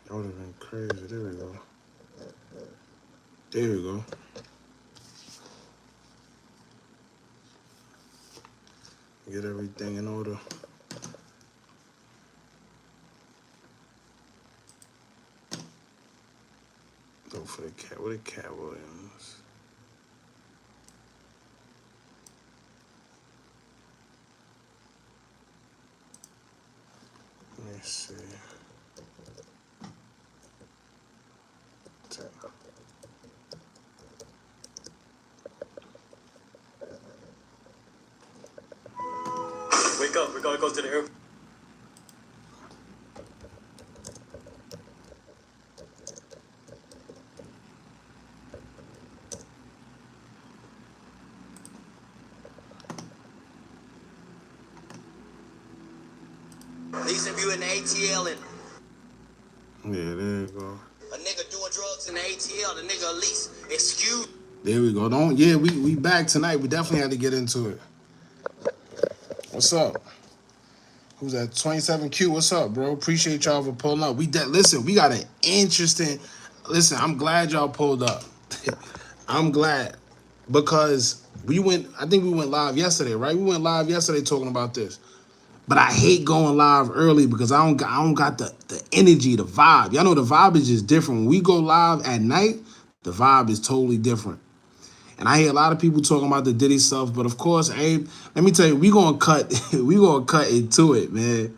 That would have been crazy. There we go. There we go. Get everything in order. Go for the cat. What a Cat Williams. Let me see. Wake up, we're gonna go to the airport. At least if you in the ATL and Yeah, there you go. a nigga doing drugs in the ATL, the nigga at least excuse. There we go. We back tonight. We definitely had to get into it. What's up? Who's that? 27Q. What's up, bro? Appreciate y'all for pulling up. Listen, we got an interesting. Listen, I'm glad y'all pulled up. I'm glad because I think we went live yesterday, right? We went live yesterday talking about this. But I hate going live early because I don't got the energy, the vibe. Y'all know the vibe is just different. When we go live at night, the vibe is totally different. And I hear a lot of people talking about the Diddy stuff, but of course, Abe, let me tell you, we gonna cut into it, man.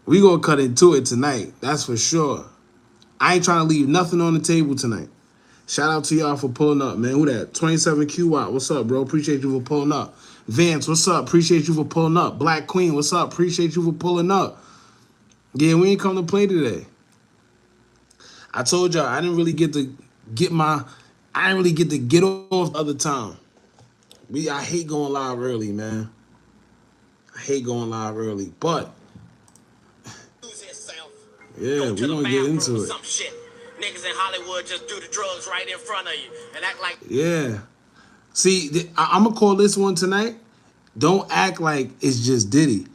We gonna cut into it tonight. That's for sure. I ain't trying to leave nothing on the table tonight. Shout out to y'all for pulling up, man. Who that? 27Q Watt. What's up, bro? Appreciate you for pulling up. Vance, what's up? Appreciate you for pulling up. Black Queen, what's up? Appreciate you for pulling up. Yeah, we ain't come to play today. I told y'all I didn't really get to get off the other time. I hate going live early, man. I hate going live early. But yeah, we're gonna get into it. Some shit. Niggas in Hollywood just do the drugs right in front of you and act like. Yeah. See, I'm gonna call this one tonight. Don't act like it's just Diddy.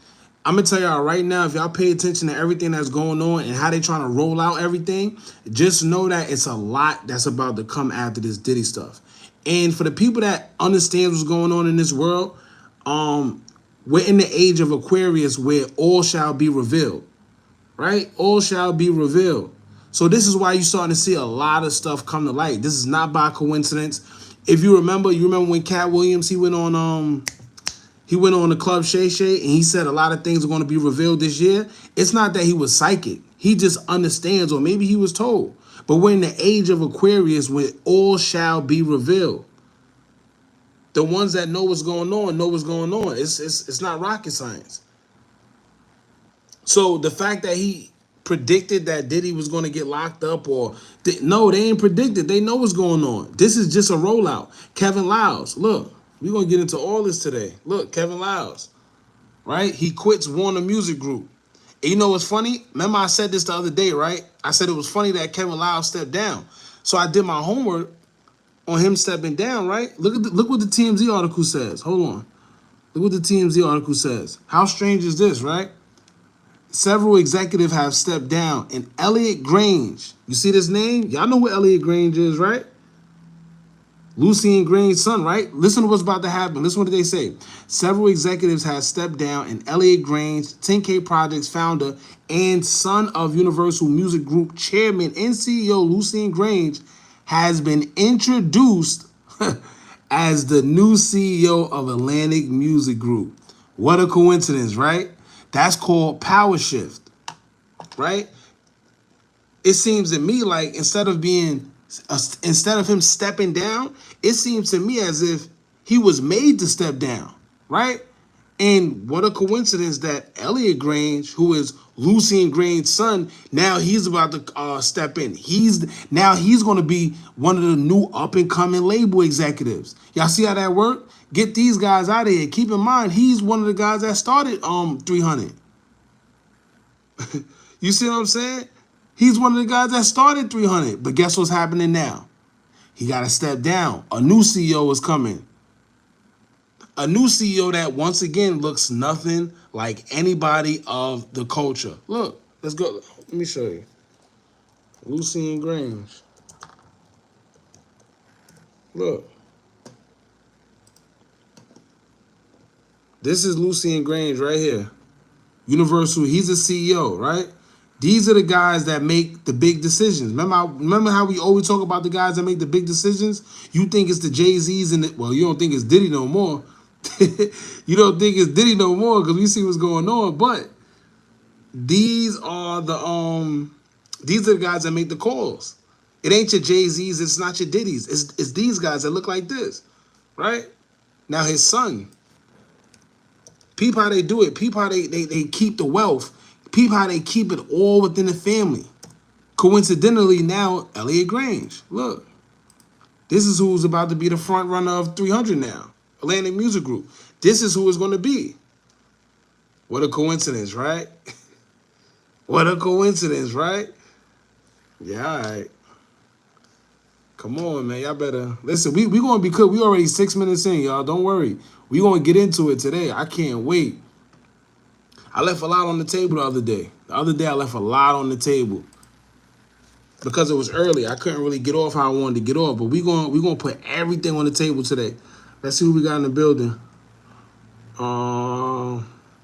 I'm gonna tell y'all right now, if y'all pay attention to everything that's going on and how they trying to roll out everything, just know that it's a lot that's about to come after this Diddy stuff. And for the people that understand what's going on in this world, we're in the age of Aquarius where all shall be revealed, right? All shall be revealed. So this is why you're starting to see a lot of stuff come to light. This is not by coincidence. If you remember when Cat Williams, he went on the Club Shay Shay and he said a lot of things are going to be revealed this year. It's not that he was psychic. He just understands, or maybe he was told. But we're in the age of Aquarius where all shall be revealed. The ones that know what's going on know what's going on. It's not rocket science. So the fact that he predicted that Diddy was going to get locked up, no, they ain't predicted. They know what's going on. This is just a rollout. Kevin Liles, look, we're going to get into all this today. Look, Kevin Liles, right? He quits Warner Music Group. And you know what's funny? Remember I said this the other day, right? I said it was funny that Kevin Liles stepped down. So I did my homework on him stepping down, right? Look what the TMZ article says. Hold on. Look what the TMZ article says. How strange is this, right? Several executives have stepped down, and Elliot Grange, you see this name? Y'all know what Elliot Grange is, right? Lucian Grange's son, right? Listen to what's about to happen. Listen to what they say. Several executives have stepped down, and Elliot Grange, 10K Projects founder and son of Universal Music Group chairman and CEO Lucian Grange, has been introduced as the new CEO of Atlantic Music Group. What a coincidence, right? That's called power shift, right? It seems to me like instead of him stepping down, it seems to me as if he was made to step down, right? And what a coincidence that Elliot Grange, who is Lucian Grange's son, now he's about to step in. He's going to be one of the new up and coming label executives. Y'all see how that worked? Get these guys out of here. Keep in mind, he's one of the guys that started 300. You see what I'm saying? He's one of the guys that started 300. But guess what's happening now? He got to step down. A new CEO is coming. A new CEO that, once again, looks nothing like anybody of the culture. Look, let's go. Let me show you. Lucien Grange. Look. This is Lucien Grange right here. Universal, he's a CEO, right? These are the guys that make the big decisions. Remember how we always talk about the guys that make the big decisions? You think it's the Jay-Z's and well, you don't think it's Diddy no more. You don't think it's Diddy no more because we see what's going on. But these are the guys that make the calls. It ain't your Jay-Z's, it's not your Diddy's. It's these guys that look like this, right? Now his son. Peep how they do it. Peep how they keep the wealth. Peep how they keep it all within the family. Coincidentally, now, Elliot Grange. Look, this is who's about to be the front runner of 300 now. Atlantic Music Group. This is who it's going to be. What a coincidence, right? What a coincidence, right? Yeah, all right. Come on, man. Y'all better. Listen, we going to be cool. We already 6 minutes in, y'all. Don't worry. We going to get into it today. I can't wait. I left a lot on the table the other day. The other day I left a lot on the table because it was early. I couldn't really get off how I wanted to get off, but we gonna put everything on the table today. Let's see who we got in the building.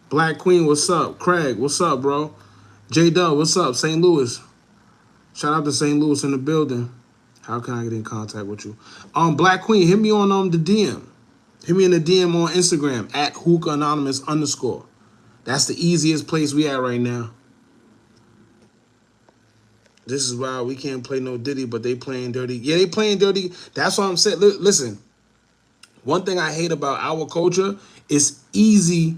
Black Queen, what's up? Craig, what's up, bro? J Dub, what's up? St. Louis. Shout out to St. Louis in the building. How can I get in contact with you? Black Queen, hit me on the DM. Hit me in the DM on Instagram at Hookah Anonymous _. That's the easiest place we at right now. This is why we can't play no Diddy, but they playing dirty. Yeah, they playing dirty. That's what I'm saying. Listen, one thing I hate about our culture is easy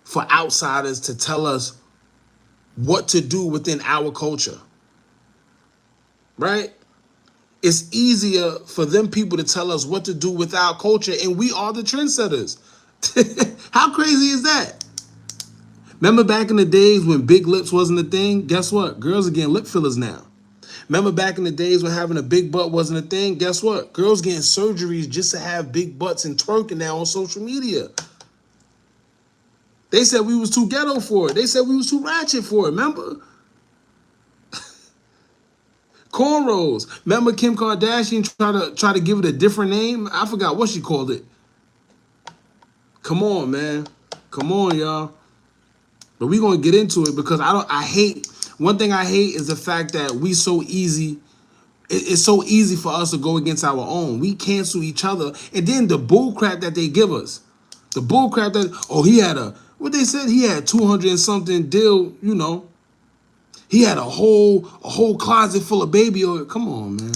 for outsiders to tell us what to do within our culture. Right? It's easier for them people to tell us what to do with our culture, and we are the trendsetters. How crazy is that? Remember back in the days when big lips wasn't a thing? Guess what? Girls are getting lip fillers now. Remember back in the days when having a big butt wasn't a thing? Guess what? Girls getting surgeries just to have big butts and twerking now on social media. They said we was too ghetto for it. They said we was too ratchet for it, remember? Cornrows. Remember Kim Kardashian try to give it a different name? I forgot what she called it. Come on, man. Come on, y'all. But we're gonna get into it because one thing I hate is the fact that we so easy. It's so easy for us to go against our own. We cancel each other, and then the bull crap that they give us, the bull crap that he had what they said he had 200 and something deal. He had a whole closet full of baby oil. Come on, man.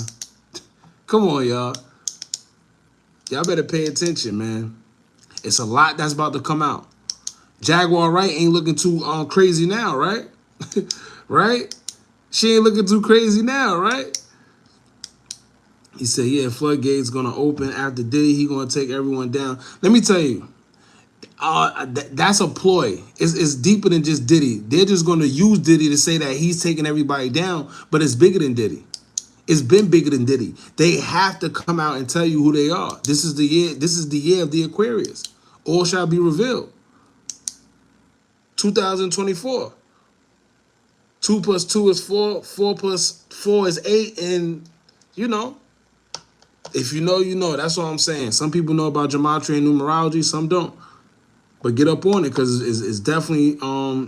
Come on, y'all. Y'all better pay attention, man. It's a lot that's about to come out. Jaguar Wright ain't looking too crazy now, right? Right? She ain't looking too crazy now, right? He said, yeah, floodgates gonna open after Diddy. He gonna take everyone down. Let me tell you, that's a ploy. It's deeper than just Diddy. They're just gonna use Diddy to say that he's taking everybody down, but it's bigger than Diddy. It's been bigger than Diddy. They have to come out and tell you who they are. This is the year. This is the year of the Aquarius. All shall be revealed. 2024. 2 + 2 is 4. 4 + 4 is 8. And if you know, you know. That's all I'm saying. Some people know about gematria and numerology. Some don't. But get up on it because it's definitely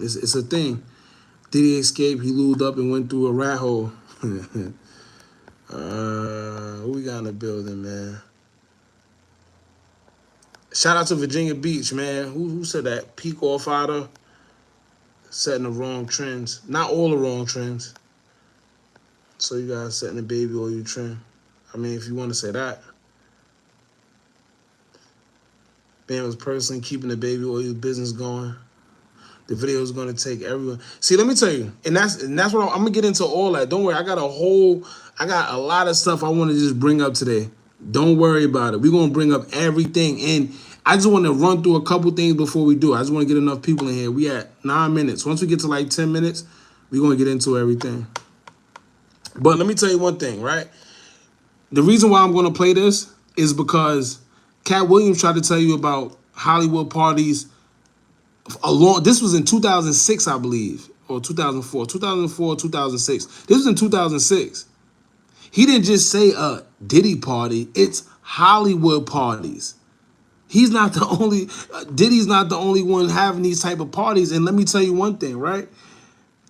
it's a thing. Diddy escaped. He lubed up and went through a rat hole. Who we got in the building, man? Shout out to Virginia Beach, man. Who said that? Peak off Otter. Setting the wrong trends. Not all the wrong trends. So you guys setting the baby oil trend. I mean, if you want to say that. Man was personally keeping the baby oil business going. The video is going to take everyone. See, let me tell you, and that's what I'm going to get into all that. Don't worry, I got a lot of stuff I want to just bring up today. Don't worry about it. We're going to bring up everything. And I just want to run through a couple things before we do. I just want to get enough people in here. We at 9 minutes. Once we get to like 10 minutes, we're going to get into everything. But let me tell you one thing, right? The reason why I'm going to play this is because Cat Williams tried to tell you about Hollywood parties. This was in 2006, I believe, or 2004, 2004, 2006. This was in 2006. He didn't just say a Diddy party, it's Hollywood parties. He's not the only, Diddy's not the only one having these type of parties. And let me tell you one thing, right?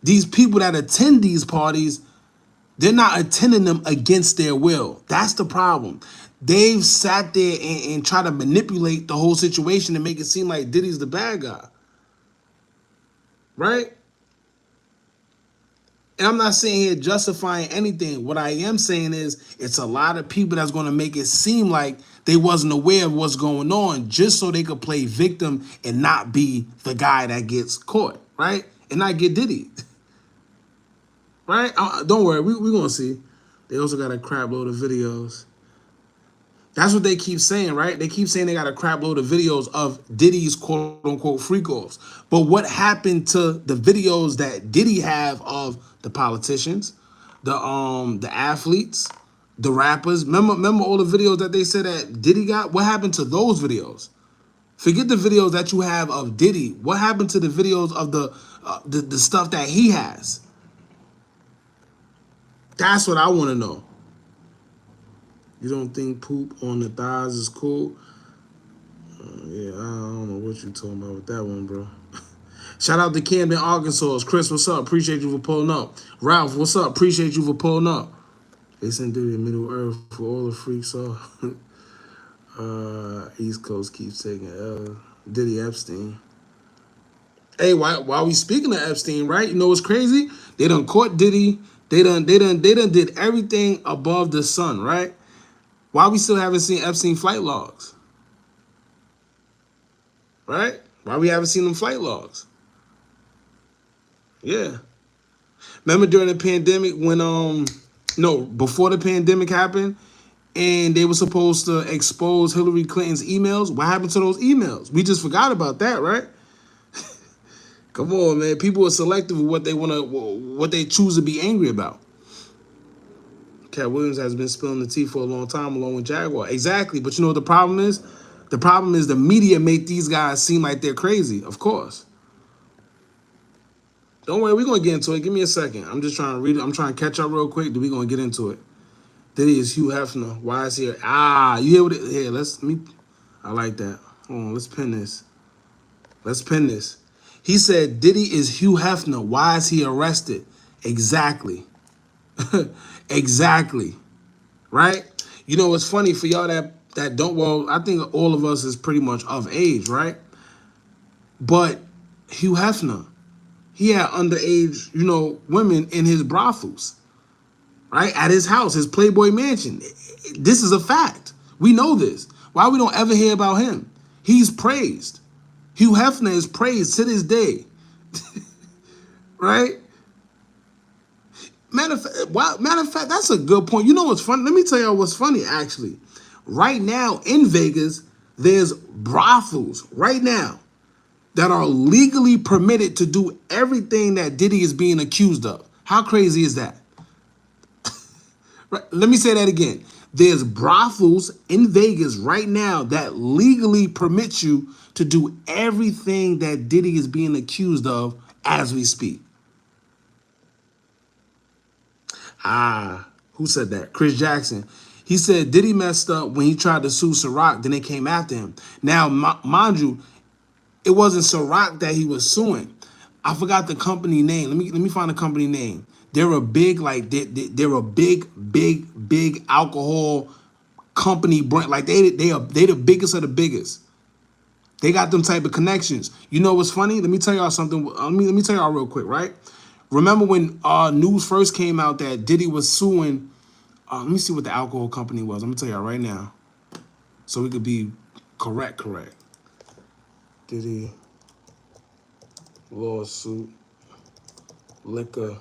These people that attend these parties, they're not attending them against their will. That's the problem. They've sat there and tried to manipulate the whole situation and make it seem like Diddy's the bad guy, right? And I'm not saying here justifying anything. What I am saying is it's a lot of people that's going to make it seem like they wasn't aware of what's going on just so they could play victim and not be the guy that gets caught, right? And not get Diddy, right? Don't worry, we're going to see. They also got a crap load of videos. That's what they keep saying, right? They keep saying they got a crap load of videos of Diddy's quote unquote freak offs. But what happened to the videos that Diddy have of the politicians, the athletes, the rappers? Remember all the videos that they said that Diddy got? What happened to those videos? Forget the videos that you have of Diddy. What happened to the videos of the stuff that he has? That's what I want to know. You don't think poop on the thighs is cool? Yeah, I don't know what you talking about with that one, bro. Shout out to Camden, Arkansas. Chris, what's up? Appreciate you for pulling up. Ralph, what's up? Appreciate you for pulling up. They sent Diddy to Middle Earth for all the freaks off. East Coast keeps taking L. Diddy Epstein. Hey, why we speaking of Epstein, right? You know what's crazy? They done caught Diddy. They done did everything above the sun, right? Why we still haven't seen Epstein flight logs? Right? Why we haven't seen them flight logs? Yeah. Remember during the pandemic when before the pandemic happened and they were supposed to expose Hillary Clinton's emails? What happened to those emails? We just forgot about that, right? Come on, man. People are selective with what they choose to be angry about. Cat Williams has been spilling the tea for a long time along with Jaguar. Exactly. But you know what the problem is? The problem is the media make these guys seem like they're crazy, of course. Don't worry, we're going to get into it. Give me a second. I'm just trying to read it. I'm trying to catch up real quick. Then we're going to get into it. Diddy is Hugh Hefner. Why is he here? You hear what it is? Here, I like that. Hold on, let's pin this. Let's pin this. He said Diddy is Hugh Hefner. Why is he arrested? Exactly. Exactly. Right? You know what's funny for y'all that don't, well, I think all of us is pretty much of age, right? But Hugh Hefner, he had underage, women in his brothels, right? At his house, his Playboy mansion. This is a fact. We know this. Why we don't ever hear about him? He's praised. Hugh Hefner is praised to this day. Right? Matter of fact, that's a good point. You know what's funny? Let me tell y'all what's funny, actually. Right now in Vegas, there's brothels right now that are legally permitted to do everything that Diddy is being accused of. How crazy is that? Right, let me say that again. There's brothels in Vegas right now that legally permit you to do everything that Diddy is being accused of as we speak. Who said that? Chris Jackson. He said Diddy messed up when he tried to sue Ciroc, then they came after him. Now, mind you, it wasn't Ciroc that he was suing. I forgot the company name. Let me find the company name. They're a big, they're a big alcohol company brand. Like they the biggest of the biggest. They got them type of connections. You know what's funny? Let me tell y'all something. Let me tell y'all real quick, right? Remember when news first came out that Diddy was suing, let me see what the alcohol company was. I'm going to tell y'all right now. So we could be correct. Diddy lawsuit liquor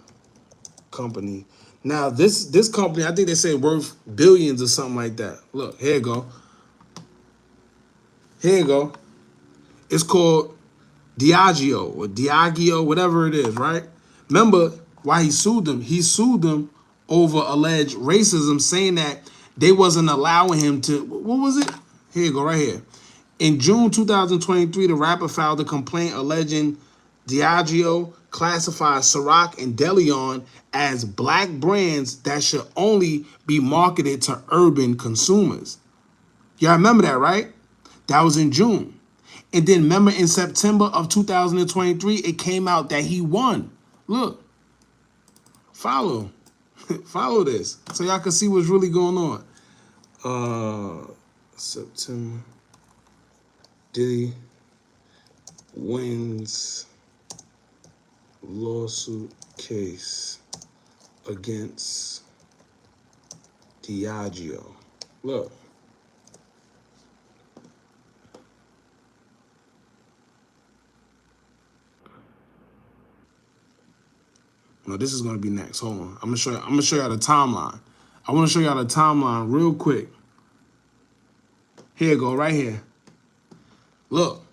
company. Now, this company, I think they say worth billions or something like that. Look, here you go. It's called Diageo, whatever it is, right? Remember why he sued them? He sued them over alleged racism, saying that they wasn't allowing him to, what was it? Here you go, right here. In June 2023, the rapper filed a complaint alleging Diageo classifies Ciroc and DeLeon as black brands that should only be marketed to urban consumers. Y'all remember that, right? That was in June. And then remember in September of 2023, it came out that he won. Look, follow. Follow this so y'all can see what's really going on. September. Diddy wins lawsuit case against Diageo. Look. No, this is gonna be next. Hold on. I'm gonna show y'all the timeline. I want to show y'all the timeline real quick. Here you go, right here. Look.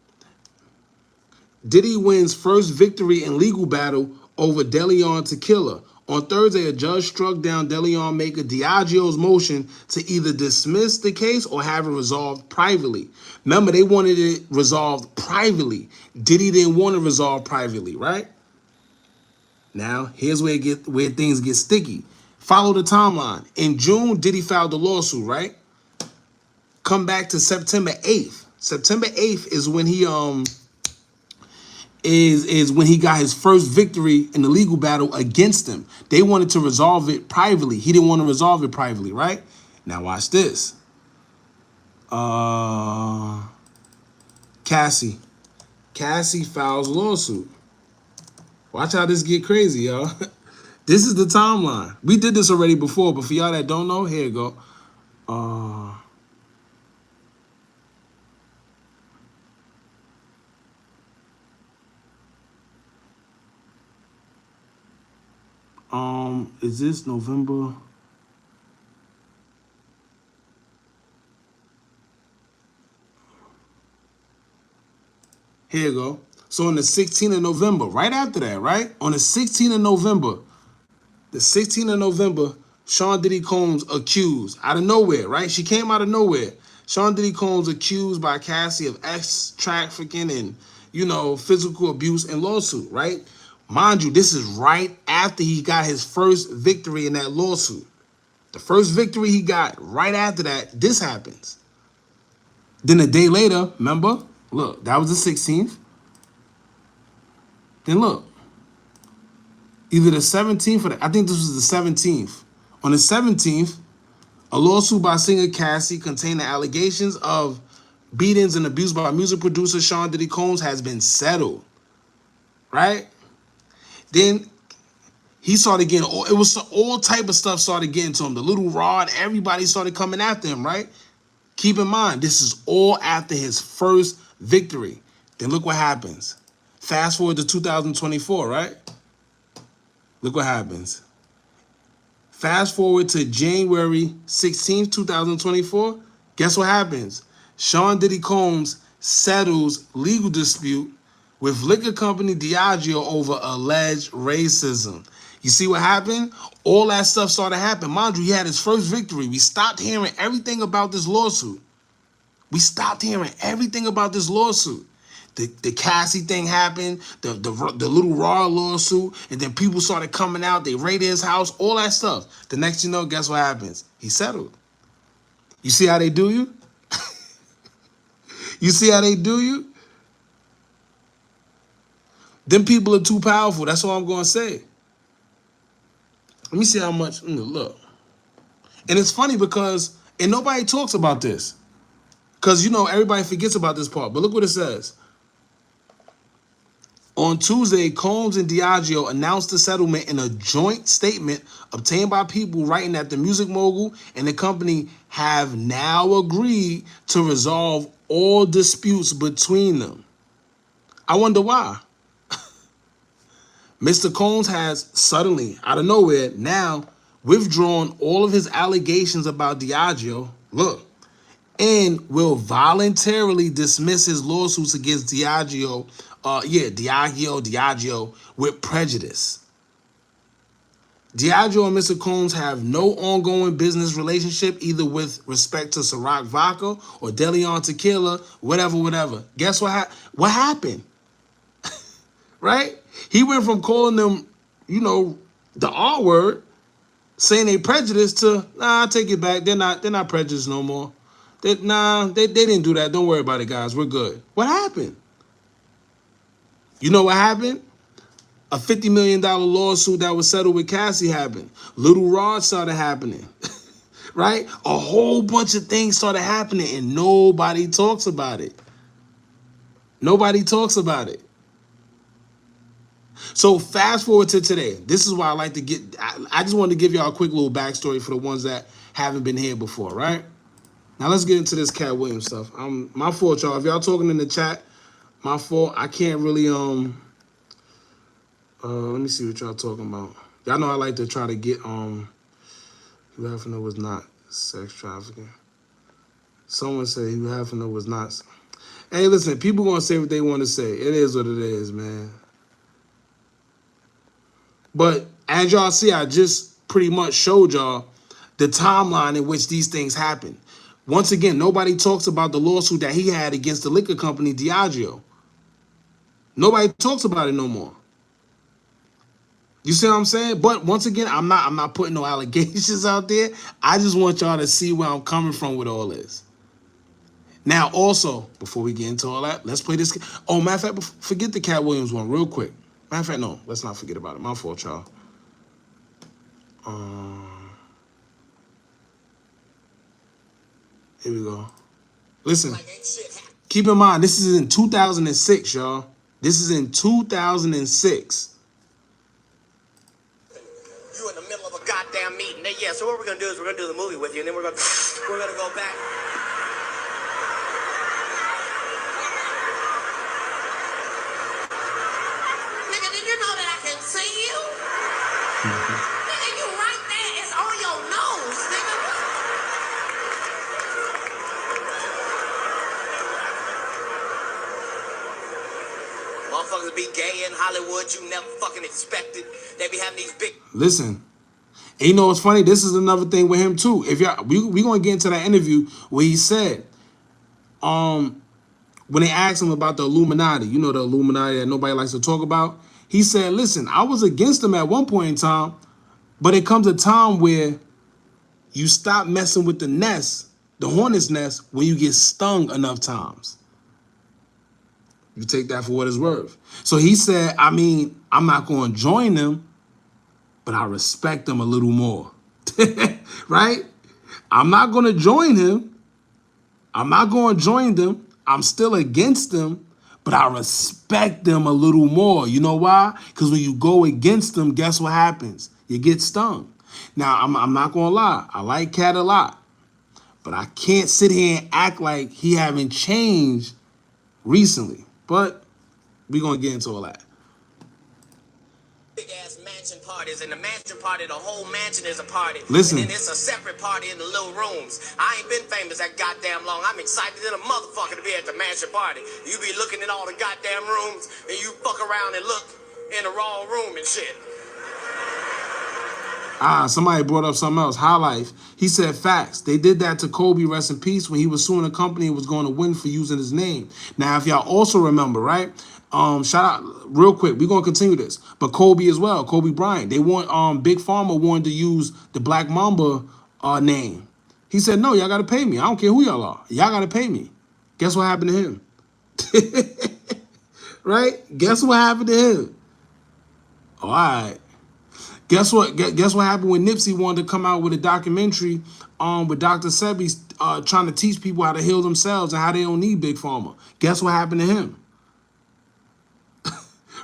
Diddy wins first victory in legal battle over DeLeon Tequila. On Thursday, a judge struck down DeLeon maker Diageo's motion to either dismiss the case or have it resolved privately. Remember, they wanted it resolved privately. Diddy didn't want it resolved privately, right? Now, here's where things get sticky. Follow the timeline. In June, Diddy filed the lawsuit, right? Come back to September 8th. September 8th is when he is when he got his first victory in the legal battle against him. They wanted to resolve it privately. He didn't want to resolve it privately, right? Now watch this. Cassie files lawsuit. Watch how this get crazy, y'all. This is the timeline. We did this already before, but for y'all that don't know, here you go. Is this November? Here you go. So on the 16th of November, right after that, right? On the 16th of November, Sean Diddy Combs accused out of nowhere, right? She came out of nowhere. Sean Diddy Combs accused by Cassie of ex trafficking and, physical abuse and lawsuit, right? Mind you, this is right after he got his first victory in that lawsuit. The first victory he got, right after that, this happens. Then a day later, remember? Look, that was the 16th. Then look, either the 17th or I think this was the 17th. On the 17th, a lawsuit by singer Cassie containing allegations of beatings and abuse by music producer Sean Diddy Combs has been settled. Right? Then he started getting, all type of stuff started getting to him. The little rod, everybody started coming after him, right? Keep in mind, this is all after his first victory. Then look what happens. Fast forward to 2024, right? Look what happens. Fast forward to January 16th, 2024. Guess what happens? Sean Diddy Combs settles legal dispute with liquor company Diageo over alleged racism. You see what happened? All that stuff started happening. Mind you, he had his first victory. We stopped hearing everything about this lawsuit. The Cassie thing happened, the little Raw lawsuit, and then people started coming out. They raided his house, all that stuff. The next you know, guess what happens? He settled. You see how they do you? You see how they do you? Them people are too powerful. That's all I'm going to say. Let me see how much. Look. And it's funny because, and nobody talks about this. Because, everybody forgets about this part. But look what it says. On Tuesday, Combs and Diageo announced the settlement in a joint statement obtained by people writing that the music mogul and the company have now agreed to resolve all disputes between them. I wonder why. Mr. Combs has suddenly, out of nowhere, now withdrawn all of his allegations about Diageo. Look. And will voluntarily dismiss his lawsuits against Diageo, Diageo with prejudice. Diageo and Mr. Combs have no ongoing business relationship either with respect to Ciroc Vodka or DeLeon Tequila, whatever. Guess what happened? right? He went from calling them, you know, the R word, saying they prejudiced to, nah, I take it back. They're not prejudiced no more. They didn't do that. Don't worry about it, guys. We're good. What happened? You know what happened? A $50 million lawsuit that was settled with Cassie happened. Little Rod started happening. Right? A whole bunch of things started happening and nobody talks about it. Nobody talks about it. So fast forward to today. This is why I like to get, I just wanted to give y'all a quick little backstory for the ones that haven't been here before, right? Now let's get into this Cat Williams stuff. My fault, y'all. If y'all talking in the chat, my fault. I can't really, let me see what y'all talking about. Y'all know I like to try to get, you have to know was not sex trafficking. Someone said you have to know was not. Hey, listen, people gonna say what they want to say. It is what it is, man. But as y'all see, I just pretty much showed y'all the timeline in which these things happen. Once again, nobody talks about the lawsuit that he had against the liquor company Diageo. Nobody talks about it no more. You see what I'm saying? But once again, I'm not putting no allegations out there. I just want y'all to see where I'm coming from with all this. Now, also, before we get into all that, let's play this. Oh, matter of fact, forget the Cat Williams one real quick. Matter of fact, no, let's not forget about it. My fault, y'all. Here we go. Listen, keep in mind, this is in 2006, y'all. This is in 2006. You in the middle of a goddamn meeting. Yeah, so what we're gonna do is we're gonna do the movie with you, and then we're gonna go back. Nigga, did you know that I can see you? Nigga, you right there. It's on your nose, nigga. Motherfuckers be gay in Hollywood. You never fucking expected. They be having these big. Listen, and you know what's funny? This is another thing with him too. If y'all, we gonna get into that interview where he said, when they asked him about the Illuminati, you know, the Illuminati that nobody likes to talk about, he said, listen, I was against them at one point in time, but it comes a time where you stop messing with the nest, the hornet's nest, when you get stung enough times. You take that for what it's worth. So he said, I mean, I'm not going to join them, but I respect them a little more. Right? I'm not going to join him. I'm not going to join them. I'm still against them, but I respect them a little more. You know why? Because when you go against them, guess what happens? You get stung. Now, I'm not going to lie. I like Cat a lot, but I can't sit here and act like he haven't changed recently. But we're going to get into all that. Big ass mansion parties, and the mansion party, the whole mansion is a party. Listen. And then it's a separate party in the little rooms. I ain't been famous that goddamn long. I'm excited than a motherfucker to be at the mansion party. You be looking at all the goddamn rooms, and you fuck around and look in the wrong room and shit. Somebody brought up something else. High Life. He said facts. They did that to Kobe, rest in peace, when he was suing a company and was going to win for using his name. Now, if y'all also remember, right? Shout out real quick. We're gonna continue this. But Kobe as well, Kobe Bryant. They want Big Pharma wanted to use the Black Mamba name. He said, no, y'all gotta pay me. I don't care who y'all are. Y'all gotta pay me. Guess what happened to him? Right? Guess what happened to him? All right. Guess what? Guess what happened when Nipsey wanted to come out with a documentary with Dr. Sebi trying to teach people how to heal themselves and how they don't need Big Pharma. Guess what happened to him?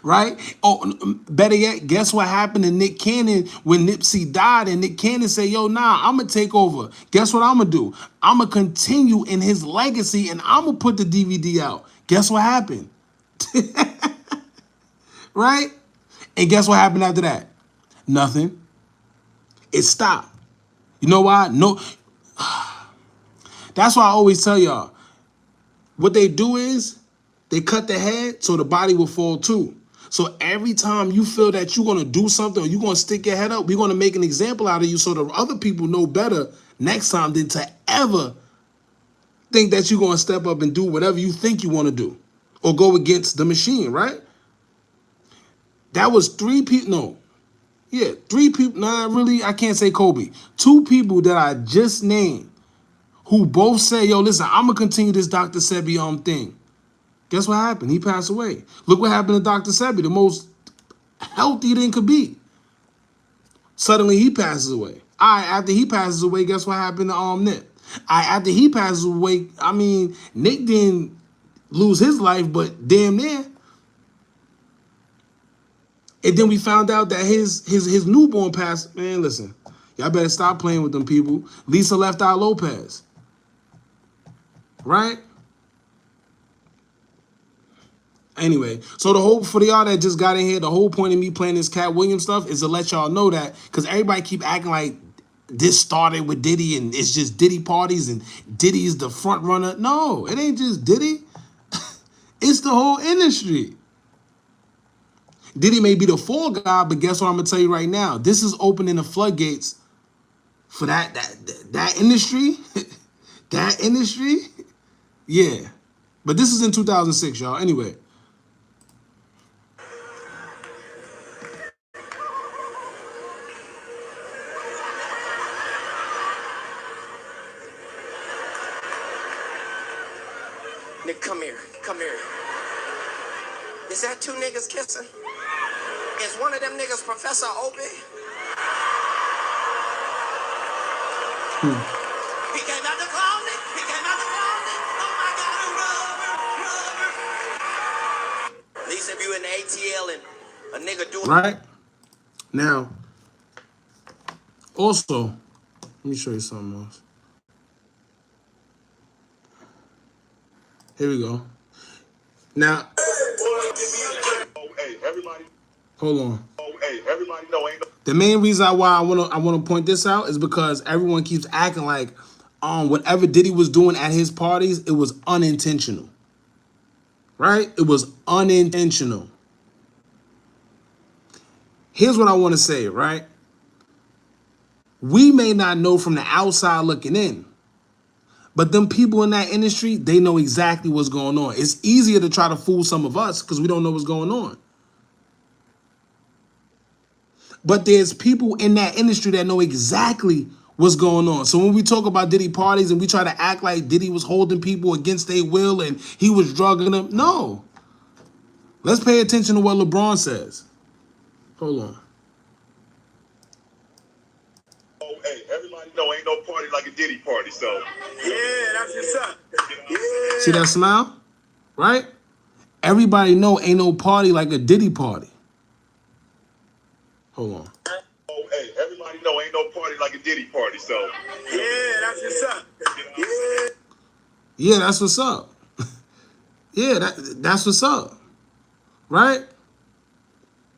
Right? Oh, better yet, guess what happened to Nick Cannon when Nipsey died and Nick Cannon said, yo, nah, I'm going to take over. Guess what I'm going to do? I'm going to continue in his legacy and I'm going to put the DVD out. Guess what happened? Right? And guess what happened after that? Nothing. It stopped. You know why? No. That's why I always tell y'all, what they do is they cut the head so the body will fall too. So every time you feel that you're going to do something or you're going to stick your head up, we're going to make an example out of you so the other people know better next time than to ever think that you're going to step up and do whatever you think you want to do or go against the machine, right? That was 3 people. No, yeah, 3 people. Nah, really, I can't say Kobe. 2 people that I just named who both say, yo, listen, I'm gonna continue this Dr. Sebi thing. Guess what happened? He passed away. Look what happened to Dr. Sebi, the most healthy thing could be. Suddenly he passes away. All right, after he passes away, guess what happened to Nick? All right, after he passes away, I mean, Nick didn't lose his life, but damn near. And then we found out that his newborn passed. Man, listen, y'all better stop playing with them people. Lisa left out Lopez, right? Anyway, so the whole, for y'all that just got in here, the whole point of me playing this Cat Williams stuff is to let y'all know that, because everybody keep acting like this started with Diddy and it's just Diddy parties and Diddy is the front runner. No, it ain't just Diddy. It's the whole industry. Diddy may be the fall guy, but guess what I'm gonna tell you right now? This is opening the floodgates for that industry. That industry. Yeah. But this is in 2006, y'all. Anyway. Nick, come here. Come here. Is that 2 niggas kissing? Is one of them niggas Professor Opie? He came out the closet. He came out the closet. Oh my God, rubber. At least if you in the ATL and a nigga do it. Right? Now, also, let me show you something else. Here we go. Now, hey, everybody. Hold on. Hey, everybody know ain't no. The main reason why I wanna point this out is because everyone keeps acting like whatever Diddy was doing at his parties, it was unintentional. Right? It was unintentional. Here's what I want to say, right? We may not know from the outside looking in, but them people in that industry, they know exactly what's going on. It's easier to try to fool some of us because we don't know what's going on. But there's people in that industry that know exactly what's going on. So when we talk about Diddy parties and we try to act like Diddy was holding people against their will and he was drugging them, no. Let's pay attention to what LeBron says. Hold on. Oh, hey, everybody know ain't no party like a Diddy party, so. Yeah, that's what's up. Yeah. See that smile? Right? Everybody know ain't no party like a Diddy party. Hold on. Oh, hey, everybody know ain't no party like a Diddy party, so. Yeah, that's what's up. Yeah. Yeah, that's what's up. Yeah, that's what's up. Right?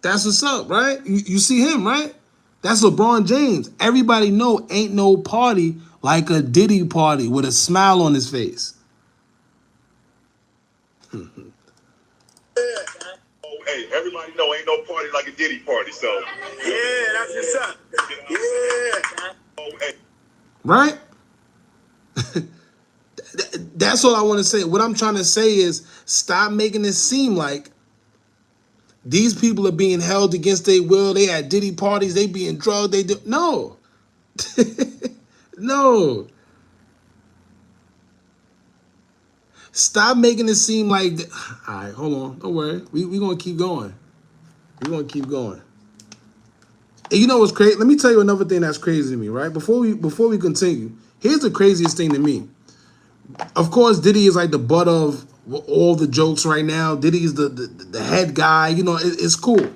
That's what's up, right? You see him, right? That's LeBron James. Everybody know ain't no party like a Diddy party with a smile on his face. Oh, hey, everybody know ain't no party like a Diddy party, so. Yeah, that's what's up. Yeah. Oh, hey. Right? That's all I want to say. What I'm trying to say is stop making it seem like these people are being held against their will. They at Diddy parties. They being drugged. They do. No. No. Stop making it seem like... All right, hold on. Don't worry. We're going to keep going. We're going to keep going. And you know what's crazy? Let me tell you another thing that's crazy to me, right? Before we continue, here's the craziest thing to me. Of course, Diddy is like the butt of all the jokes right now. Diddy is the head guy. You know, it's cool.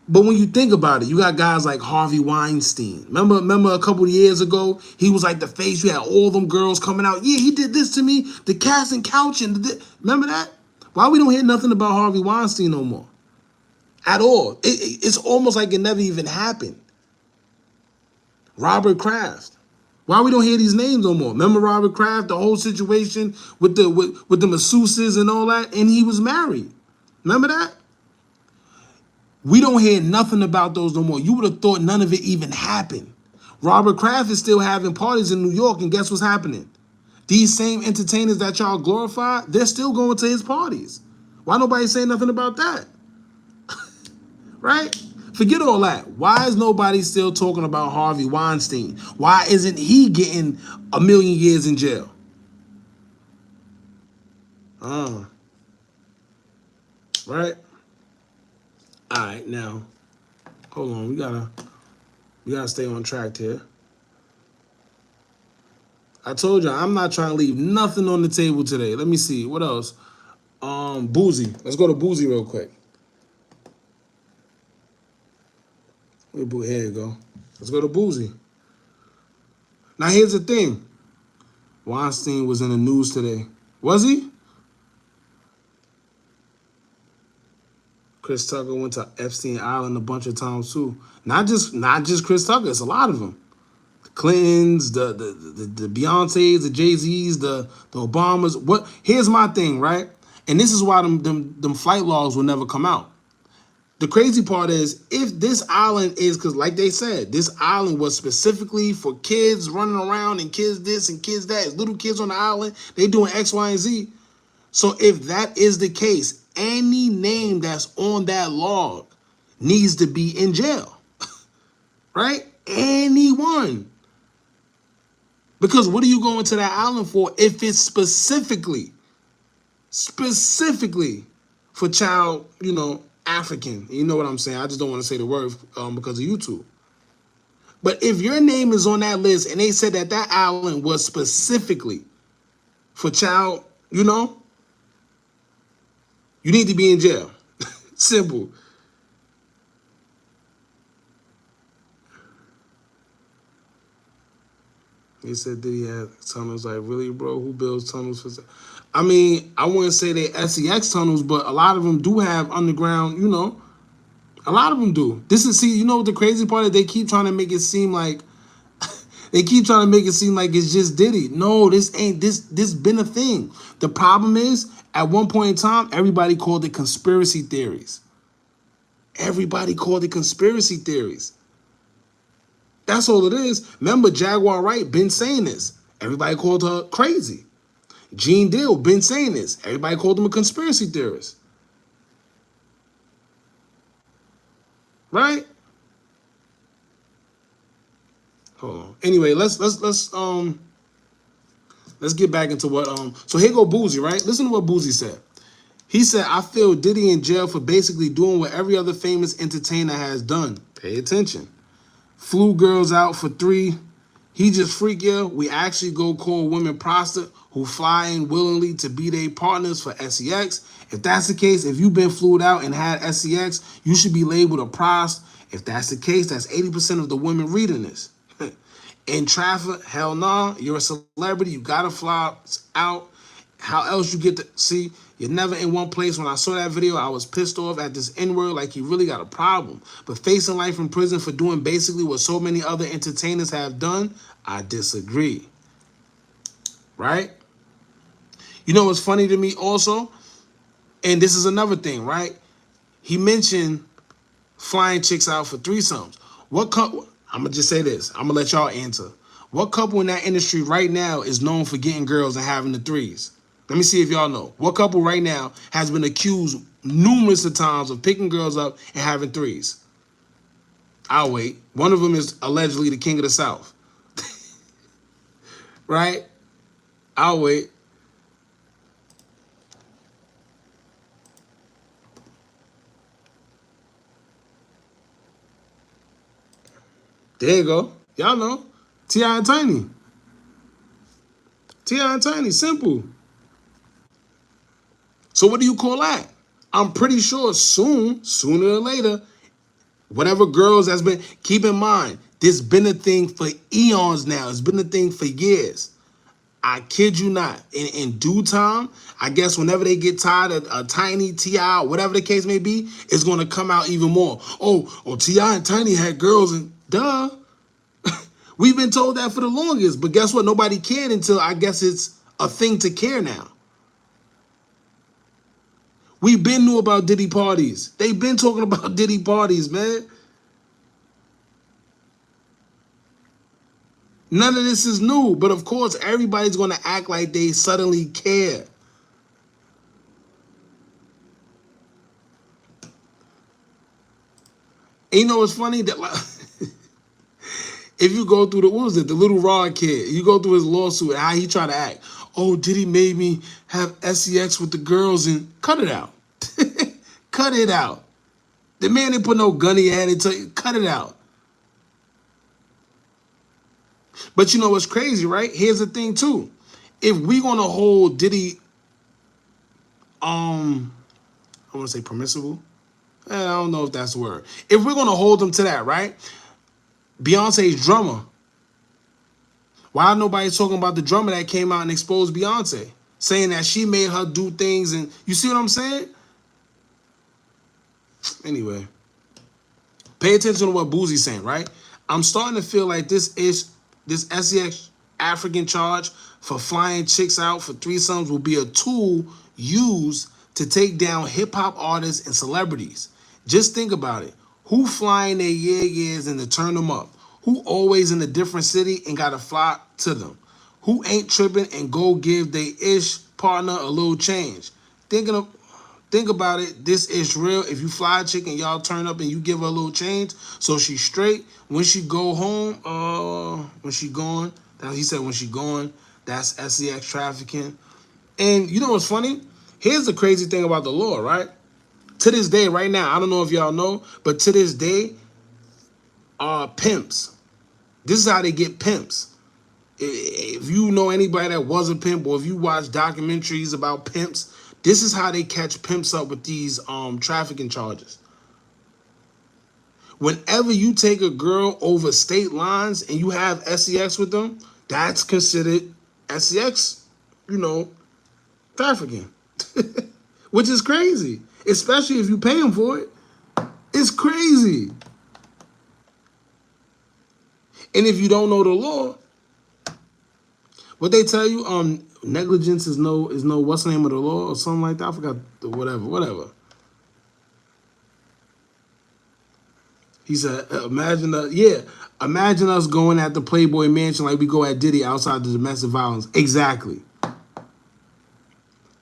But when you think about it, you got guys like Harvey Weinstein. Remember a couple of years ago, he was like the face. You had all them girls coming out. Yeah, he did this to me. The cast and couch and remember that? Why we don't hear nothing about Harvey Weinstein no more? At all. It's almost like it never even happened. Robert Kraft. Why we don't hear these names no more? Remember Robert Kraft, the whole situation with the masseuses and all that, and he was married. Remember that? We don't hear nothing about those no more. You would have thought none of it even happened. Robert Kraft is still having parties in New York, and guess what's happening? These same entertainers that y'all glorify, they're still going to his parties. Why nobody say nothing about that? right? Forget all that. Why is nobody still talking about Harvey Weinstein? Why isn't he getting 1,000,000 years in jail? Right? All right, now, hold on. We gotta stay on track here. I told you I'm not trying to leave nothing on the table today. Let me see. What else? Boozy. Let's go to Boozy real quick. Here you go. Let's go to Boozy. Now here's the thing. Weinstein was in the news today. Was he? Chris Tucker went to Epstein Island a bunch of times too. Not just Chris Tucker. It's a lot of them. The Clintons, the Beyonces, the Jay-Z's, the Obamas. What? Here's my thing, right? And this is why them flight logs will never come out. The crazy part is, if this island is, because like they said, this island was specifically for kids running around and kids this and kids that, little kids on the island, they doing X, Y, and Z. So if that is the case, any name that's on that log needs to be in jail, right? Anyone. Because what are you going to that island for if it's specifically for child, African? You know what I'm saying? I just don't want to say the word because of YouTube. But if your name is on that list and they said that island was specifically for child, you need to be in jail. Simple. He said Diddy had tunnels. Like, really, bro? Who builds tunnels for? I mean, I wouldn't say they SEX tunnels, but a lot of them do have underground. A lot of them do. The crazy part is they keep trying to make it seem like it's just Diddy. No, this ain't. This been a thing. The problem is, at one point in time, everybody called it conspiracy theories. Everybody called it conspiracy theories. That's all it is. Remember, Jaguar Wright been saying this. Everybody called her crazy. Gene Deal been saying this. Everybody called him a conspiracy theorist. Right? Hold on. Anyway, let's get back into what so here go Boozy, right? Listen to what Boozy said. He said, I feel Diddy in jail for basically doing what every other famous entertainer has done. Pay attention. Flew girls out for 3. He just freakier. We actually go call women prostitutes who fly in willingly to be their partners for SEX. If that's the case, if you've been flued out and had SEX, you should be labeled a prost. If that's the case, that's 80% of the women reading this. In traffic, hell nah. You're a celebrity. You gotta fly out. How else you get to see? You're never in one place. When I saw that video, I was pissed off at this N-word, like he really got a problem. But facing life in prison for doing basically what so many other entertainers have done, I disagree. Right? You know what's funny to me also? And this is another thing, right? He mentioned flying chicks out for threesomes. What couple? I'm gonna just say this. I'm gonna let y'all answer. What couple in that industry right now is known for getting girls and having the threes? Let me see if y'all know. What couple right now has been accused numerous of times of picking girls up and having threes? I'll wait. One of them is allegedly the king of the South. Right? I'll wait. There you go. Y'all know. T.I. and Tiny. T.I. and Tiny. Simple. So what do you call that? I'm pretty sure sooner or later, whatever girls that's been, keep in mind, this been a thing for eons now. It's been a thing for years. I kid you not. In due time, I guess whenever they get tired of a Tiny, T.I., whatever the case may be, it's going to come out even more. Oh, T.I. and Tiny had girls and duh. We've been told that for the longest, but guess what? Nobody cared until I guess it's a thing to care now. We've been knew about Diddy parties. They've been talking about Diddy parties, man. None of this is new, but of course, everybody's going to act like they suddenly care. And you know what's funny? That like, if you go through what was it, the little Rod kid, you go through his lawsuit and how he tried to act. Oh, Diddy made me have sex with the girls and cut it out. Cut it out. The man didn't put no gun in your head and tell you, cut it out. But you know what's crazy, right? Here's the thing too. If we're gonna hold Diddy, I want to say permissible. I don't know if that's the word. If we're gonna hold him to that, right? Beyonce's drummer. Why nobody talking about the drummer that came out and exposed Beyonce, saying that she made her do things, and you see what I'm saying? Anyway, pay attention to what Boozie's saying, right? I'm starting to feel like this SEX African charge for flying chicks out for threesomes will be a tool used to take down hip hop artists and celebrities. Just think about it. Who flying their years and to turn them up? Who always in a different city and gotta fly to them? Who ain't tripping and go give they ish partner a little change? Think about it. This is real. If you fly a chick and y'all turn up and you give her a little change, so she's straight. When she go home, when she gone, he said when she gone, that's SEX trafficking. And you know what's funny? Here's the crazy thing about the law, right? To this day, right now, I don't know if y'all know, but to this day, pimps. This is how they get pimps. If you know anybody that was a pimp, or if you watch documentaries about pimps, this is how they catch pimps up with these trafficking charges. Whenever you take a girl over state lines and you have sex with them, that's considered sex, you know, trafficking. Which is crazy, especially if you pay them for it. It's crazy. And if you don't know the law, what they tell you, negligence is no what's the name of the law or something like that. I forgot whatever. He said, imagine us going at the Playboy Mansion like we go at Diddy outside the domestic violence. Exactly.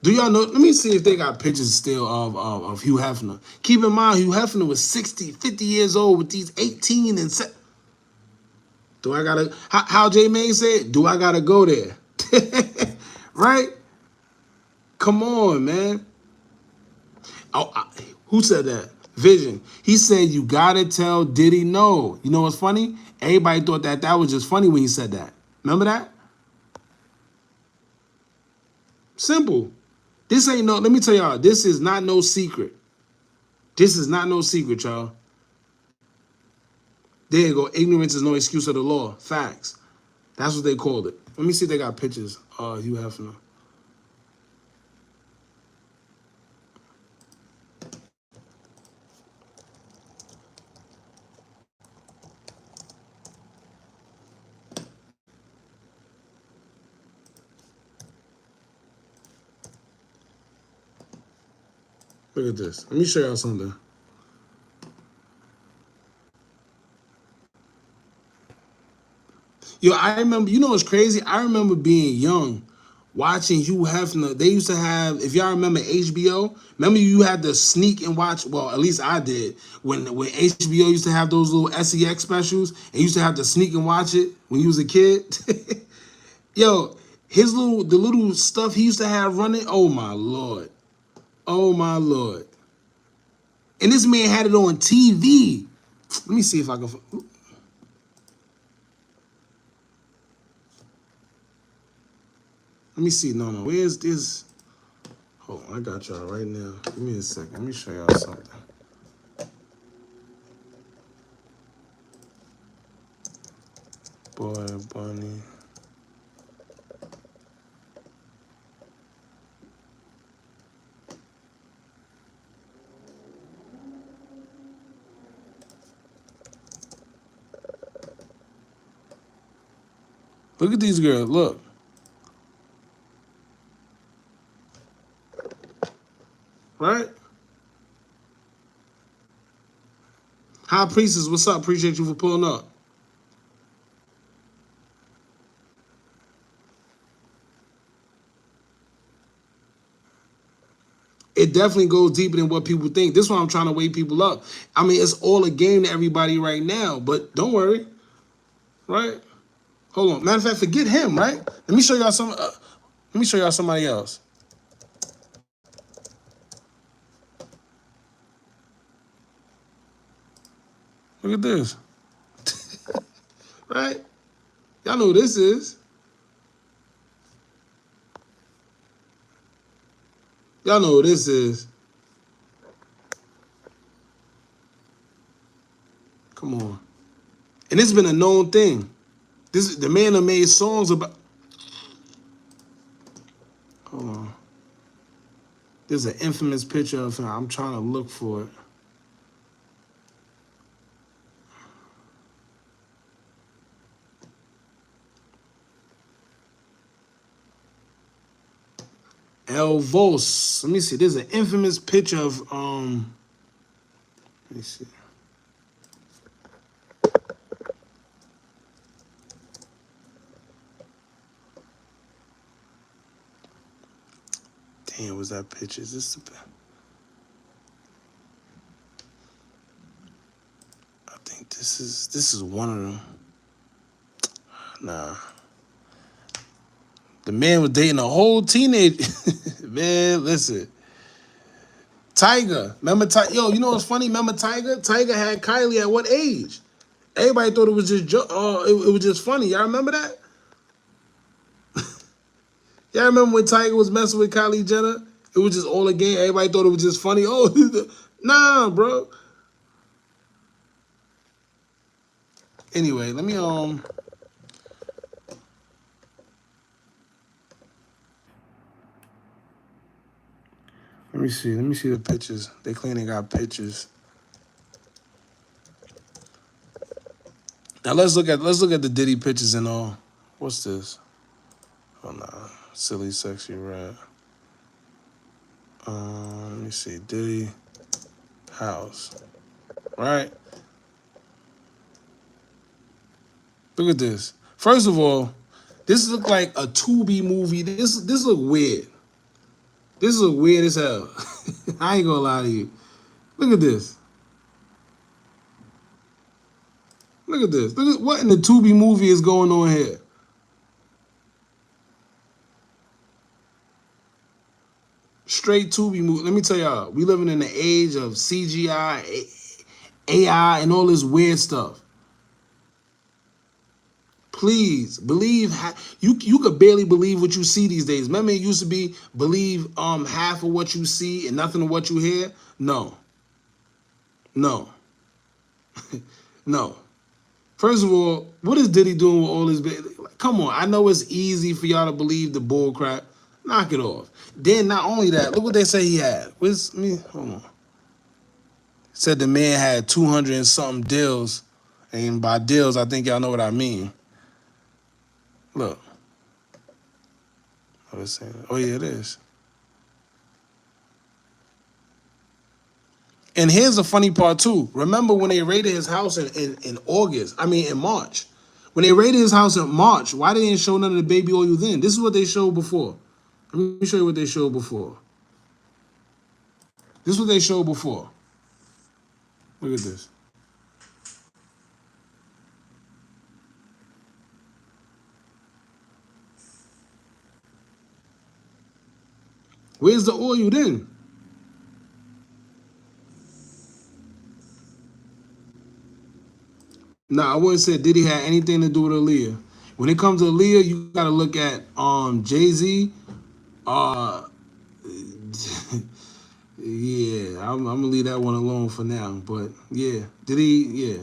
Do y'all know? Let me see if they got pictures still of Hugh Hefner. Keep in mind, Hugh Hefner was 60, 50 years old with these 18 and do I gotta, how J May said, do I gotta go there? Right? Come on, man. Oh, who said that? Vision. He said you gotta tell Diddy no. You know what's funny? Everybody thought that was just funny when he said that. Remember that? Simple. This ain't no. Let me tell y'all. This is not no secret. This is not no secret, y'all. There you go. Ignorance is no excuse of the law. Facts. That's what they called it. Let me see if they got pictures. Hugh Hefner. Look at this. Let me show y'all something. Yo, I remember, you know what's crazy? I remember being young, watching Hugh Hefner. They used to have, if y'all remember HBO, remember you had to sneak and watch, well, at least I did, when HBO used to have those little SEX specials, and you used to have to sneak and watch it when you was a kid. Yo, the little stuff he used to have running, oh my Lord. Oh my Lord. And this man had it on TV. Let me see if I can. Let me see. No. Where's this? Hold on, I got y'all right now. Give me a second. Let me show y'all something. Boy, Bunny. Look at these girls. Look. Right? High Priestess, what's up? Appreciate you for pulling up. It definitely goes deeper than what people think. This is why I'm trying to wake people up. I mean, it's all a game to everybody right now, but don't worry, right? Hold on. Matter of fact, forget him, right? Let me show y'all some. Let me show y'all somebody else. Look at this, right? Y'all know who this is. Y'all know who this is. Come on. And it's been a known thing. This is the man that made songs about. Hold on. There's an infamous picture of him. I'm trying to look for it. El Vos. Let me see. There's an infamous picture of let me see. Damn, was that picture? Is this the? I think this is one of them. Nah. The man was dating a whole teenage. Man, listen. Tiger. Remember Tiger? Yo, you know what's funny? Remember Tiger? Tiger had Kylie at what age? Everybody thought it was just it was just funny. Y'all remember that? Y'all remember when Tiger was messing with Kylie Jenner? It was just all a game. Everybody thought it was just funny. Oh, nah, bro. Anyway, let me let me see. Let me see the pictures. They claim they got pictures. Now let's look at the Diddy pictures and all. What's this? Oh nah, silly, sexy, red. Let me see, Diddy house. Right. Look at this. First of all, this look like a Tubi movie. This look weird. This look weird as hell. I ain't gonna lie to you. Look at this. Look at this. Look at what in the Tubi movie is going on here. Straight Tubi movie. Let me tell y'all, we living in the age of CGI, AI, and all this weird stuff. Please believe. You could barely believe what you see these days. Remember, it used to be believe half of what you see and nothing of what you hear. No, no, no. First of all, what is Diddy doing with all this? Like, come on, I know it's easy for y'all to believe the bull crap. Knock it off. Then not only that, look what they say he had. Where's me? Hold on. Said the man had 200 and something deals, and by deals, I think y'all know what I mean. Look. What is saying? Oh yeah, it is. And here's the funny part too. Remember when they raided his house in August? I mean in March. When they raided his house in March, why they didn't show none of the baby oil then? This is what they showed before. Let me show you what they showed before. This is what they showed before. Look at this. Where's the oil then? Nah, I wouldn't say Diddy had anything to do with Aaliyah. When it comes to Aaliyah, you gotta look at Jay-Z. Uh yeah, I'm gonna leave that one alone for now. But yeah, Diddy, yeah.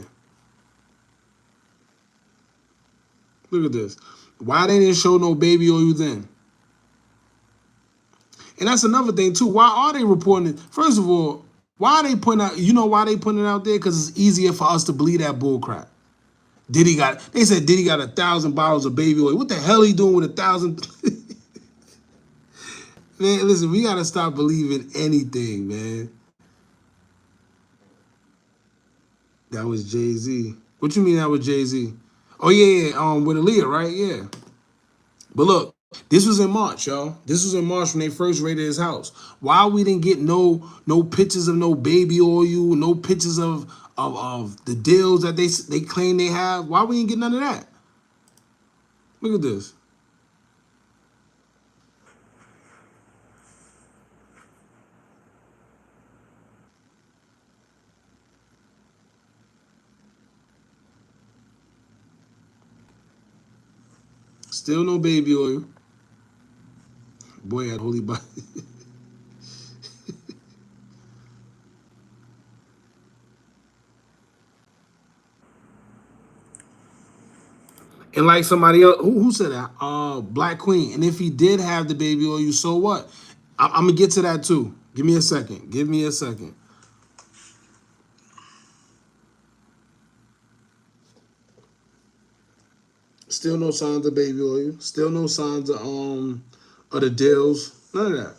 Look at this. Why they didn't show no baby oil then? And that's another thing too. Why are they reporting it? First of all, why are they putting out? You know why they putting it out there? Because it's easier for us to believe that bull crap. They said Diddy got 1,000 bottles of baby oil. What the hell he doing with 1,000? Man, listen, we gotta stop believing anything, man. That was Jay-Z. What you mean that was Jay-Z? Oh yeah, with Aaliyah, right? Yeah. But look. This was in March, y'all. This was in March when they first raided his house. Why we didn't get no pictures of no baby oil, no pictures of the deals that they claim they have? Why we didn't get none of that? Look at this. Still no baby oil. Boy had holy body. And like somebody else, who said that? Black Queen. And if he did have the baby oil, so what? I'm gonna get to that too. Give me a second. Give me a second. Still no signs of baby oil. Still no signs of the deals. None of that.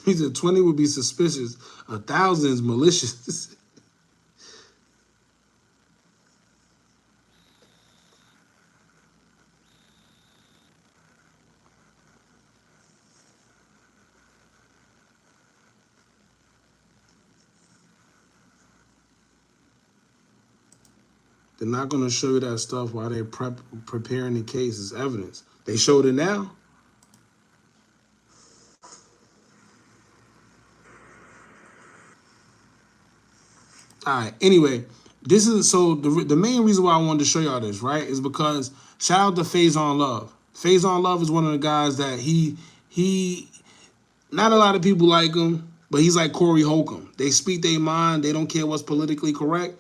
He said 20 would be suspicious. 1,000 is malicious. They're not gonna show you that stuff while they're preparing the case as evidence. They showed it now. All right. Anyway, this is so the main reason why I wanted to show y'all this, right, is because shout out to Faison Love. Faison Love is one of the guys that he not a lot of people like him, but he's like Corey Holcomb. They speak their mind. They don't care what's politically correct.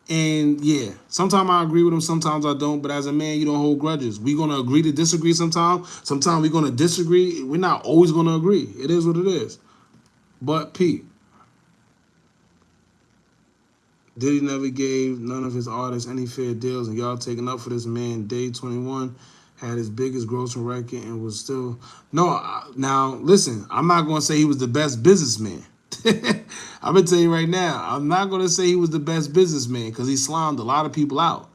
And yeah, sometimes I agree with him, sometimes I don't. But as a man, you don't hold grudges. We're gonna agree to disagree sometimes. Sometimes we're gonna disagree. We're not always gonna agree. It is what it is. But Pete, Diddy never gave none of his artists any fair deals, and y'all taking up for this man. Day 21 had his biggest grossing record and was still no. Now listen, I'm not gonna say he was the best businessman. I'm gonna tell you right now, I'm not gonna say he was the best businessman because he slimed a lot of people out.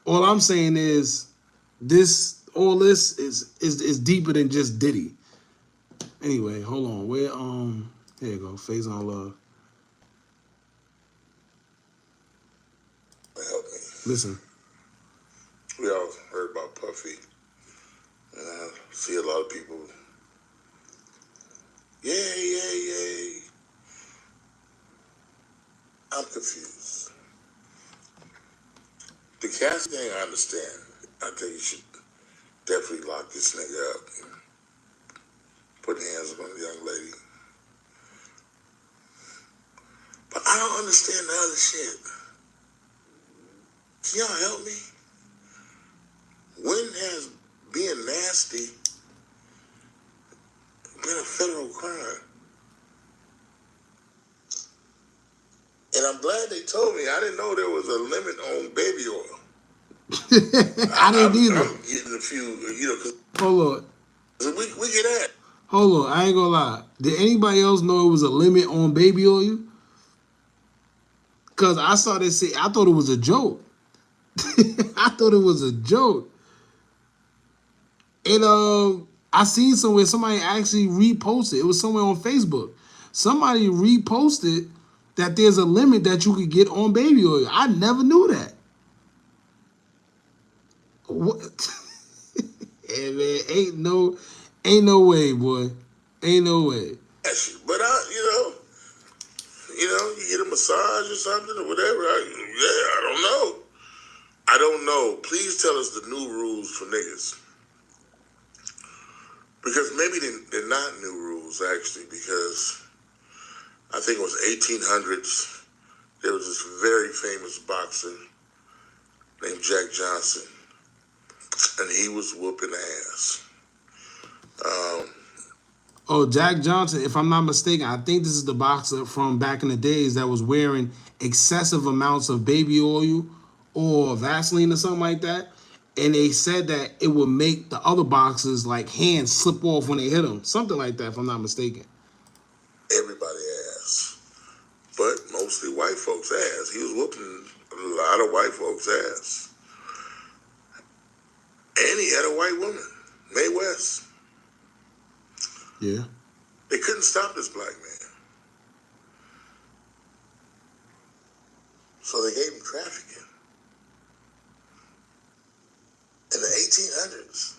All I'm saying is all this is deeper than just Diddy. Anyway, hold on. Where here you go. Phase on Love. Help me. Listen. We all heard about Puffy, and I see a lot of people. Yay. I'm confused. The cast thing, I understand. I think you should definitely lock this nigga up and put hands on the young lady. But I don't understand the other shit. Can y'all help me? When has being nasty been a federal crime? And I'm glad they told me. I didn't know there was a limit on baby oil. I didn't either. I'm getting a few, because Hold on. we get that. Hold on. I ain't gonna lie. Did anybody else know it was a limit on baby oil? Cause I saw this. I thought it was a joke. I thought it was a joke. And I seen somewhere somebody actually reposted. It was somewhere on Facebook. Somebody reposted that there's a limit that you could get on baby oil. I never knew that. What? Yeah, man, ain't no way, boy. Ain't no way. But you get a massage or something or whatever. I don't know. Please tell us the new rules for niggas. Because maybe they're not new rules, actually, because I think it was 1800s. There was this very famous boxer named Jack Johnson, and he was whooping ass. Oh, Jack Johnson, if I'm not mistaken, I think this is the boxer from back in the days that was wearing excessive amounts of baby oil or Vaseline or something like that. And they said that it would make the other boxers like hands slip off when they hit them. Something like that, if I'm not mistaken. Every everybody's ass, but mostly white folks' ass. He was whooping a lot of white folks' ass. And he had a white woman, Mae West. Yeah. They couldn't stop this black man. So they gave him trafficking. In the 1800s.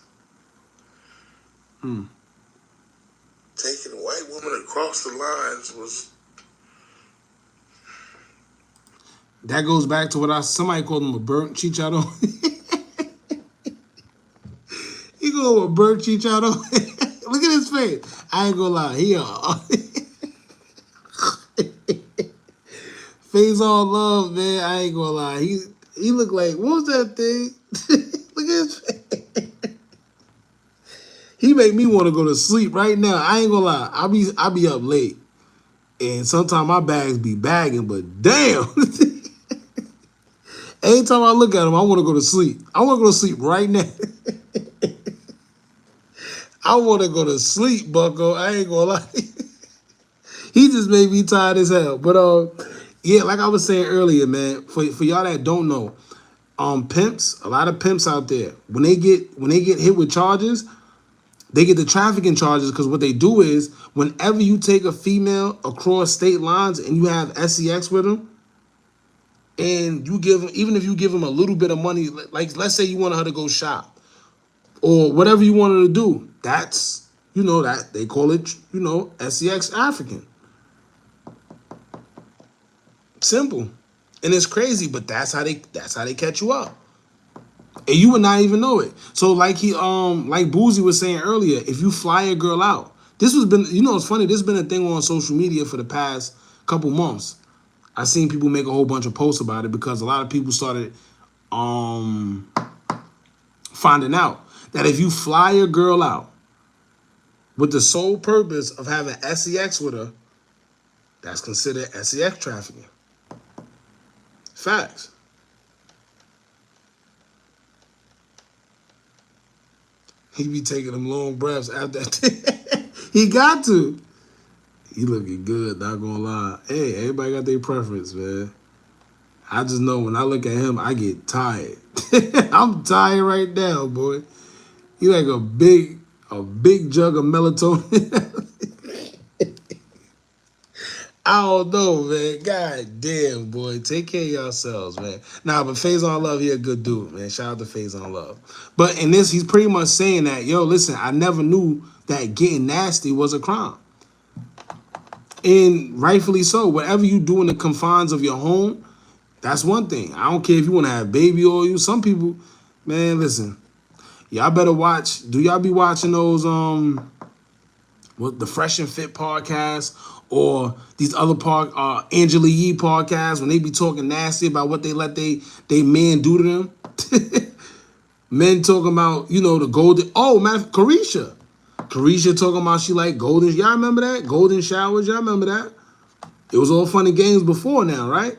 Taking a white woman across the lines was... That goes back to what somebody called him a burnt chicharron. He go a burnt chicharron. Look at his face. I ain't gonna lie. Face all love, man. I ain't gonna lie. He looked like, what was that thing? Look at his face. He make me want to go to sleep right now. I ain't gonna lie. I be up late. And sometimes my bags be bagging, but damn. Anytime I look at him, I want to go to sleep. I want to go to sleep right now. I want to go to sleep, bucko. I ain't gonna lie. He just made me tired as hell. But yeah, like I was saying earlier, man, for y'all that don't know, pimps, a lot of pimps out there, when they get hit with charges, they get the trafficking charges because what they do is whenever you take a female across state lines and you have sex with them, and you give them, even if you give them a little bit of money, like let's say you want her to go shop or whatever you want her to do, that's, that they call it, sex African. Simple. And it's crazy, but that's how they catch you up. And you would not even know it. So like like Boozy was saying earlier, if you fly a girl out, this has been, it's funny, this has been a thing on social media for the past couple months. I seen people make a whole bunch of posts about it because a lot of people started finding out that if you fly a girl out with the sole purpose of having sex with her, that's considered sex trafficking. Facts. He be taking them long breaths after that. He got to. He looking good, not gonna lie. Hey, everybody got their preference, man. I just know when I look at him, I get tired. I'm tired right now, boy. He like a big jug of melatonin. I don't know, man. God damn, boy. Take care of yourselves, man. Nah, but Faze on Love, he a good dude, man. Shout out to Faze on Love. But in this, he's pretty much saying that, yo, listen, I never knew that getting nasty was a crime. And rightfully so. Whatever you do in the confines of your home, that's one thing. I don't care if you want to have baby oil. Some people, man, listen. Y'all better watch. Do y'all be watching those, the Fresh and Fit podcast or these other Angela Yee podcasts when they be talking nasty about what they let they men do to them? Men talking about, the golden, Carisha talking about she like golden, y'all remember that? Golden showers, y'all remember that? It was all fun and games before now, right?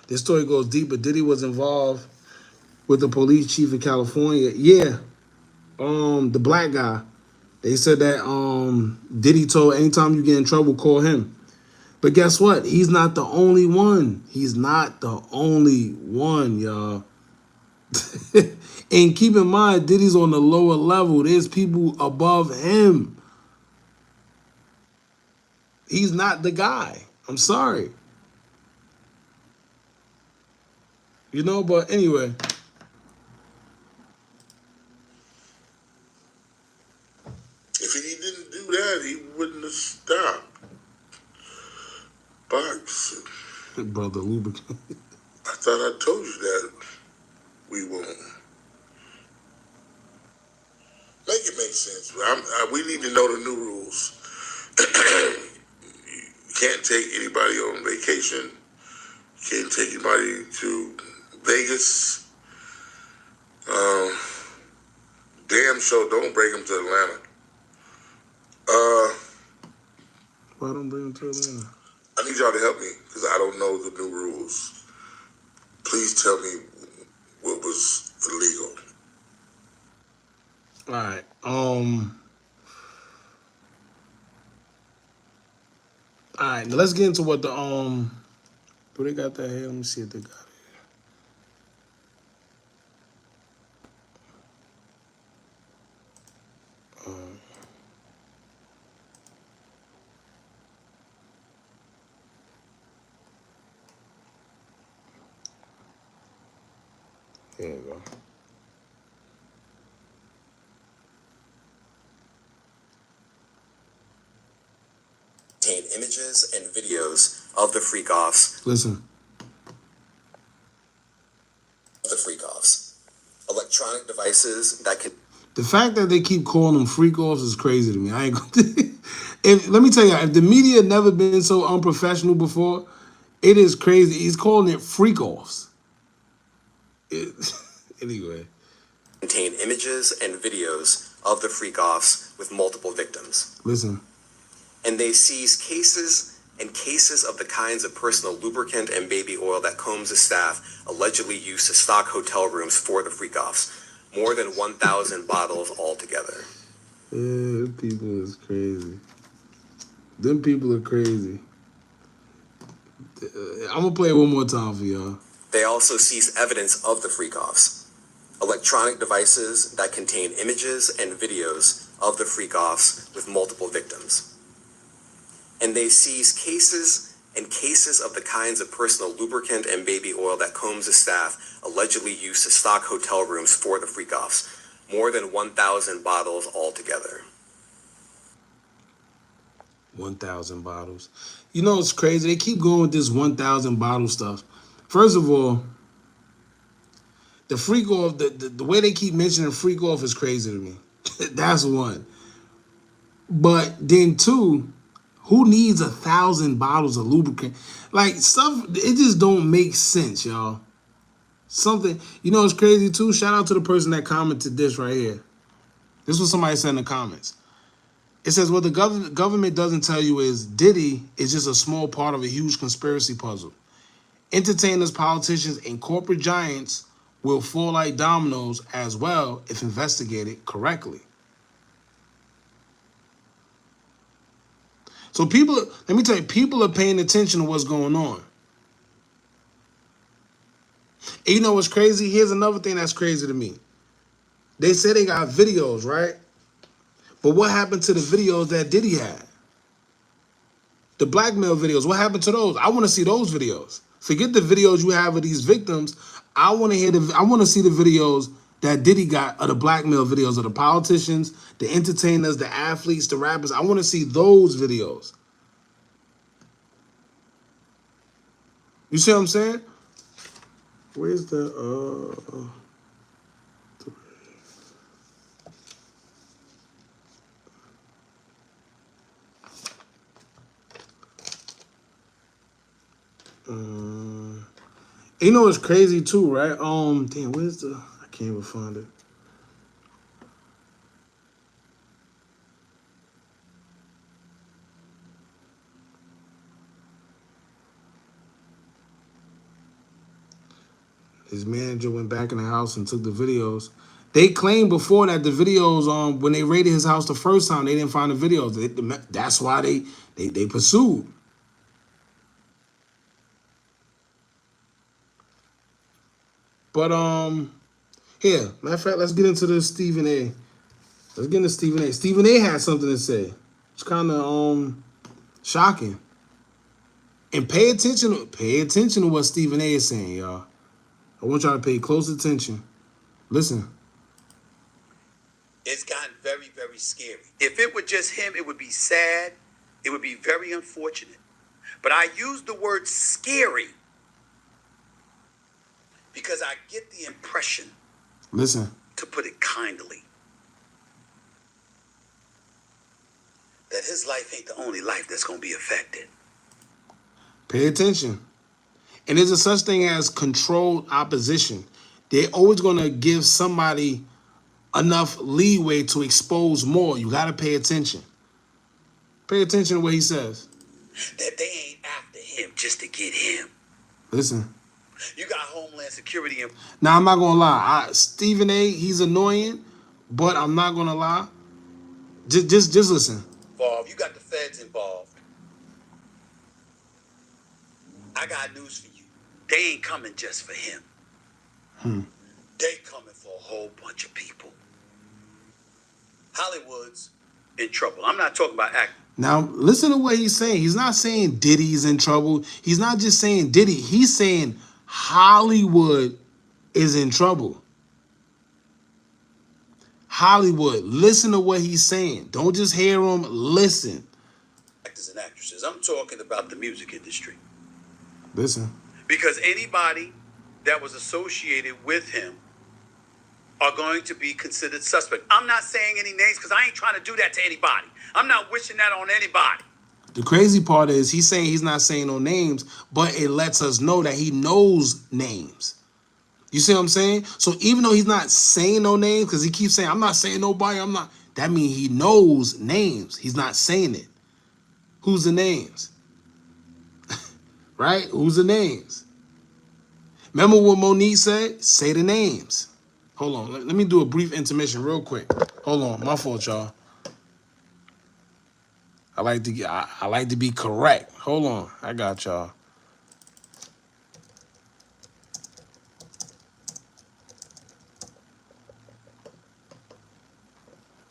This story goes deeper. Diddy was involved with the police chief in California. Yeah. The black guy. They said that Diddy told anytime you get in trouble, call him. But guess what? He's not the only one. He's not the only one, y'all. And keep in mind, Diddy's on the lower level. There's people above him. He's not the guy. I'm sorry. But anyway. If he didn't do that, he wouldn't have stopped boxing. Brother lubricant. I thought I told you that we won't. Make it make sense. We need to know the new rules. You can't take anybody on vacation. You can't take anybody to Vegas. Damn sure don't bring them to Atlanta. Why don't bring him to Atlanta? I need y'all to help me because I don't know the new rules. Please tell me what was illegal. All right. All right. Now let's get into what the do they got that here? Let me see if they got it. Here you go. Contain images and videos of the freak offs. Listen. The freak offs. Electronic devices that can. The fact that they keep calling them freak offs is crazy to me. I ain't gonna. If let me tell you, if the media never been so unprofessional before, it is crazy. He's calling it freak offs. Anyway. Contain images and videos of the freak offs with multiple victims. Listen. And they seize cases and cases of the kinds of personal lubricant and baby oil that Combs' staff allegedly used to stock hotel rooms for the freak offs. More than 1,000 bottles altogether. Yeah, people is crazy. Them people are crazy. I'm gonna play it one more time for y'all. They also seized evidence of the freak offs. Electronic devices that contain images and videos of the freak offs with multiple victims. And they seized cases and cases of the kinds of personal lubricant and baby oil that Combs' staff allegedly used to stock hotel rooms for the freak offs. More than 1,000 bottles altogether. 1,000 bottles. You know it's crazy. They keep going with this 1,000 bottle stuff. First of all, the freak off, the way they keep mentioning freak off is crazy to me. That's one. But then two, who needs 1,000 bottles of lubricant? Like stuff, it just don't make sense, y'all. Something, you know, it's crazy too. Shout out to the person that commented this right here. This was somebody said in the comments. It says, what the government doesn't tell you is Diddy is just a small part of a huge conspiracy puzzle. Entertainers, politicians, and corporate giants will fall like dominoes as well if investigated correctly. So people, let me tell you, people are paying attention to what's going on. And you know what's crazy? Here's another thing that's crazy to me. They say they got videos, right? But what happened to the videos that Diddy had? The blackmail videos, what happened to those? I want to see those videos. Forget the videos you have of these victims. I want to see the videos that Diddy got of the blackmail videos of the politicians, the entertainers, the athletes, the rappers. I want to see those videos. You see what I'm saying? Where's the you know it's crazy too, right? Damn, where's the? I can't even find it. His manager went back in the house and took the videos. They claimed before that the videos, when they raided his house the first time, they didn't find the videos. That's why they pursued. But here, matter of fact, let's get into this Stephen A. Let's get into Stephen A. Stephen A. had something to say. It's kind of shocking. And pay attention to what Stephen A. is saying, y'all. I want y'all to pay close attention. Listen. It's gotten very, very scary. If it were just him, it would be sad. It would be very unfortunate. But I use the word scary because I get the impression, Listen. to put it kindly, that his life ain't the only life that's going to be affected. Pay attention. And there's a such thing as controlled opposition. They're always going to give somebody enough leeway to expose more. You got to pay attention. Pay attention to what he says. That they ain't after him just to get him. Listen. You got Homeland Security. Now, I'm not going to lie. Stephen A., he's annoying, But I'm not gonna lie. Just listen. Involved. You got the feds involved. I got news for you. They ain't coming just for him. They coming for a whole bunch of people. Hollywood's in trouble. I'm not talking about acting. Now listen to what he's saying. He's not saying Diddy's in trouble. He's not just saying Diddy. He's saying Hollywood is in trouble. Hollywood. Listen to what he's saying. Don't just hear him. Listen. Actors and actresses. I'm talking about the music industry. Listen. Because anybody that was associated with him are going to be considered suspect. I'm not saying any names because I ain't trying to do that to anybody. I'm not wishing that on anybody. The crazy part is he's saying he's not saying no names, but it lets us know that he knows names. You see what I'm saying? So even though he's not saying no names, because he keeps saying, I'm not saying nobody, I'm not, that means he knows names. He's not saying it. Who's the names? Right? Who's the names? Remember what Monique said? Say the names. Hold on. Let me do a brief intermission real quick. Hold on. My fault, y'all. I like to be correct. Hold on. I got y'all.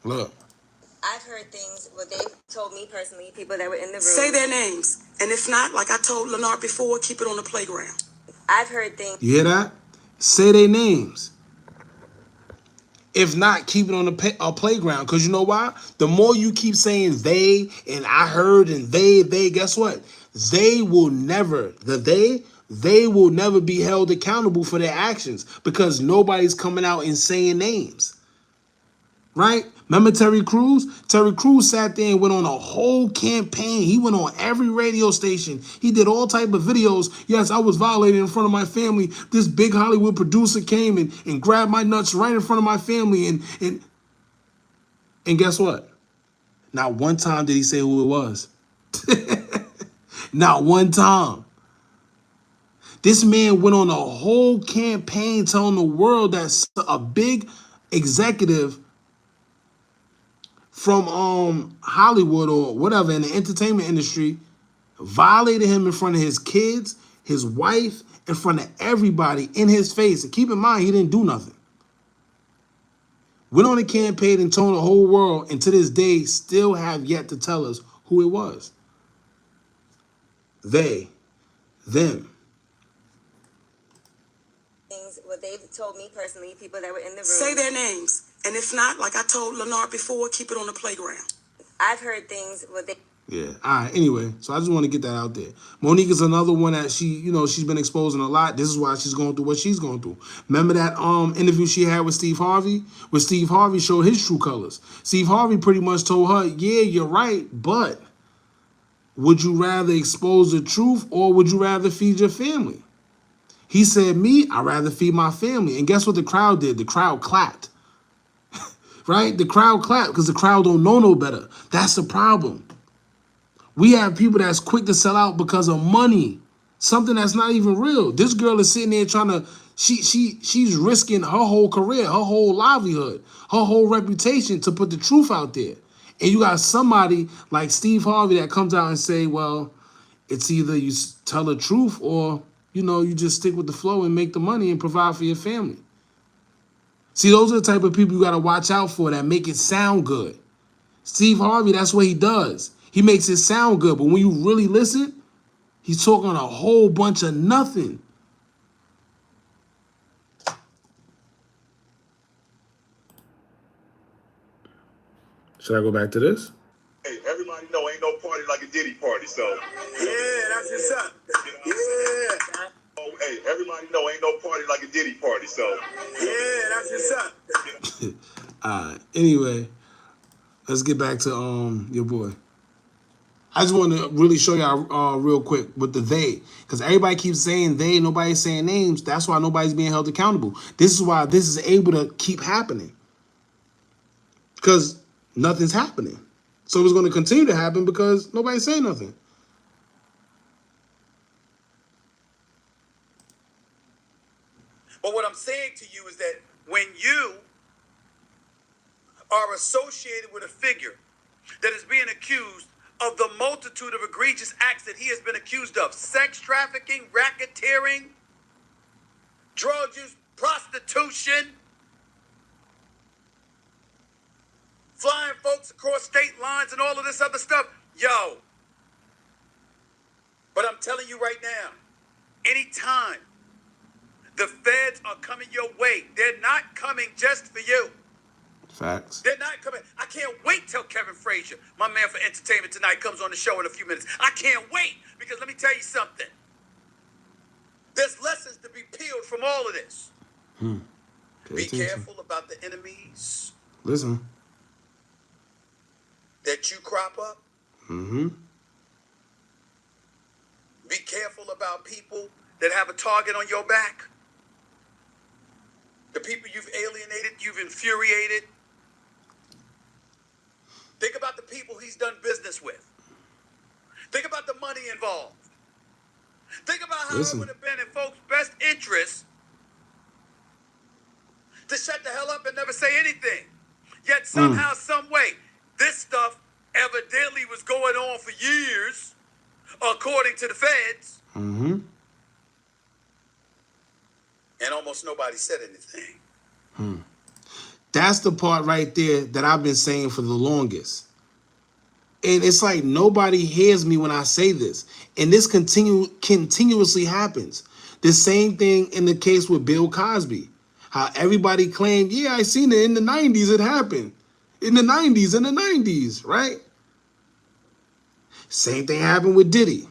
Look. I've heard things, what they've told me personally, people that were in the room. Say their names. And if not, like I told Lenard before, keep it on the playground. I've heard things. You hear that? Say their names. If not, keep it on the playground. Because you know why? The more you keep saying they and I heard and they, guess what? They will never, they will never be held accountable for their actions because nobody's coming out and saying names. Right? Remember Terry Crews? Terry Crews sat there and went on a whole campaign. He went on every radio station. He did all type of videos. Yes, I was violated in front of my family. This big Hollywood producer came and grabbed my nuts right in front of my family. And guess what? Not one time did he say who it was. Not one time. This man went on a whole campaign telling the world that a big executive from Hollywood or whatever in the entertainment industry violated him in front of his kids, his wife, in front of everybody in his face. And keep in mind, he didn't do nothing. Went on a campaign and told the whole world, and to this day still have yet to tell us who it was. They, them. Things, what they've told me personally, people that were in the room. Say their names. And if not, like I told Lenard before, keep it on the playground. I've heard things, what they. Yeah. All right. Anyway, so I just want to get that out there. Monique is another one that she's been exposing a lot. This is why she's going through what she's going through. Remember that interview she had with Steve Harvey? Where Steve Harvey showed his true colors. Steve Harvey pretty much told her, yeah, you're right, but would you rather expose the truth or would you rather feed your family? He said, me, I'd rather feed my family. And guess what the crowd did? The crowd clapped. Right? The crowd clapped because the crowd don't know no better. That's the problem. We have people that's quick to sell out because of money. Something that's not even real. This girl is sitting there trying to, she's risking her whole career, her whole livelihood, her whole reputation to put the truth out there. And you got somebody like Steve Harvey that comes out and say, well, it's either you tell the truth or, you just stick with the flow and make the money and provide for your family. See, those are the type of people you got to watch out for that make it sound good. Steve Harvey, that's what he does. He makes it sound good, but when you really listen, he's talking a whole bunch of nothing. Should I go back to this? Hey, everybody know ain't no party like a Diddy party, so. Yeah, that's what's up. Yeah. Oh, hey, everybody know ain't no party like a Diddy party, so. Yeah, that's what's up. All right. Anyway, let's get back to your boy. I just want to really show y'all real quick with the they, because everybody keeps saying they, nobody's saying names. That's why nobody's being held accountable. This is why this is able to keep happening, because nothing's happening. So it's going to continue to happen because nobody's saying nothing. But what I'm saying to you is that when you are associated with a figure that is being accused of the multitude of egregious acts that he has been accused of: sex trafficking, racketeering, drug use, prostitution, flying folks across state lines, and all of this other stuff. Yo, but I'm telling you right now, anytime the feds are coming your way, they're not coming just for you. Facts. They're not coming. I can't wait till Kevin Frazier, my man for Entertainment Tonight, comes on the show in a few minutes. I can't wait, because let me tell you something. There's lessons to be peeled from all of this. Be careful about the enemies. Listen. That you crop up. Mm-hmm. Be careful about people that have a target on your back. The people you've alienated, you've infuriated. Think about the people he's done business with. Think about the money involved. Think about how it would have been in folks' best interest to shut the hell up and never say anything. Yet somehow, some way, this stuff evidently was going on for years, according to the feds. Mm-hmm. And almost nobody said anything. That's the part right there that I've been saying for the longest. And it's like nobody hears me when I say this. And this continuously happens. The same thing in the case with Bill Cosby. How everybody claimed, yeah, I seen it in the 90s, it happened. In the 90s, right? Same thing happened with Diddy.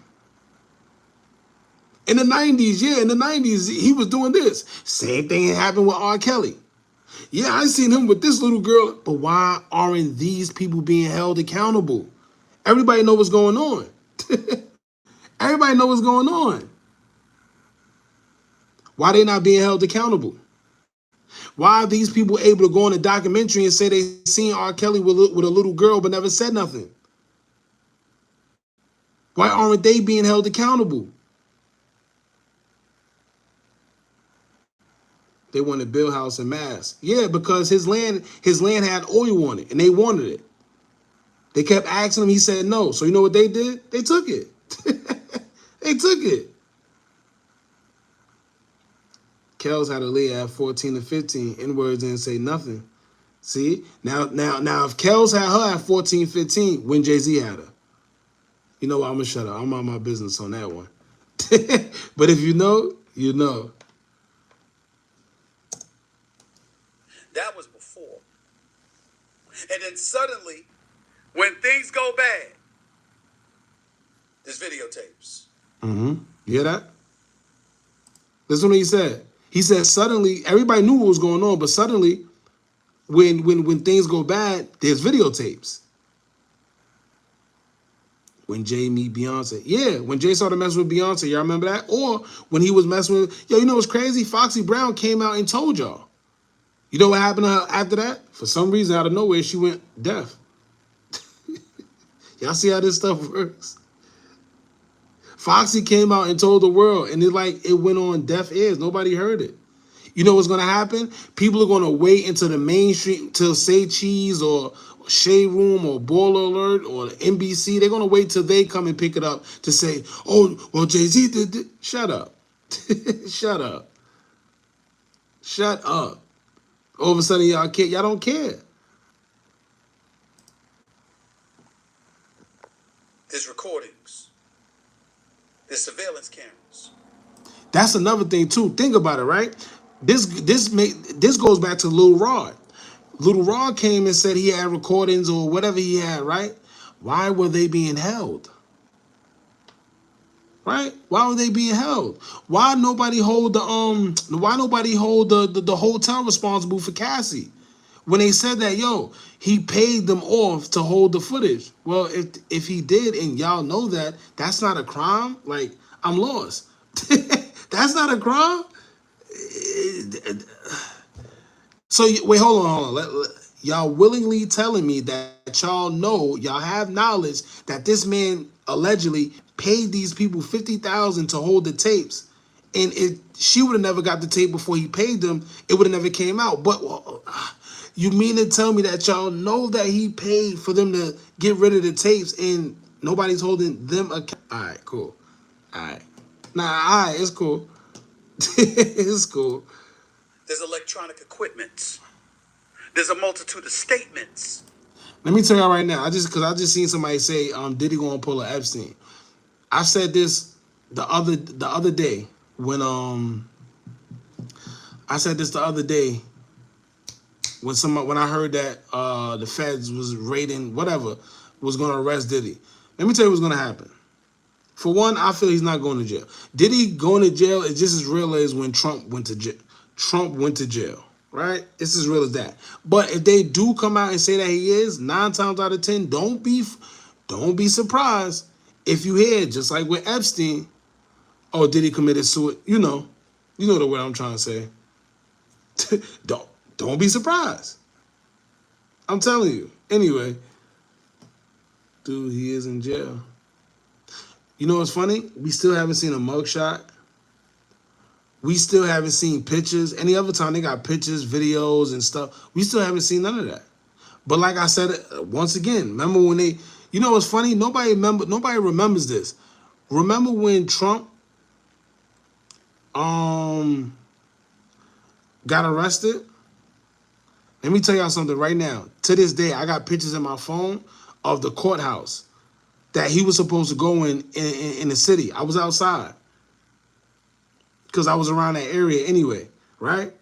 In the 90s, in the 90s, he was doing this. Same thing happened with R. Kelly. Yeah, I seen him with this little girl. But why aren't these people being held accountable? Everybody know what's going on. Everybody know what's going on. Why they not being held accountable? Why are these people able to go on a documentary and say they seen R. Kelly with a little girl but never said nothing? Why aren't they being held accountable? They wanted Bill House in Mass. Yeah, because his land had oil on it, and they wanted it. They kept asking him, he said no. So you know what they did? They took it. They took it. Kels had a Leah at 14 to 15, N-words didn't say nothing. See? Now, if Kels had her at 14, 15, when Jay-Z had her. You know what? I'm going to shut up. I'm on my business on that one. But if you know, you know. That was before. And then suddenly, when things go bad, there's videotapes. Mm-hmm. You hear that? Listen what he said. He said suddenly, everybody knew what was going on, but suddenly, when things go bad, there's videotapes. When Jay meet Beyonce. Yeah, when Jay started messing with Beyonce, y'all remember that? Or when he was messing with, you know what's crazy? Foxy Brown came out and told y'all. You know what happened to her after that? For some reason, out of nowhere, she went deaf. Y'all see how this stuff works? Foxy came out and told the world, and it went on deaf ears. Nobody heard it. You know what's going to happen? People are going to wait until the mainstream, till Say Cheese or Shade Room or Baller Alert or NBC. They're going to wait till they come and pick it up to say, oh, well, Jay-Z did it. Shut up. Shut up. Shut up. All of a sudden, y'all don't care. There's recordings. There's surveillance cameras. That's another thing too. Think about it, right? This goes back to Lil Rod. Lil Rod came and said he had recordings or whatever he had, right? Why were they being held? Right? Why were they being held? Why nobody hold the hotel responsible for Cassie? When they said that, yo, he paid them off to hold the footage. Well, if he did and y'all know that, that's not a crime. Like, I'm lost. That's not a crime. So wait, hold on. Y'all willingly telling me that y'all know, y'all have knowledge that this man allegedly paid these people $50,000 to hold the tapes, and she would have never got the tape before he paid them. It would have never came out. But You mean to tell me that y'all know that he paid for them to get rid of the tapes and nobody's holding them accountable? All right, cool. All right. Nah, all right, it's cool. It's cool. There's electronic equipment. There's a multitude of statements. Let me tell y'all right now. I just seen somebody say Diddy gonna pull a Epstein. I said this the other day when I said this the other day when I heard that the feds was raiding whatever was gonna arrest Diddy. Let me tell you what's gonna happen. For one, I feel he's not going to jail. Diddy going to jail is just as real as when Trump went to jail. Trump went to jail, right? It's as real as that. But if they do come out and say that he is, 9 times out of 10, don't be surprised if you hear, just like with Epstein, oh, Diddy committed suicide. You know the word I'm trying to say. don't be surprised. I'm telling you. Anyway, dude, he is in jail. You know what's funny? We still haven't seen a mugshot. We still haven't seen pictures. Any other time they got pictures, videos, and stuff. We still haven't seen none of that. But like I said, once again, remember when they, you know what's funny? Nobody remembers this. Remember when Trump got arrested? Let me tell y'all something right now. To this day, I got pictures in my phone of the courthouse that he was supposed to go in the city. I was outside because I was around that area anyway, right?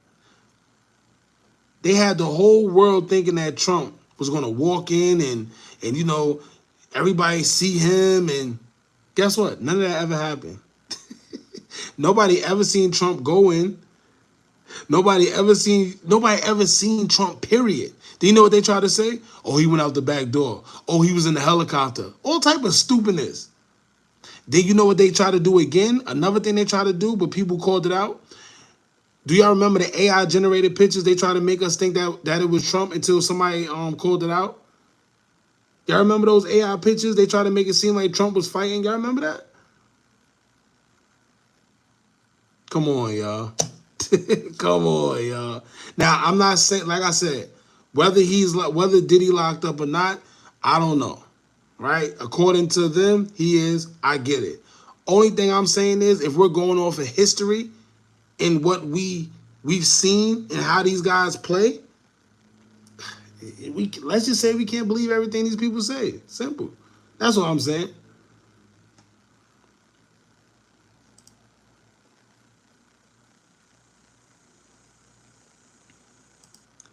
They had the whole world thinking that Trump was going to walk in and you know, everybody see him, and guess what? None of that ever happened. Nobody ever seen Trump go in. Nobody ever seen Trump, period. Do you know what they tried to say? Oh, he went out the back door. Oh, he was in the helicopter. All type of stupidness. Then you know what they tried to do again? Another thing they tried to do, but people called it out. Do y'all remember the AI generated pictures? They tried to make us think that it was Trump until somebody called it out. Y'all remember those AI pictures? They tried to make it seem like Trump was fighting. Y'all remember that? Come on, y'all. Come on, y'all. Now, I'm not saying, like I said, whether Diddy locked up or not, I don't know. Right? According to them, he is. I get it. Only thing I'm saying is, if we're going off of history and what we've seen and how these guys play, let's just say we can't believe everything these people say. Simple. That's what I'm saying.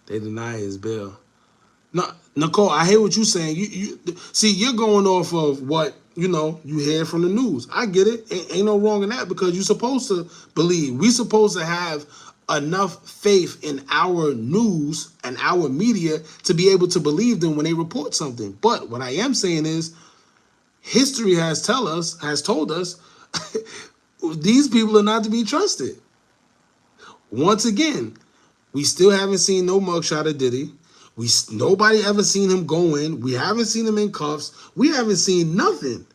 They deny his bail. No, Nicole, I hear what you're saying. You see, you're going off of what you hear from the news. I get it. Ain't no wrong in that, because you're supposed to believe. We supposed to have enough faith in our news and our media to be able to believe them when they report something. But what I am saying is, history has told us these people are not to be trusted. Once again, we still haven't seen no mugshot of Diddy. Nobody ever seen him go in. We haven't seen him in cuffs. We haven't seen nothing.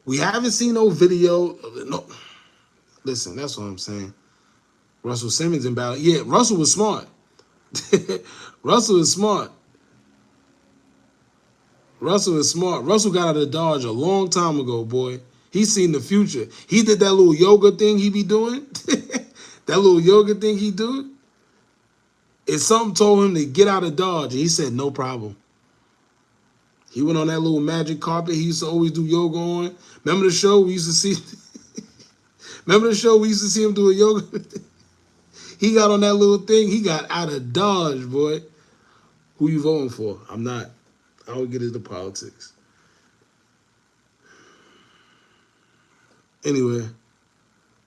We haven't seen no video. No, listen, that's what I'm saying. Russell Simmons in battle. Yeah, Russell was smart. Russell is smart. Russell is smart. Russell got out of Dodge a long time ago, boy. He's seen the future. He did that little yoga thing he be doing. That little yoga thing he do. If something told him to get out of Dodge, and he said, no problem. He went on that little magic carpet he used to always do yoga on. Remember the show we used to see? Remember the show we used to see him do a yoga? He got on that little thing. He got out of Dodge, boy. Who you voting for? I'm not. I don't get into politics. Anyway,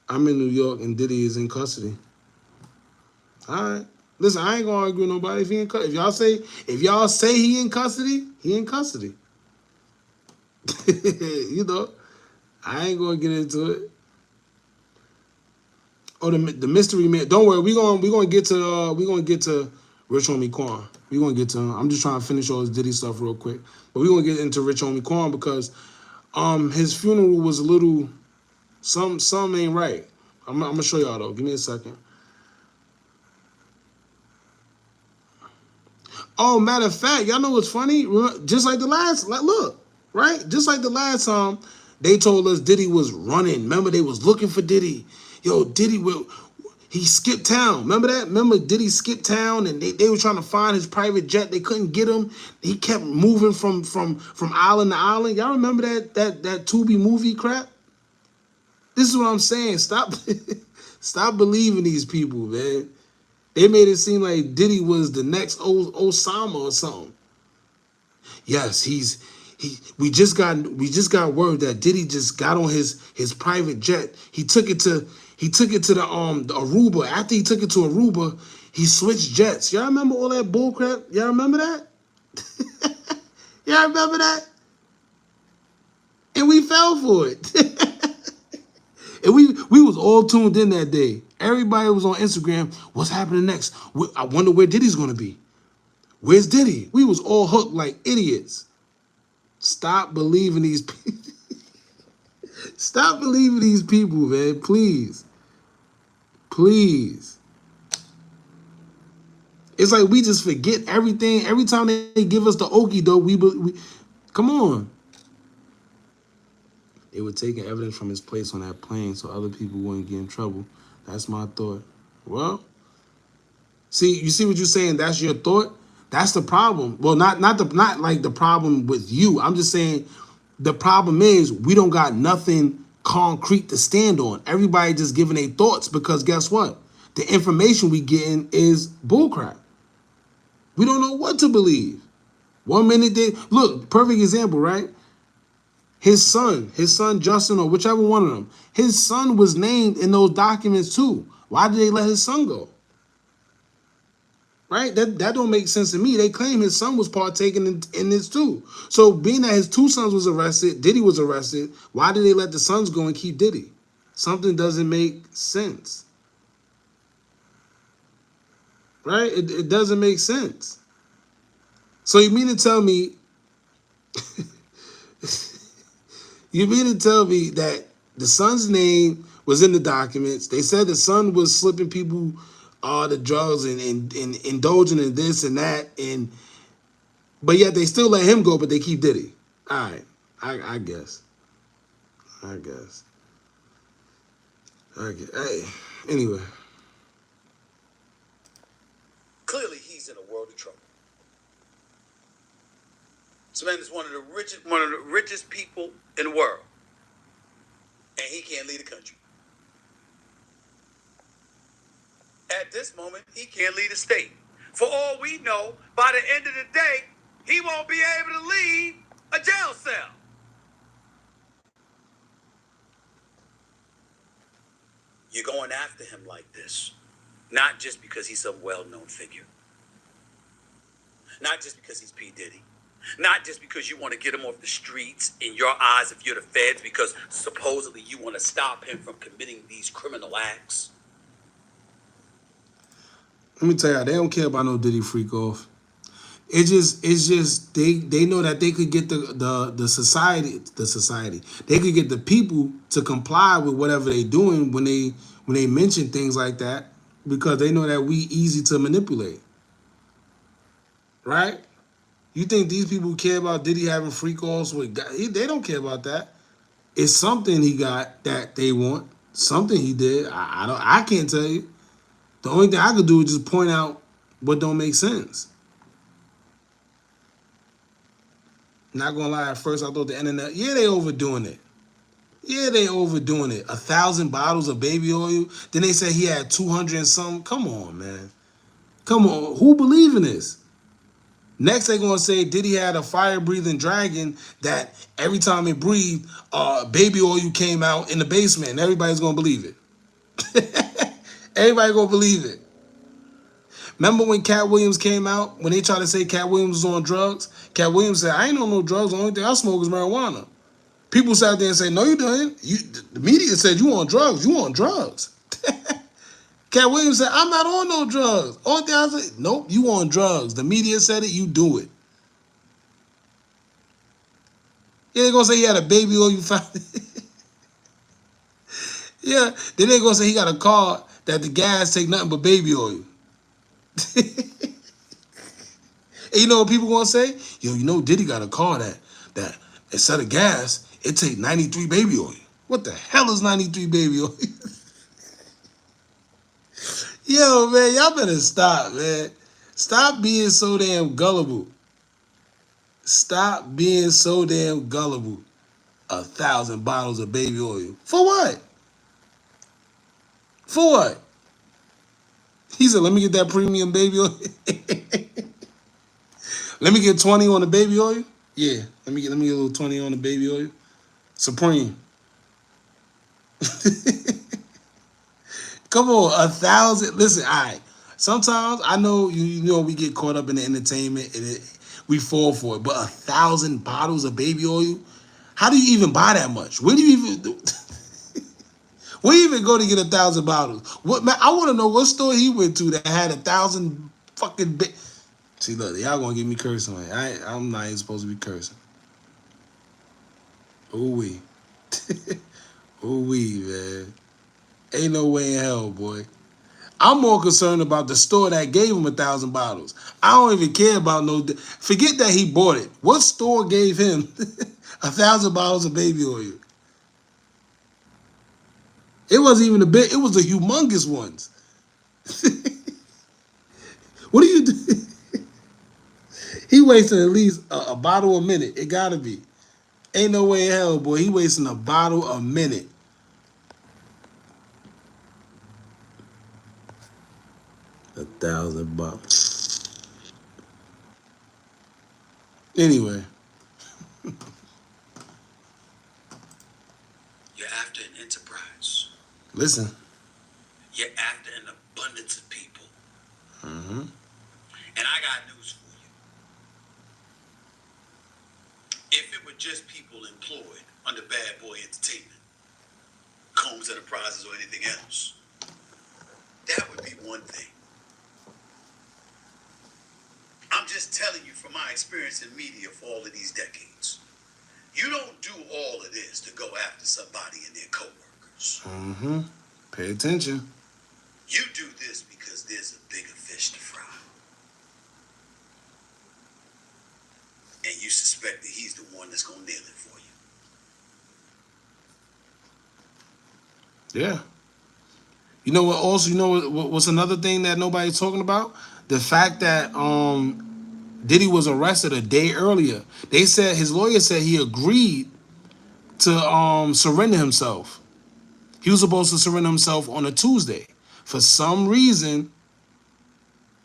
I'm in New York and Diddy is in custody. All right. Listen, I ain't gonna argue with nobody if he in custody. If y'all say he in custody, he in custody. I ain't gonna get into it. Oh, the mystery man. Don't worry, we gonna get to Rich Homie Quan. We gonna get to him. I'm just trying to finish all this Diddy stuff real quick, but we gonna get into Rich Homie Quan because his funeral was a little some ain't right. I'm gonna show y'all though. Give me a second. Oh, matter of fact, y'all know what's funny? Just like the last, like, look, right? Just like the last time, they told us Diddy was running. Remember, they was looking for Diddy. Yo, Diddy will. He skipped town. Remember that? Remember Diddy skipped town, and they were trying to find his private jet. They couldn't get him. He kept moving from island to island. Y'all remember that Tubi movie crap? This is what I'm saying. Stop, stop believing these people, man. They made it seem like Diddy was the next Osama or something. Yes, he. We just got word that Diddy just got on his private jet. He took it to the Aruba. After he took it to Aruba, he switched jets. Y'all remember all that bull crap? Y'all remember that? Y'all remember that? And we fell for it. And we was all tuned in that day. Everybody was on Instagram. What's happening next? I wonder where Diddy's gonna be. Where's Diddy? We was all hooked like idiots. Stop believing these people. Stop believing these people, man. Please. Please. It's like we just forget everything. Every time they give us the okie doke, we come on. They were taking evidence from his place on that plane so other people wouldn't get in trouble. That's my thought. Well, see, you see what you're saying? That's your thought. That's the problem. Well, not like the problem with you. I'm just saying the problem is we don't got nothing concrete to stand on. Everybody just giving their thoughts because guess what? The information we getting is bullcrap. We don't know what to believe. 1 minute they look, perfect example, right? His son Justin, or whichever one of them, his son was named in those documents too. Why did they let his son go? Right? That don't make sense to me. They claim his son was partaking in this too. So being that his two sons was arrested, Diddy was arrested, why did they let the sons go and keep Diddy? Something doesn't make sense. Right? It doesn't make sense. So you mean to tell me that the son's name was in the documents? They said the son was slipping people the drugs and indulging in this and that, but yet they still let him go, but they keep Diddy. All right, I guess. Hey, anyway. Clearly, he's in a world of trouble. This man is one of the richest people in the world, and he can't lead a country. At this moment, he can't lead a state. For all we know, by the end of the day, he won't be able to leave a jail cell. You're going after him like this, not just because he's some well-known figure, not just because he's P. Diddy, not just because you want to get him off the streets in your eyes if you're the feds, because supposedly you want to stop him from committing these criminal acts. Let me tell you, they don't care about no Diddy freak off. It's just they know that they could get the society. They could get the people to comply with whatever they doing when they mention things like that, because they know that we easy to manipulate. Right? You think these people care about Diddy having freak offs with guys? They don't care about that. It's something he got that they want. Something he did. I can't tell you. The only thing I could do is just point out what don't make sense. Not gonna lie, at first I thought the internet, they overdoing it. Yeah, they overdoing it. 1,000 bottles of baby oil. Then they said he had 200 and something. Come on, man. Come on. Who believe in this? Next, they're gonna say Diddy had a fire-breathing dragon that every time it breathed, baby oil came out in the basement, and everybody's gonna believe it. Everybody gonna believe it. Remember when Cat Williams came out? When they tried to say Cat Williams was on drugs? Cat Williams said, I ain't on no drugs. The only thing I smoke is marijuana. People sat there and say, no, you didn't. The media said you on drugs. You on drugs. Cat Williams said, I'm not on no drugs. Only thing I said, nope, you on drugs. The media said it, you do it. Yeah, they're going to say he had a baby oil you found. Yeah, then they're going to say he got a car that the gas take nothing but baby oil. And you know what people gonna say? Yo, you know Diddy got a car that instead of gas, it take 93 baby oil. What the hell is 93 baby oil? Yo, man, y'all better stop, man. Stop being so damn gullible. Stop being so damn gullible. 1,000 bottles of baby oil. For what? For what? He said, let me get that premium baby oil. Let me get 20 on the baby oil. Yeah, let me get a little 20 on the baby oil. Supreme. Come on, 1,000. Listen, all right. Sometimes I know you know we get caught up in the entertainment and we fall for it. But 1,000 bottles of baby oil, how do you even buy that much? Where do you even do? Where you even go to get 1,000 bottles? What man? I want to know what store he went to that had 1,000 fucking. See, look, y'all gonna get me cursing. I'm not even supposed to be cursing. Ooh wee, ooh wee, man. Ain't no way in hell, boy. I'm more concerned about the store that gave him 1,000 bottles. I don't even care about no. Forget that he bought it. What store gave him 1,000 bottles of baby oil? It wasn't even a bit. It was the humongous ones. What do you do? He wasting at least a bottle a minute. It gotta be. Ain't no way in hell, boy. He wasting a bottle a minute. 1,000 bottles. Anyway. You're after an enterprise. Listen. You're after an abundance of people. Mm-hmm. And I got news for you. If it were just people employed under Bad Boy Entertainment, Combs Enterprises, or anything else, that would be one thing. I'm just telling you from my experience in media for all of these decades. You don't do all of this to go after somebody and their coworkers. Mm-hmm. Pay attention. You do this because there's a bigger fish to fry. And you suspect that he's the one that's going to nail it for you. Yeah. You know what? Also, you know what's another thing that nobody's talking about? The fact that Diddy was arrested a day earlier. They said his lawyer said he agreed to surrender himself. He was supposed to surrender himself on a Tuesday. For some reason,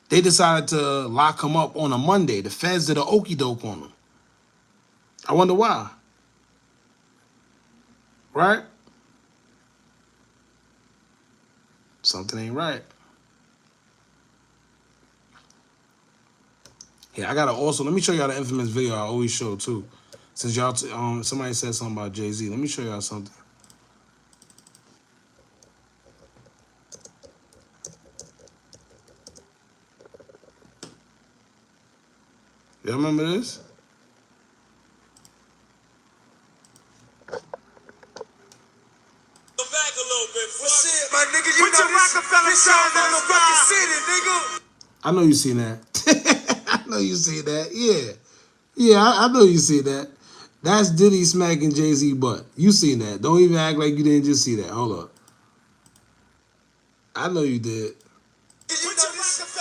they decided to lock him up on a Monday. The feds did an okie doke on him. I wonder why. Right? Something ain't right. Yeah, I gotta also let me show y'all the infamous video I always show too. Since y'all somebody said something about Jay-Z, let me show y'all something. Y'all remember this? Go back a little bit. Well, shit, my nigga, you know this on the fucking city, nigga. I know you seen that. I know you see that. Yeah. Yeah, I know you see that. That's Diddy smacking Jay-Z butt. You seen that. Don't even act like you didn't just see that. Hold up. I know you did. You know this on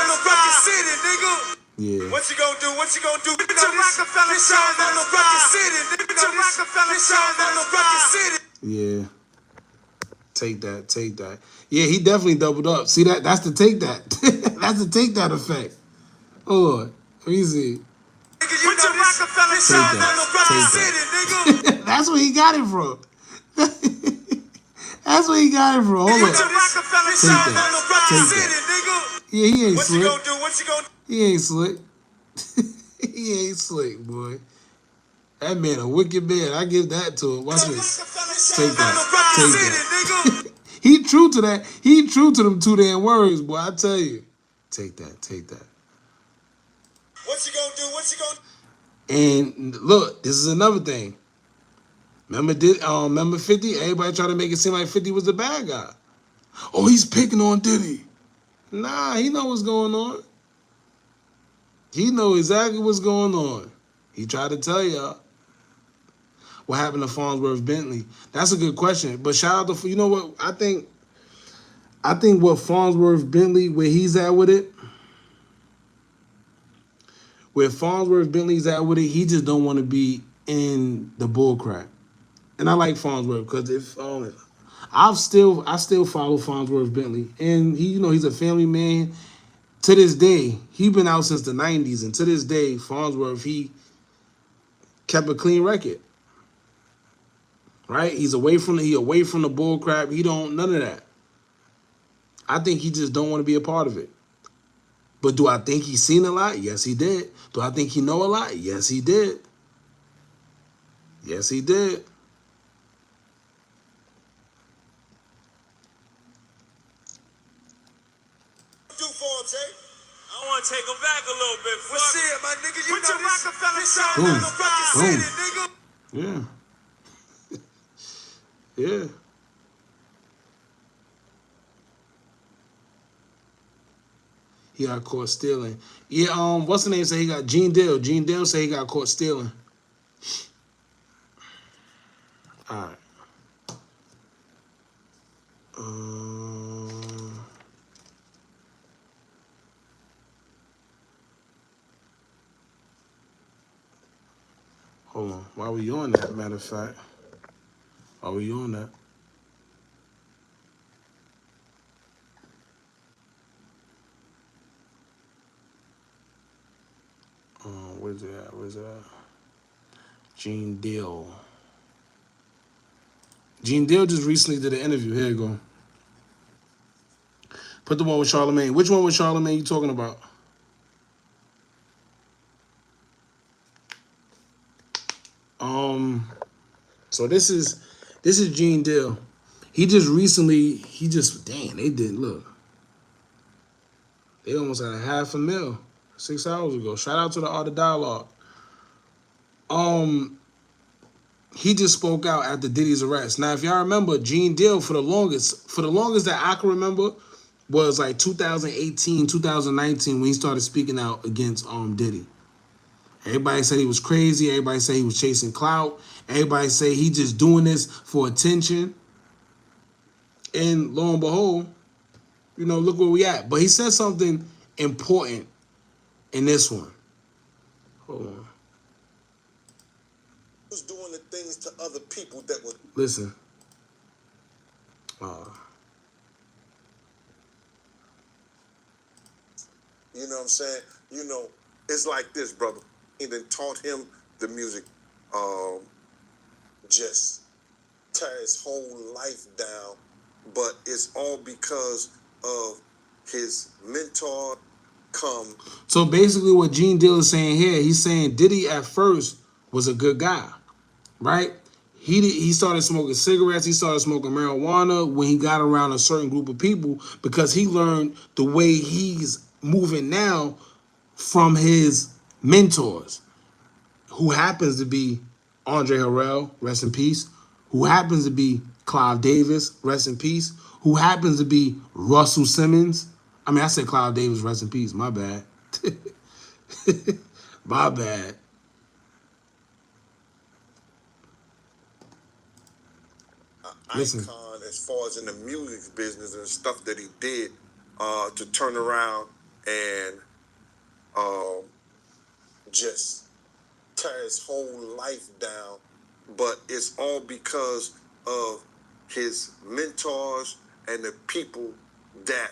the fucking city, nigga. Yeah. What you gonna do? What you gonna do? Put your Rockefeller shine on the fucking city, nigga. Put your Rockefeller shine on the fucking city. Yeah. Take that, take that. Yeah, he definitely doubled up. See that? That's the take that. That's the take that effect. Hold on. Let me see. Put your Rockefeller shine on the fucking city, nigga. That's where he got it from. That's where he got it from. Hold Put your on. Rockefeller shine on the fucking city, nigga. Yeah, he ain't What slick. you gonna do? What you gonna do? He ain't slick. He ain't slick, boy. That man a wicked man. I give that to him. Watch this. Take that. Take that. He true to that. He true to them two damn words, boy. I tell you. Take that. Take that. What you gonna do? What you gonna do? And look, this is another thing. Remember 50? Everybody tried to make it seem like 50 was the bad guy. Oh, he's picking on Diddy. Nah, he know what's going on. He know exactly what's going on. He tried to tell y'all what happened to Farnsworth Bentley. That's a good question. But shout out to, you know what? I think what Farnsworth Bentley, where he's at with it, where Farnsworth Bentley's at with it, he just don't want to be in the bull crap. And I like Farnsworth because if I still follow Farnsworth Bentley, and he, you know, he's a family man. To this day, he been out since the '90s, and to this day, Farnsworth, he kept a clean record. Right? He's away from the bull crap. He don't none of that. I think he just don't want to be a part of it. But do I think he's seen a lot? Yes, he did. Do I think he know a lot? Yes, he did. Yes, he did. Do for him, Jay. I want to take him back a little bit. What's it, my nigga? You put know your Rockefeller shot in the fucking city, nigga. Yeah. Yeah. He got caught stealing. Yeah, what's the name? Say he got Gene Deal. Gene Deal say he got caught stealing. All right. Hold on. Why we on that? Matter of fact, why we on that? Where's it at? Where's it at? Gene Deal. Gene Deal just recently did an interview. Here you go. Put the one with Charlamagne. Which one with Charlamagne you talking about? So this is Gene Deal. He just damn, they did look. They almost had a $500,000 6 hours ago. Shout out to the Art of Dialogue. He just spoke out after Diddy's arrest. Now, if y'all remember, Gene Deal for the longest that I can remember was like 2018, 2019 when he started speaking out against Diddy. Everybody said he was crazy. Everybody said he was chasing clout. Everybody say he just doing this for attention. And lo and behold, you know, look where we at. But he said something important in this one. Hold on. Was doing the things to other people that would listen. You know what I'm saying? You know, it's like this, brother. He then taught him the music, just tear his whole life down. But it's all because of his mentor come. So basically what Gene Deal is saying here, he's saying Diddy at first was a good guy, right? He started smoking cigarettes, he started smoking marijuana when he got around a certain group of people because he learned the way he's moving now from his mentors, who happens to be Andre Harrell, rest in peace, who happens to be Clive Davis, rest in peace, who happens to be Russell Simmons. I mean, I said Clive Davis, rest in peace, my bad. My bad. Listen. Icon as far as in the music business and stuff that he did to turn around and just tear his whole life down. But it's all because of his mentors and the people that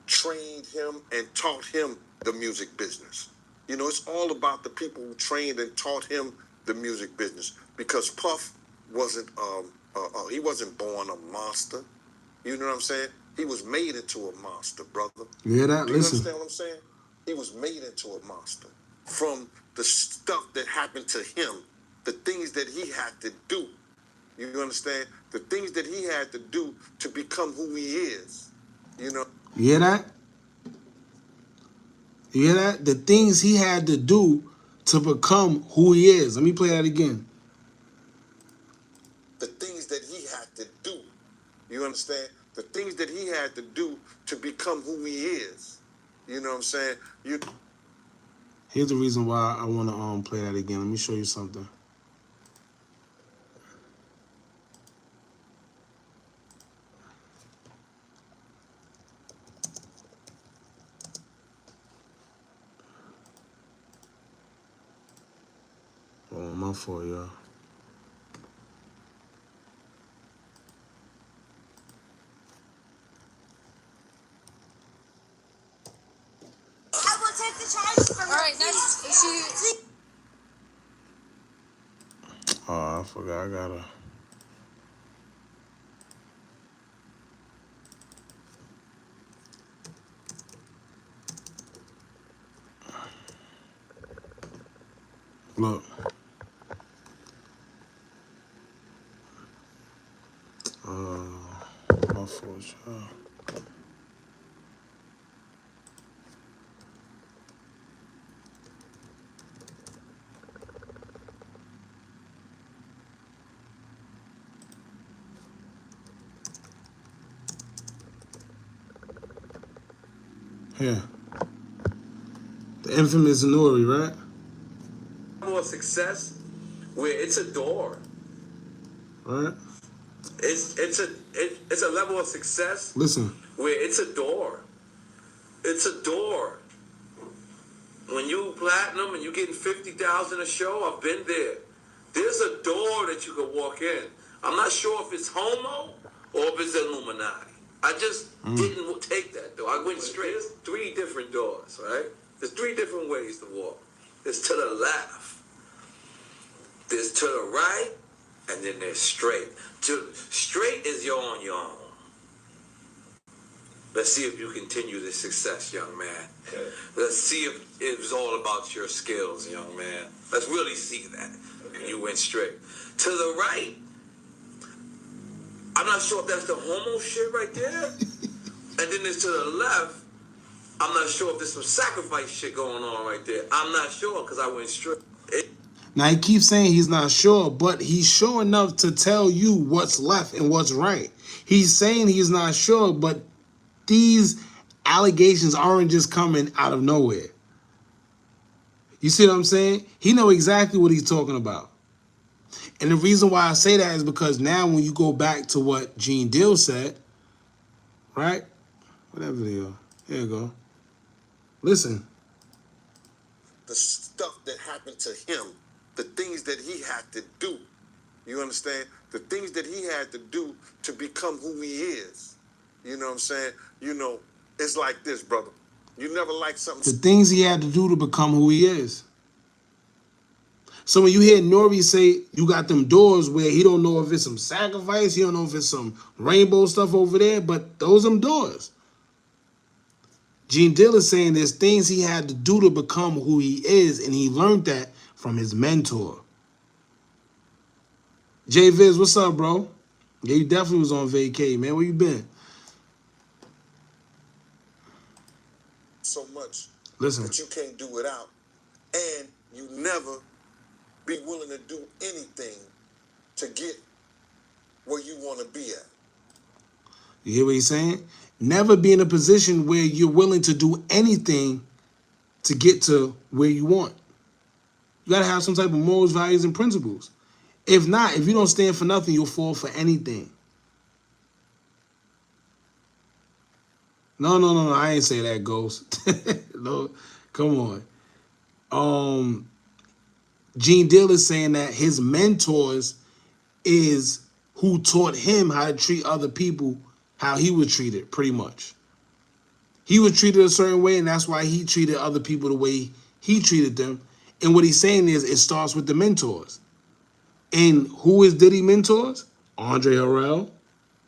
trained him and taught him the music business. You know, it's all about the people who trained and taught him the music business, because Puff wasn't he wasn't born a monster. You know what I'm saying? He was made into a monster, brother. You hear that? Do you Listen. understand what I'm saying? He was made into a monster from the stuff that happened to him, the things that he had to do. You understand? The things that he had to do to become who he is. You know? You hear that? You hear that? The things he had to do to become who he is. Let me play that again. The things that he had to do. You understand? The things that he had to do to become who he is. You know what I'm saying? Here's the reason why I want to play that again. Let me show you something. Oh, my fault, y'all. I will take the charge from. All right, next issue. Oh, I forgot. I gotta. Look. My fault, y'all. Here. The infamous Nori, right? Level of success where it's a door. Right? It's a level of success Listen. where it's a door. It's a door. When you platinum and you getting 50,000 a show, I've been there. There's a door that you can walk in. I'm not sure if it's homo or if it's Illuminati. I just didn't take that door. I went straight. There's 3 different doors, right? There's 3 different ways to walk. There's to the left. There's to the right, and then there's straight. Straight is you're on your own. Let's see if you continue this success, young man. Okay. Let's see if it's all about your skills, young man. Let's really see that. Okay. You went straight. To the right, I'm not sure if that's the homo shit right there. And then there's to the left, I'm not sure if there's some sacrifice shit going on right there. I'm not sure because I went straight. Now he keeps saying he's not sure, but he's sure enough to tell you what's left and what's right. He's saying he's not sure, but these allegations aren't just coming out of nowhere. You see what I'm saying? He knows exactly what he's talking about. And the reason why I say that is because now when you go back to what Gene Deal said, right? Whatever video. Here you go. Listen. The stuff that happened to him, the things that he had to do. You understand? The things that he had to do to become who he is. You know what I'm saying? You know, it's like this, brother. You never like something. The things he had to do to become who he is. So when you hear Nori say you got them doors where he don't know if it's some sacrifice, he don't know if it's some rainbow stuff over there, but those them doors. Gene Deal is saying there's things he had to do to become who he is, and he learned that from his mentor. J Viz, what's up, bro? Yeah, you definitely was on vacay, man. Where you been? So much. Listen. That you can't do without. And you never be willing to do anything to get where you want to be at. You hear what he's saying? Never be in a position where you're willing to do anything to get to where you want. You gotta have some type of morals, values, and principles. If not, if you don't stand for nothing, you'll fall for anything. No, I ain't say that, Ghost. No, come on. Gene Deal is saying that his mentors is who taught him how to treat other people how he was treated, pretty much. He was treated a certain way, and that's why he treated other people the way he treated them. And what he's saying is it starts with the mentors. And who is Diddy mentors? Andre Harrell,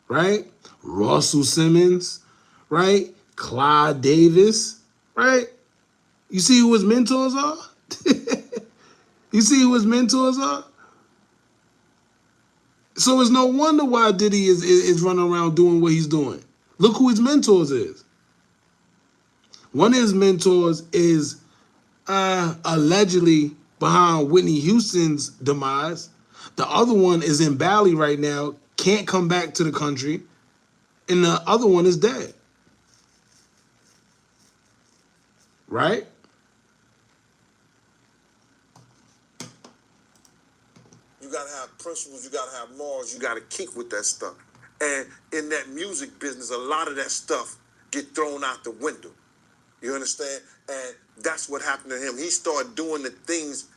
right? Russell Simmons, right? Clyde Davis, right? You see who his mentors are? You see who his mentors are? So it's no wonder why Diddy is running around doing what he's doing. Look who his mentors is. One of his mentors is allegedly behind Whitney Houston's demise. The other one is in Bali right now, can't come back to the country. And the other one is dead. Right? principles, you gotta have morals, you gotta keep with that stuff. And in that music business, a lot of that stuff get thrown out the window. You understand? And that's what happened to him. He started doing the things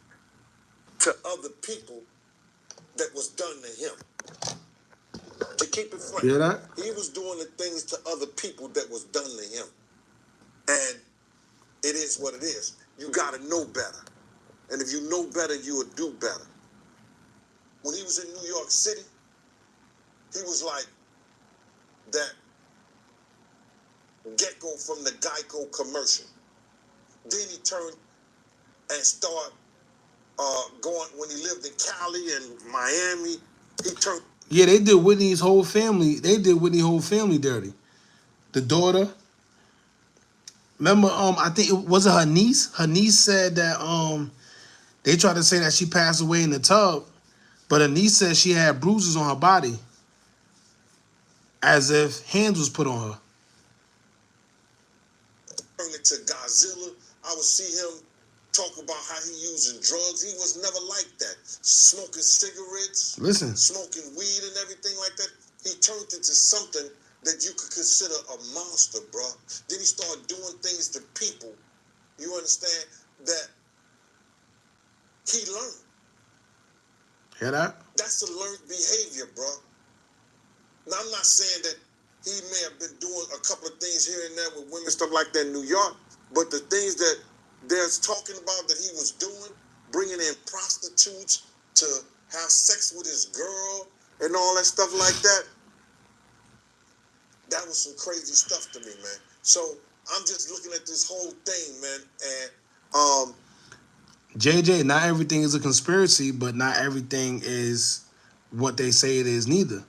to other people that was done to him. To keep it frank, Hear that? he was doing the things to other people that was done to him. And it is what it is. You gotta know better. And if you know better, you will do better. When he was in New York City, he was like that Gecko from the Geico commercial. Then he turned and started going, when he lived in Cali and Miami, he turned. Yeah, they did Whitney's whole family. They did Whitney's whole family dirty. The daughter. Remember, I think it was her niece. Her niece said that they tried to say that she passed away in the tub, but her niece said she had bruises on her body, as if hands was put on her. Turn it to Godzilla. I would see him talk about how he using drugs. He was never like that. Smoking cigarettes, Listen, smoking weed and everything like that. He turned into something that you could consider a monster, bro. Then he started doing things to people, you understand, that he learned. hear that? That's a learned behavior, bro. Now, I'm not saying that he may have been doing a couple of things here and there with women, stuff like that in New York, but the things that they're talking about that he was doing, bringing in prostitutes to have sex with his girl and all that stuff like that, that was some crazy stuff to me, man. So I'm just looking at this whole thing, man, and JJ, not everything is a conspiracy, but not everything is what they say it is neither.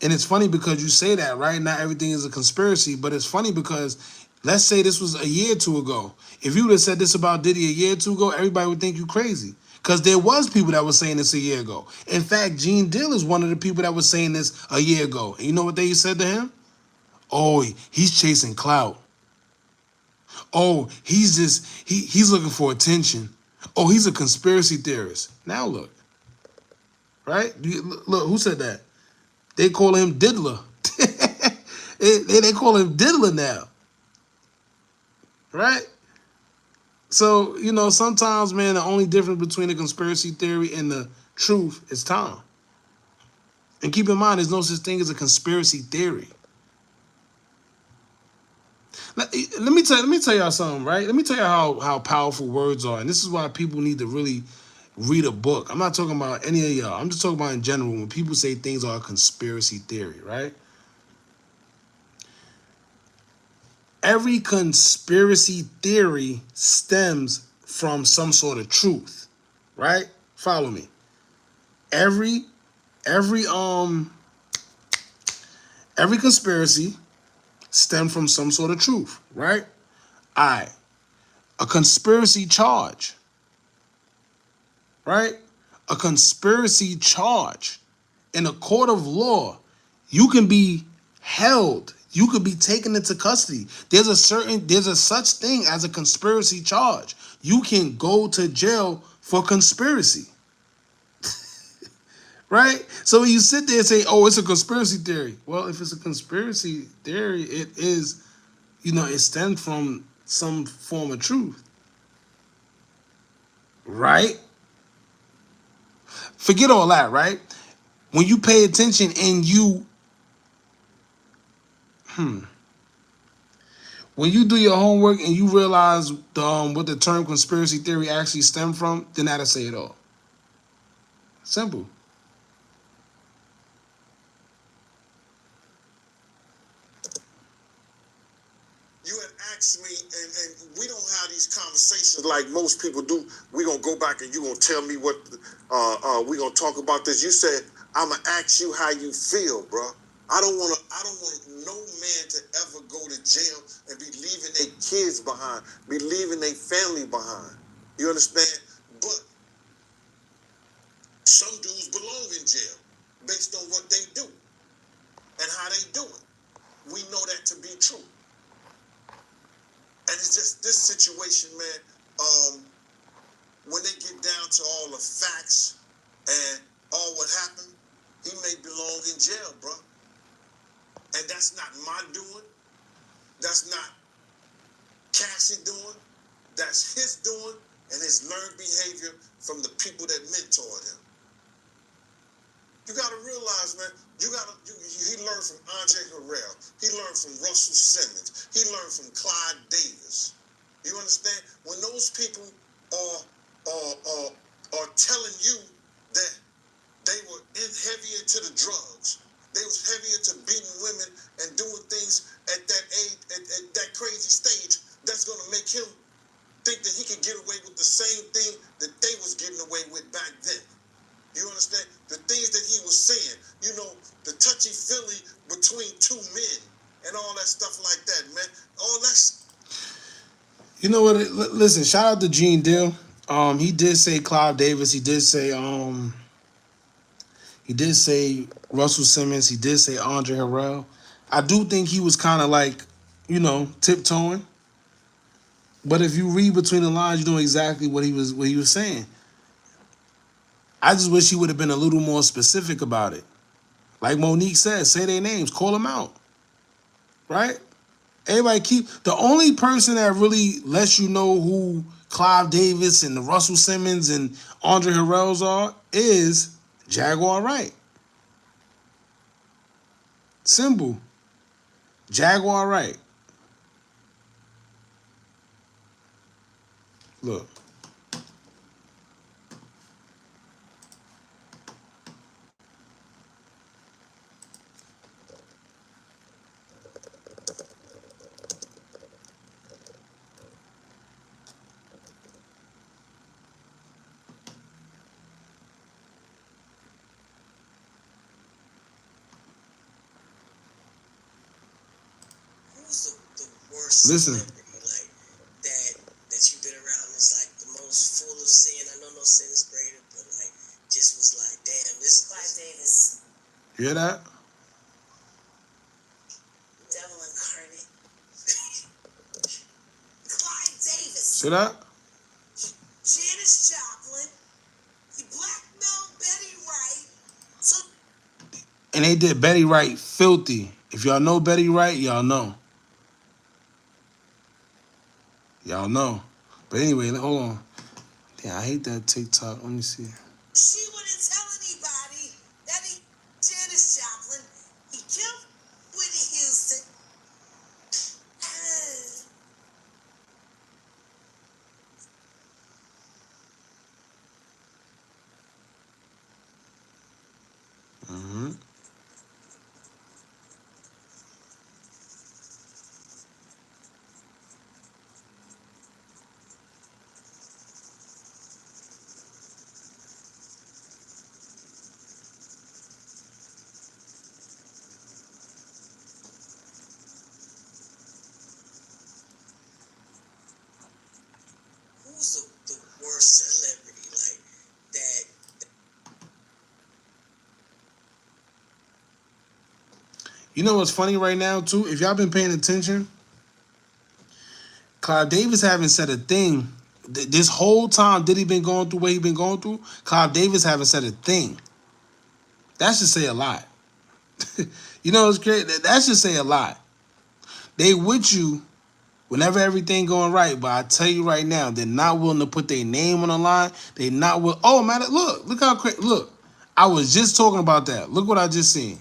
And it's funny because you say that, right? Not everything is a conspiracy, but it's funny because let's say this was a year or two ago. If you would have said this about Diddy a year or two ago, everybody would think you crazy. Because there was people that were saying this a year ago. In fact, Gene Deal is one of the people that was saying this a year ago. And you know what they said to him? Oh, he's chasing clout. Oh, he's looking for attention. Oh, he's a conspiracy theorist. Now look, right? Look, who said that? They call him Diddler. they call him Diddler now, right? So, sometimes, man, the only difference between a conspiracy theory and the truth is time. And keep in mind, there's no such thing as a conspiracy theory. Let me tell y'all something, right? Let me tell you how powerful words are. And this is why people need to really read a book. I'm not talking about any of y'all. I'm just talking about in general when people say things are a conspiracy theory, right? Every conspiracy theory stems from some sort of truth, right? Follow me. Every conspiracy stems from some sort of truth, right? All right. A conspiracy charge, right? A conspiracy charge in a court of law, you can be held. You could be taken into custody. There's a such thing as a conspiracy charge. You can go to jail for conspiracy. Right? So when you sit there and say, oh, it's a conspiracy theory. Well, if it's a conspiracy theory, it is, it stems from some form of truth. Right? Forget all that, right? When you pay attention and when you do your homework and you realize what the term conspiracy theory actually stemmed from, then that'll say it all. Simple. you had asked me, and we don't have these conversations like most people do. We're going to go back and you're going to tell me what, we're going to talk about this. You said, I'm going to ask you how you feel, bro. I don't want no man to ever go to jail and be leaving their kids behind, be leaving their family behind. You understand? But some dudes belong in jail based on what they do and how they do it. We know that to be true. And it's just this situation, man, when they get down to all the facts and all what happened, he may belong in jail, bro. And that's not my doing. That's not Cassie doing. That's his doing and his learned behavior from the people that mentored him. You gotta realize, man, he learned from Andre Harrell. He learned from Russell Simmons. He learned from Clyde Davis. You understand? When those people are telling you that they were heavy into the drugs, they was heavy into beating women and doing things at that age, at that crazy stage, that's gonna make him think that he could get away with the same thing that they was getting away with back then. You understand? The things that he was saying, you know, the touchy-feely between two men and all that stuff like that, man. All that's... You know what? Listen, shout out to Gene Deal. He did say Clive Davis. He did say Russell Simmons. He did say Andre Harrell. I do think he was kind of like, you know, tiptoeing. But if you read between the lines, you know exactly what he was saying. I just wish he would have been a little more specific about it. Like Monique said, say their names, call them out. Right? Everybody the only person that really lets you know who Clive Davis and the Russell Simmons and Andre Harrells are is Jaguar Wright. Simple. Jaguar Wright. Look. Who's the worst Listen. celebrity like that you've been around is like the most full of sin? I know no sin is greater, but like just was like, damn, this Clive Davis. You hear that? Devil incarnate. Clive Davis. See that? Janis Joplin. He blackmailed Betty Wright. So And they did Betty Wright filthy. If y'all know Betty Wright, y'all know. Y'all know. But anyway, hold on. Damn, I hate that TikTok. Let me see. she wouldn't tell anybody that Janis Joplin, he killed Whitney Houston. Mm-hmm. Who's the worst celebrity like that? You know what's funny right now, too? If y'all been paying attention, Clive Davis haven't said a thing. This whole time Diddy been going through what he been going through, Clive Davis haven't said a thing. That should say a lot. You know what's crazy? That should say a lot. They with you whenever everything going right, but I tell you right now, they're not willing to put their name on the line. They not will. Oh man, look how crazy. Look, I was just talking about that. Look what I just seen.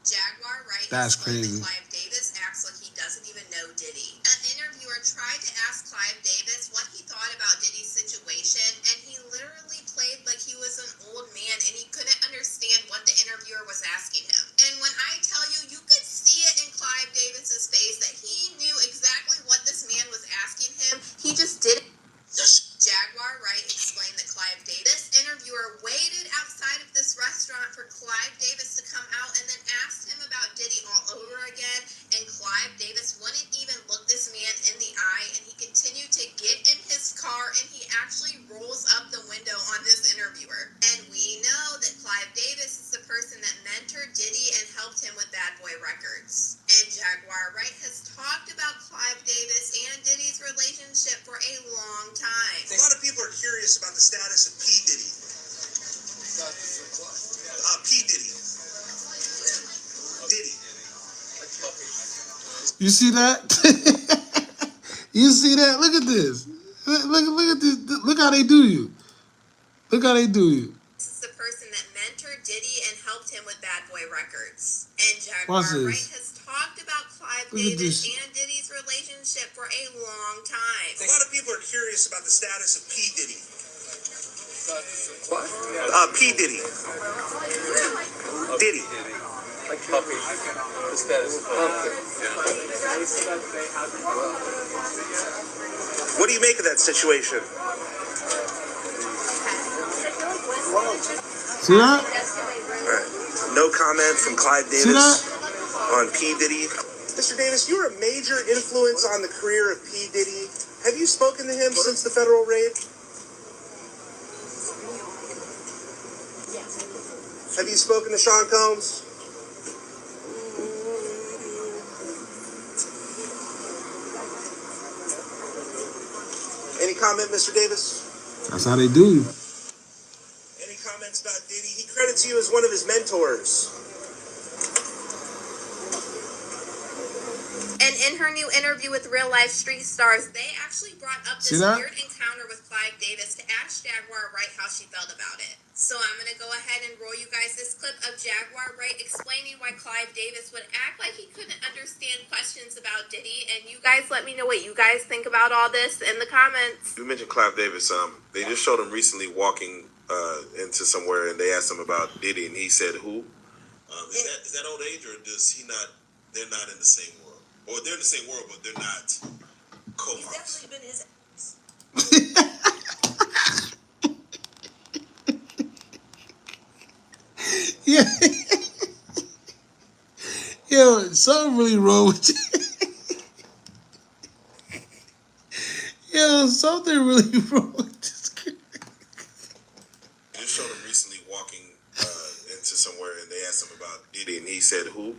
Jaguar Wright That's explained crazy. that Clive Davis acts like he doesn't even know Diddy. An interviewer tried to ask Clive Davis what he thought about Diddy's situation, and he literally played like he was an old man and he couldn't understand what the interviewer was asking him. And when I tell you, you could see it in Clive Davis's face that he knew exactly what this man was asking him. He just didn't. Yes. Jaguar Wright explained that Clive Davis interviewer waited outside of this restaurant for Clive Davis to come out and then asked him about Diddy all over again, and Clive Davis wouldn't even look this man in the eye, and he continued to get in his car and he actually rolls up the window on this interviewer. And we know that Clive Davis is the person that mentored Diddy and helped him with Bad Boy Records. And Jaguar Wright has talked about Clive Davis and Diddy's relationship for a long time. A lot of people are curious about the status of P. Diddy. You see that? You see that? Look at this. Look at this. Look how they do you. Look how they do you. This is the person that mentored Diddy and helped him with Bad Boy Records. And Jaguar Watch Wright this. has talked about Clive Look at Davis this. and Diddy's relationship for a long time. A lot of people are curious about the status of P. Diddy. What? P. Diddy. Diddy. Like puppy. The status of puppy. What do you make of that situation? See that? All right. No comment from Clive See Davis that? on P. Diddy. Mr. Davis, you're a major influence on the career of P. Diddy. Have you spoken to him since the federal raid? Have you spoken to Sean Combs? Any comment, Mr. Davis? That's how they do you. Any comments about Diddy? He credits you as one of his mentors. And in her new interview with Real Life Street Stars, they actually brought up See this that? weird encounter with Clive Davis to ask Jaguar Wright how she felt about it. So I'm going to go ahead and roll you guys this clip of Jaguar Wright explaining why Clive Davis would act like he couldn't understand questions about Diddy. And you guys let me know what you guys think about all this in the comments. You mentioned Clive Davis. They just showed him recently walking into somewhere, and they asked him about Diddy, and he said, "Who? Is that old age, or does he not? They're not in the same world, or they're in the same world, but they're not co-hosts." He's definitely been his. Yeah. Yo, something really wrong with you. Yo, something really wrong with this guy. They just showed him recently walking into somewhere, and they asked him about Diddy, and he said, "Who?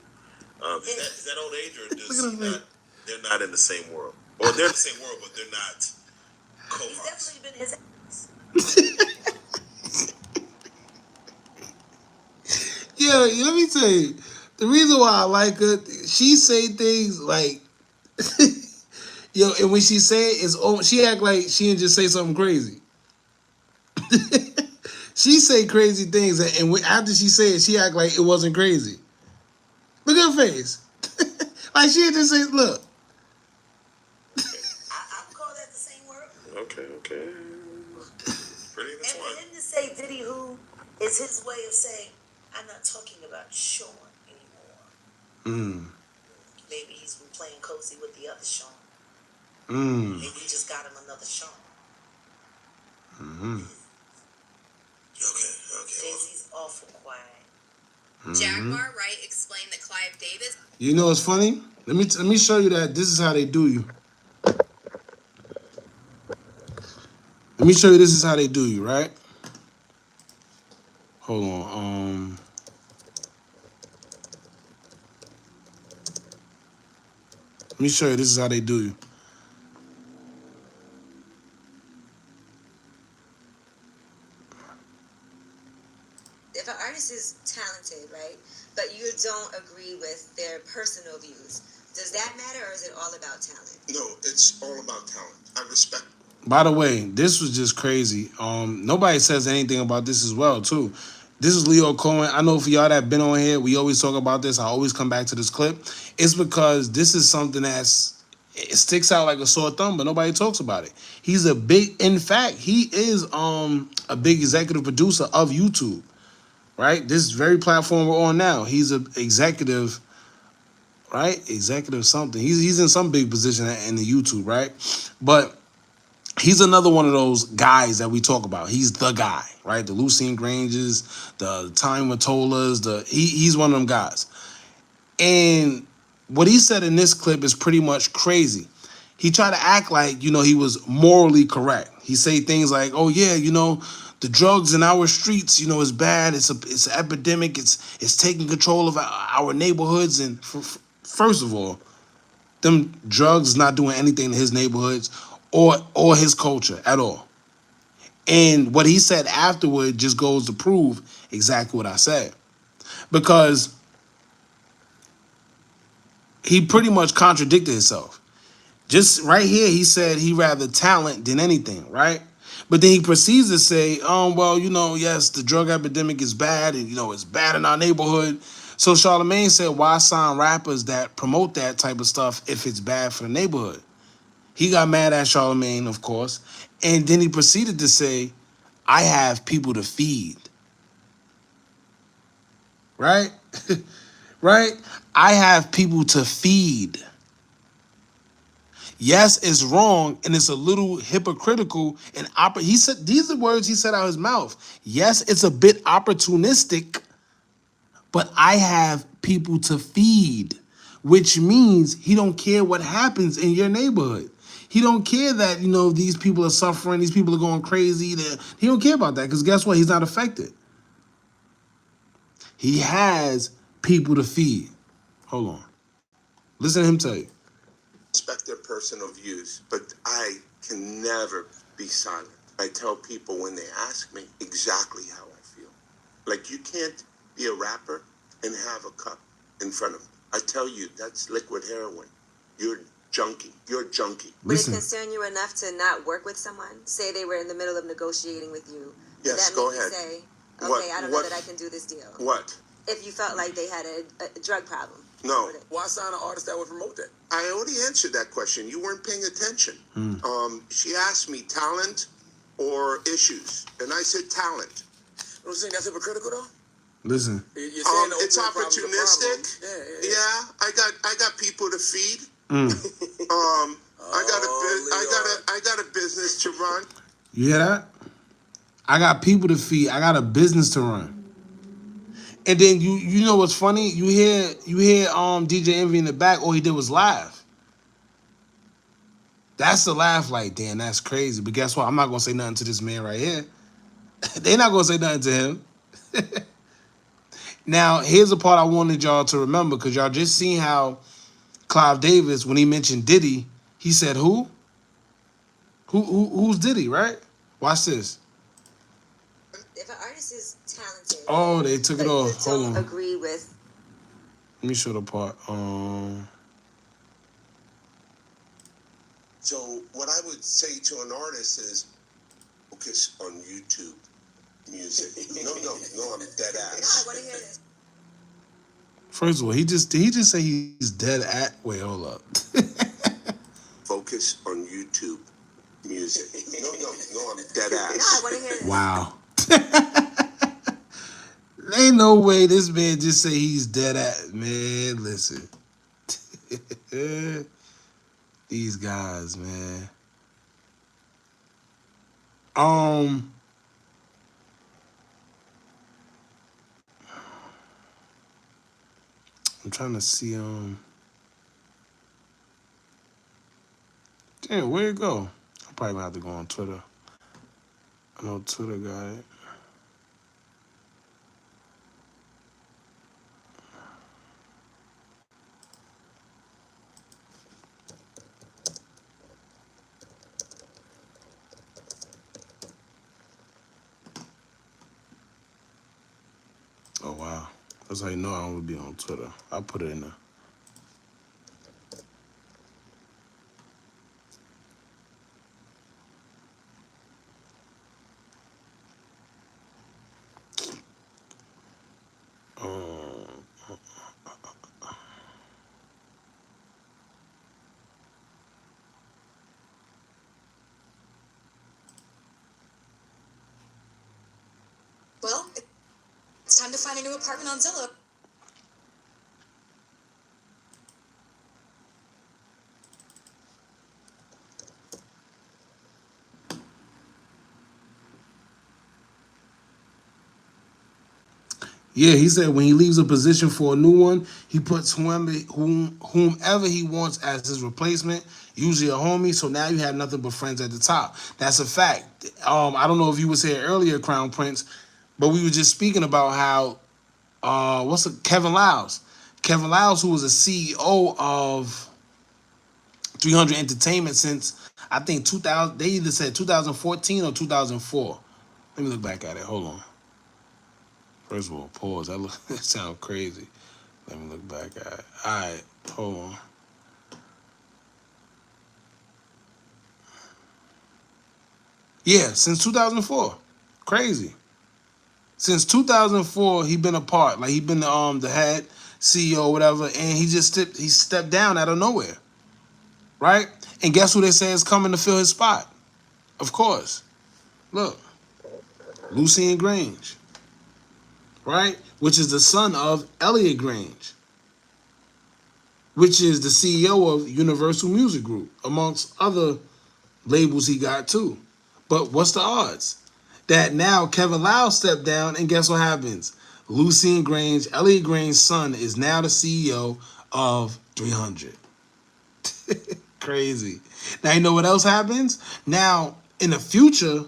Is that old age, or does Look at he him, not? They're not in the same world, or they're in the same world, but they're not He's co-hosts." definitely been his. Yeah, let me tell you, the reason why I like her, she say things like, yo, and when she say it, she act like she didn't just say something crazy. She say crazy things, and after she say it, she act like it wasn't crazy. Look at her face. Like she just say, look. I would call that the same word. Okay. Pretty. That's And why. for him to say Diddy who is his way of saying, I'm not talking about Sean anymore. Maybe he's been playing cozy with the other Sean. Maybe he just got him another Sean. Okay. Jay-Z's awful quiet. Jaguar Wright explained that Clive Davis You know what's funny? Let me show you that this is how they do you. Let me show you this is how they do you, right? Hold on. Let me show you this is how they do you. If an artist is talented, right, but you don't agree with their personal views, does that matter, or is it all about talent? No, it's all about talent. I respect. By the way, this was just crazy. Nobody says anything about this as well, too. This is Leo Cohen. I know for y'all that been on here, we always talk about this. I always come back to this clip. It's because this is something it sticks out like a sore thumb, but nobody talks about it. He's in fact, he is a big executive producer of YouTube, right? This very platform we're on now. He's an executive, right? Executive something. He's in some big position in the YouTube, right? But he's another one of those guys that we talk about. He's the guy, right? The Lucien Granges, the Time Matolas, he's one of them guys. And what he said in this clip is pretty much crazy. He tried to act like, he was morally correct. He say things like, oh yeah, the drugs in our streets, is bad. It's an epidemic. It's taking control of our neighborhoods. And first of all, them drugs not doing anything to his neighborhoods or his culture at all. And what he said afterward just goes to prove exactly what I said. Because he pretty much contradicted himself. Just right here, he said he rather talent than anything, right? But then he proceeds to say, well, yes, the drug epidemic is bad, and it's bad in our neighborhood. So Charlamagne said, why sign rappers that promote that type of stuff if it's bad for the neighborhood? He got mad at Charlamagne, of course, and then he proceeded to say, I have people to feed. Right? Right? I have people to feed. Yes, it's wrong and it's a little hypocritical and he said these are words he said out of his mouth. Yes, it's a bit opportunistic, but I have people to feed, which means he don't care what happens in your neighborhood. He don't care that, these people are suffering, these people are going crazy. He don't care about that because guess what? He's not affected. He has people to feed. Hold on. Listen to him tell you. Respect their personal views, but I can never be silent. I tell people when they ask me exactly how I feel. Like, you can't be a rapper and have a cup in front of me. I tell you, that's liquid heroin. You're junkie. You're a junkie. Would it concern you enough to not work with someone? Say they were in the middle of negotiating with you. Yes, go ahead. Say, okay, I don't know that I can do this deal. What? If you felt like they had a drug problem. No. Why sign an artist that would promote that? I already answered that question. You weren't paying attention. She asked me talent or issues, and I said talent. Don't you think that's hypocritical though? Listen. You're saying it's opportunistic. Yeah, I got people to feed. I got a business to run. You hear that? I got people to feed. I got a business to run. And then you know what's funny? You hear DJ Envy in the back. All he did was laugh. That's the laugh. Like, damn, that's crazy. But guess what? I'm not gonna say nothing to this man right here. They're not gonna say nothing to him. Now, here's the part I wanted y'all to remember, because y'all just seen how Clive Davis, when he mentioned Diddy, he said who? Who's Diddy, right? Watch this. If an artist is talented, oh, they took it off. Hold on. Agree with. Let me show the part. So what I would say to an artist is focus on YouTube music. No, I'm dead ass. I want to hear this. First of all, did he just say he's dead at? Wait, hold up. Focus on YouTube music. No, I'm dead ass. I want to hear this. Wow. Ain't no way this man just say he's dead at. Man, listen. These guys, man. I'm trying to see damn, where'd it go? I'm probably gonna have to go on Twitter. I know Twitter got it. Oh wow. That's how you know I don't be on Twitter. I'll put it in there. Well, it's time to find a new apartment on Zillow. Yeah, he said when he leaves a position for a new one, he puts whomever he wants as his replacement, usually a homie. So now you have nothing but friends at the top. That's a fact. I don't know if you was here earlier, Crown Prince, but we were just speaking about how Kevin Liles. Kevin Liles, who was a CEO of 300 Entertainment since I think 2000. They either said 2014 or 2004. Let me look back at it. Hold on. First of all, pause. That sounds crazy. Let me look back at it. All right. Hold on. Yeah, since 2004. Crazy. Since 2004, he been a part. Like he been the head CEO or whatever, and he just stepped down out of nowhere. Right? And guess who they say is coming to fill his spot? Of course. Look, Lucien Grange. Right? Which is the son of Elliot Grange, which is the CEO of Universal Music Group, amongst other labels he got too. But what's the odds? That now Kevin Lau stepped down, and guess what happens? Lucien Grange, Elliot Grange's son, is now the CEO of 300. Crazy. Now you know what else happens? Now, in the future,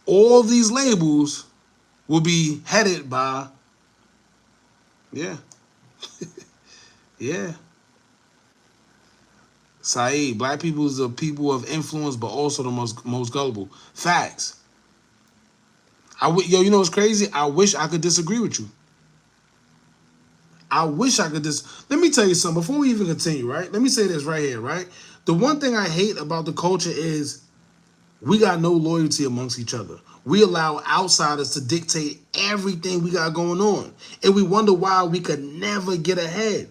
all these labels will be headed by, yeah, yeah. Saeed, black people is the people of influence, but also the most gullible. Facts. Yo, you know what's crazy? I wish I could disagree with you. I wish I could Let me tell you something before we even continue, right? Let me say this right here, right? The one thing I hate about the culture is we got no loyalty amongst each other. We allow outsiders to dictate everything we got going on. And we wonder why we could never get ahead.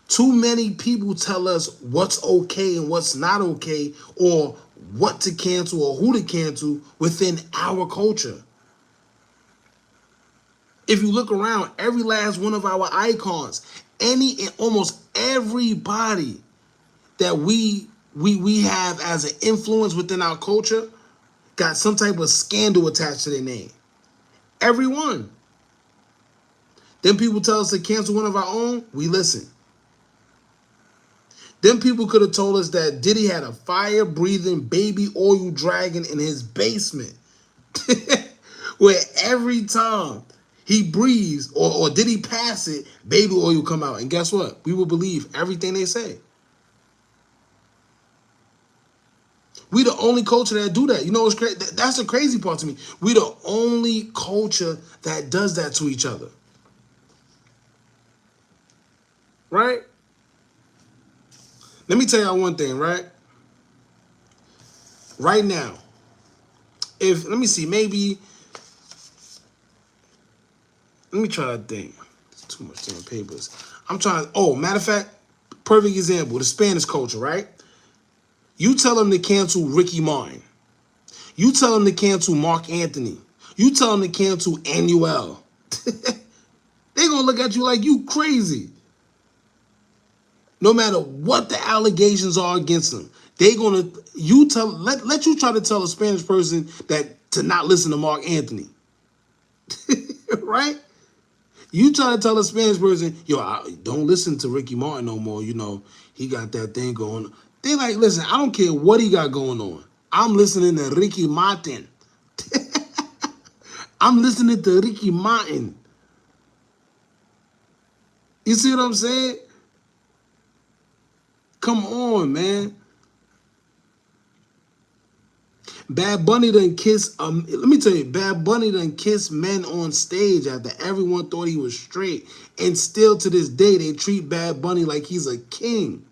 Too many people tell us what's okay and what's not okay, or what to cancel or who to cancel within our culture. If you look around, every last one of our icons, almost everybody that we have as an influence within our culture got some type of scandal attached to their name. Everyone. Then people tell us to cancel one of our own, we listen. Then people could have told us that Diddy had a fire-breathing baby oil dragon in his basement. Where every time he breathes or did he pass it, baby oil come out. And guess what? We will believe everything they say. We the only culture that do that. You know what's crazy? That's the crazy part to me. We the only culture that does that to each other. Right? Let me tell y'all one thing, right? Right now, let me see, maybe, let me try to think. There's too much damn papers. Matter of fact, perfect example, the Spanish culture, right? You tell them to cancel Ricky Martin. You tell them to cancel Mark Anthony. You tell them to cancel Anuel. They're going to look at you like you crazy. No matter what the allegations are against them, they're going to, let you try to tell a Spanish person that to not listen to Mark Anthony. Right? You try to tell a Spanish person, don't listen to Ricky Martin no more. You know, he got that thing going on. They like, listen, I don't care what he got going on. I'm listening to Ricky Martin. I'm listening to Ricky Martin. You see what I'm saying? Come on, man. Bad Bunny done kiss, let me tell you, Bad Bunny done kiss men on stage after everyone thought he was straight. And still to this day, they treat Bad Bunny like he's a king.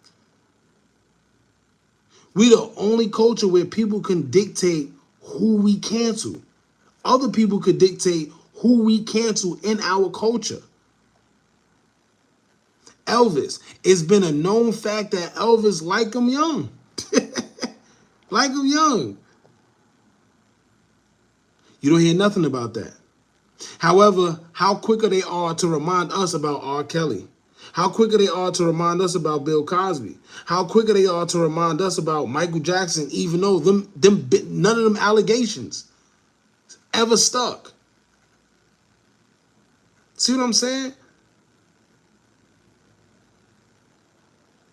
We the only culture where people can dictate who we cancel. Other people could dictate who we cancel in our culture. Elvis, it's been a known fact that Elvis like him young. Like him young. You don't hear nothing about that. However, how quicker they are to remind us about R. Kelly. How quicker they are to remind us about Bill Cosby. How quicker they are to remind us about Michael Jackson, even though none of them allegations ever stuck. See what I'm saying?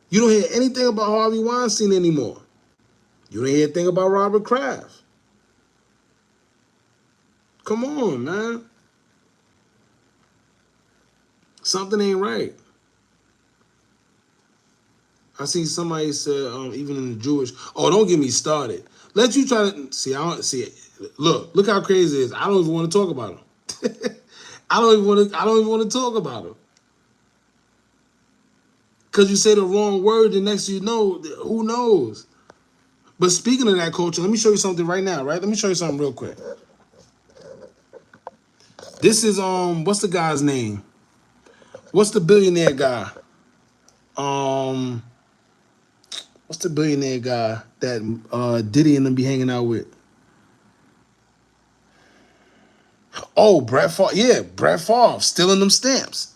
You don't hear anything about Harvey Weinstein anymore. You don't hear anything about Robert Kraft. Come on, man. Something ain't right. I see somebody said, even in the Jewish, don't get me started. Let you try to see. I don't see it. Look how crazy it is. I don't even want to talk about him. I don't even want to talk about him. because you say the wrong word, the next you know, who knows? But speaking of that, culture, let me show you something right now, right? Let me show you something real quick. This is what's the guy's name? What's the billionaire guy? What's the billionaire guy that Diddy and them be hanging out with? Oh, Brett Favre. Yeah, Brett Favre stealing them stamps.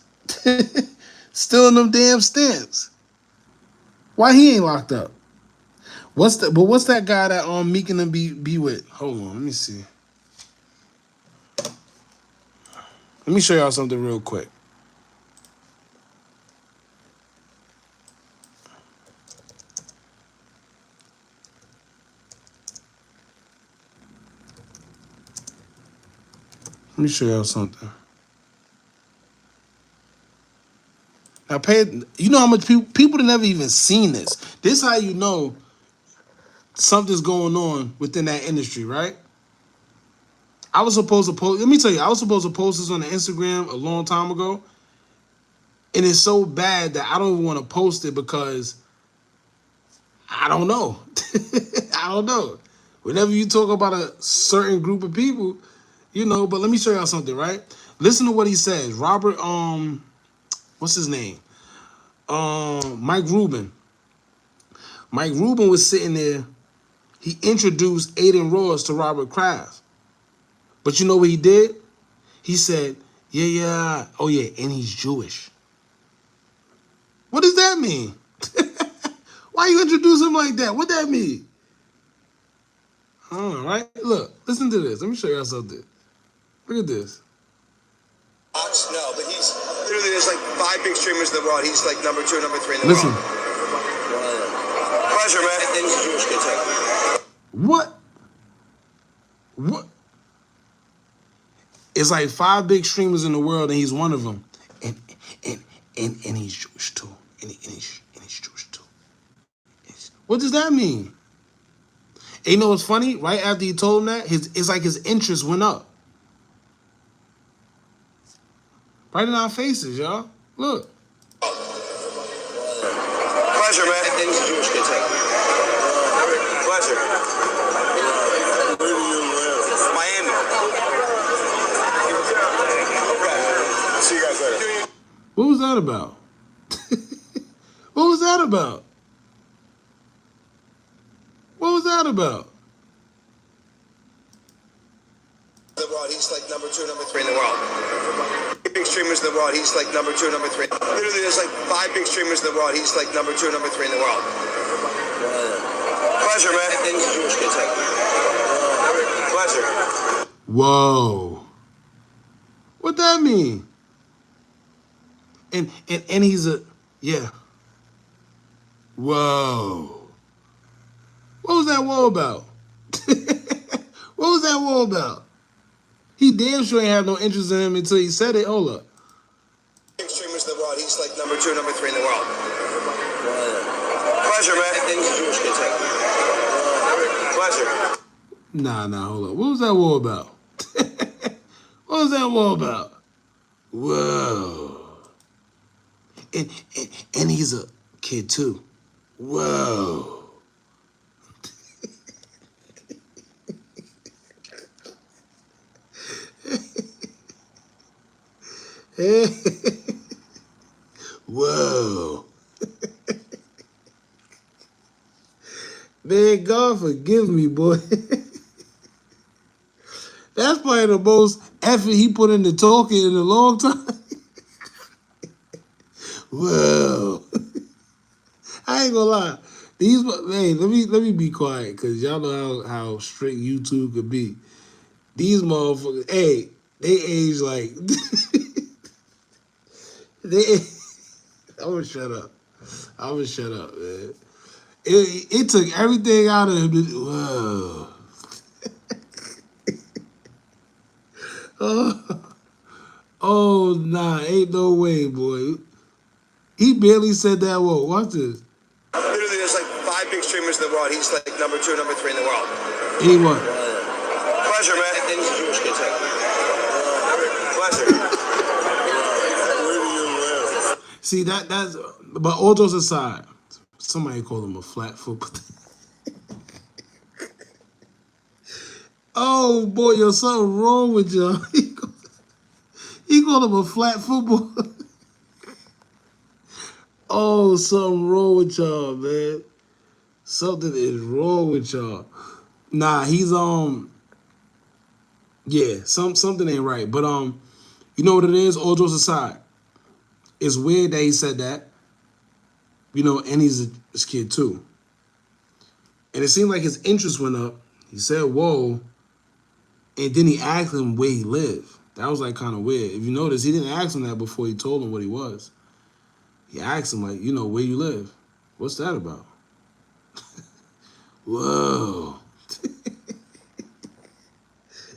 Stealing them damn stamps. Why he ain't locked up? What's that guy that Meek and them be with? Hold on, let me see. Let me show y'all something real quick. Let me show y'all something. Now, you know how much people that never even seen this. This how you know something's going on within that industry, right? I was supposed to post. Let me tell you, I was supposed to post this on the Instagram a long time ago, and it's so bad that I don't even want to post it because I don't know. I don't know. Whenever you talk about a certain group of people, you know. But let me show y'all something, right? Listen to what he says. Robert, what's his name? Mike Rubin. Mike Rubin was sitting there. He introduced Aiden Ross to Robert Kraft. But you know what he did? He said, yeah, oh yeah, and he's Jewish. What does that mean? Why you introduce him like that? What that mean? All right, look, listen to this. Let me show y'all something. Look at this. No, but he's literally, there's like 5 big streamers in the world. He's like number 2, number 3 in the Listen. world. Pleasure, man. And he's a Jewish kid too. What? It's like 5 big streamers in the world, and he's one of them. And he's Jewish too. And he's Jewish too. What does that mean? And you know what's funny? Right after he told him that, it's like his interest went up. Right in our faces, y'all. Look. Pleasure, man. And he's a Jewish kid too. Pleasure. Miami. Okay. See you guys later. What was that about? What was that about? What was that about? The world, he's like number 2, number 3 in the world. Big streamers in the world, he's like number 2, number 3. Literally, there's like 5 big streamers in the world, he's like number 2, number 3 in the world. Pleasure, man. And he's a Jewish kid too. Pleasure. Whoa. What that mean? And he's yeah. Whoa. What was that whoa about? What was that whoa about? He damn sure ain't have no interest in him until he said it. Hold up. Big streamers in the world, he's like number 2, number 3 in the world. Pleasure, man. And he's a Jewish kid too. Pleasure. Nah, hold up. What was that whoa about? What was that whoa about? Whoa. And he's a kid too. Whoa. Whoa. Man, God forgive me, boy. That's probably the most effort he put into talking in a long time. Whoa. I ain't gonna lie. Hey, let me be quiet, because y'all know how strict YouTube could be. These motherfuckers, hey, they age like I'm gonna shut up. Man. It took everything out of him. Whoa. Oh, nah, ain't no way, boy. He barely said that word. Watch this. Literally, there's like 5 big streamers in the world. He's like number 2, number 3 in the world. Anyone? Pleasure, man. And he's a Jewish kid too. Pleasure. See, that's But all jokes aside, somebody called him a flat foot. Oh boy, yo, something wrong with y'all. He called him a flat football. Oh, something wrong with y'all, man. Something is wrong with y'all. Nah, he's yeah, something ain't right. But you know what it is? All jokes aside, it's weird that he said that. You know, and he's a kid too. And it seemed like his interest went up. He said, "Whoa," and then he asked him where he lived. That was like kind of weird. If you notice, he didn't ask him that before he told him what he was. He asked him like, you know, where you live. What's that about? Whoa.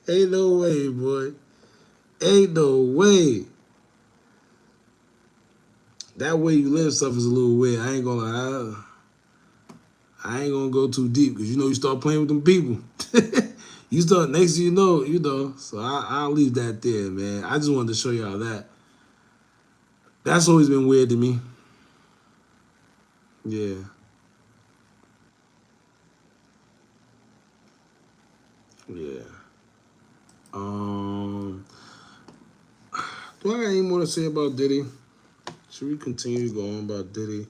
Ain't no way, boy. Ain't no way. That way you live stuff is a little weird. I ain't gonna lie. I ain't gonna go too deep because you know you start playing with them people. You start next thing you know. So I'll leave that there, man. I just wanted to show y'all that. That's always been weird to me. Yeah. Yeah. Do I got any more to say about Diddy? Should we continue to go on about Diddy?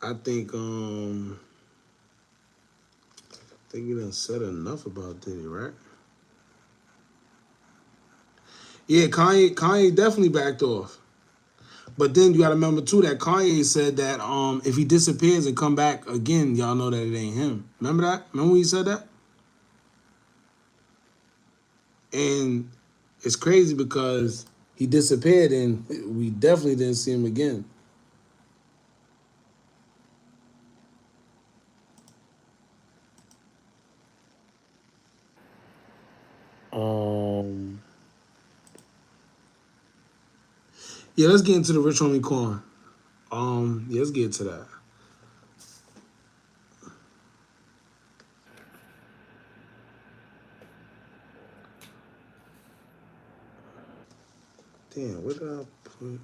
I think we done said enough about Diddy, right? Yeah, Kanye definitely backed off. But then you gotta remember too that Kanye said that if he disappears and come back again, y'all know that it ain't him. Remember that? Remember when he said that? And it's crazy because he disappeared and we definitely didn't see him again. Yeah, let's get into the Rich Homie Quan. Yeah, let's get to that. Damn, where did I put?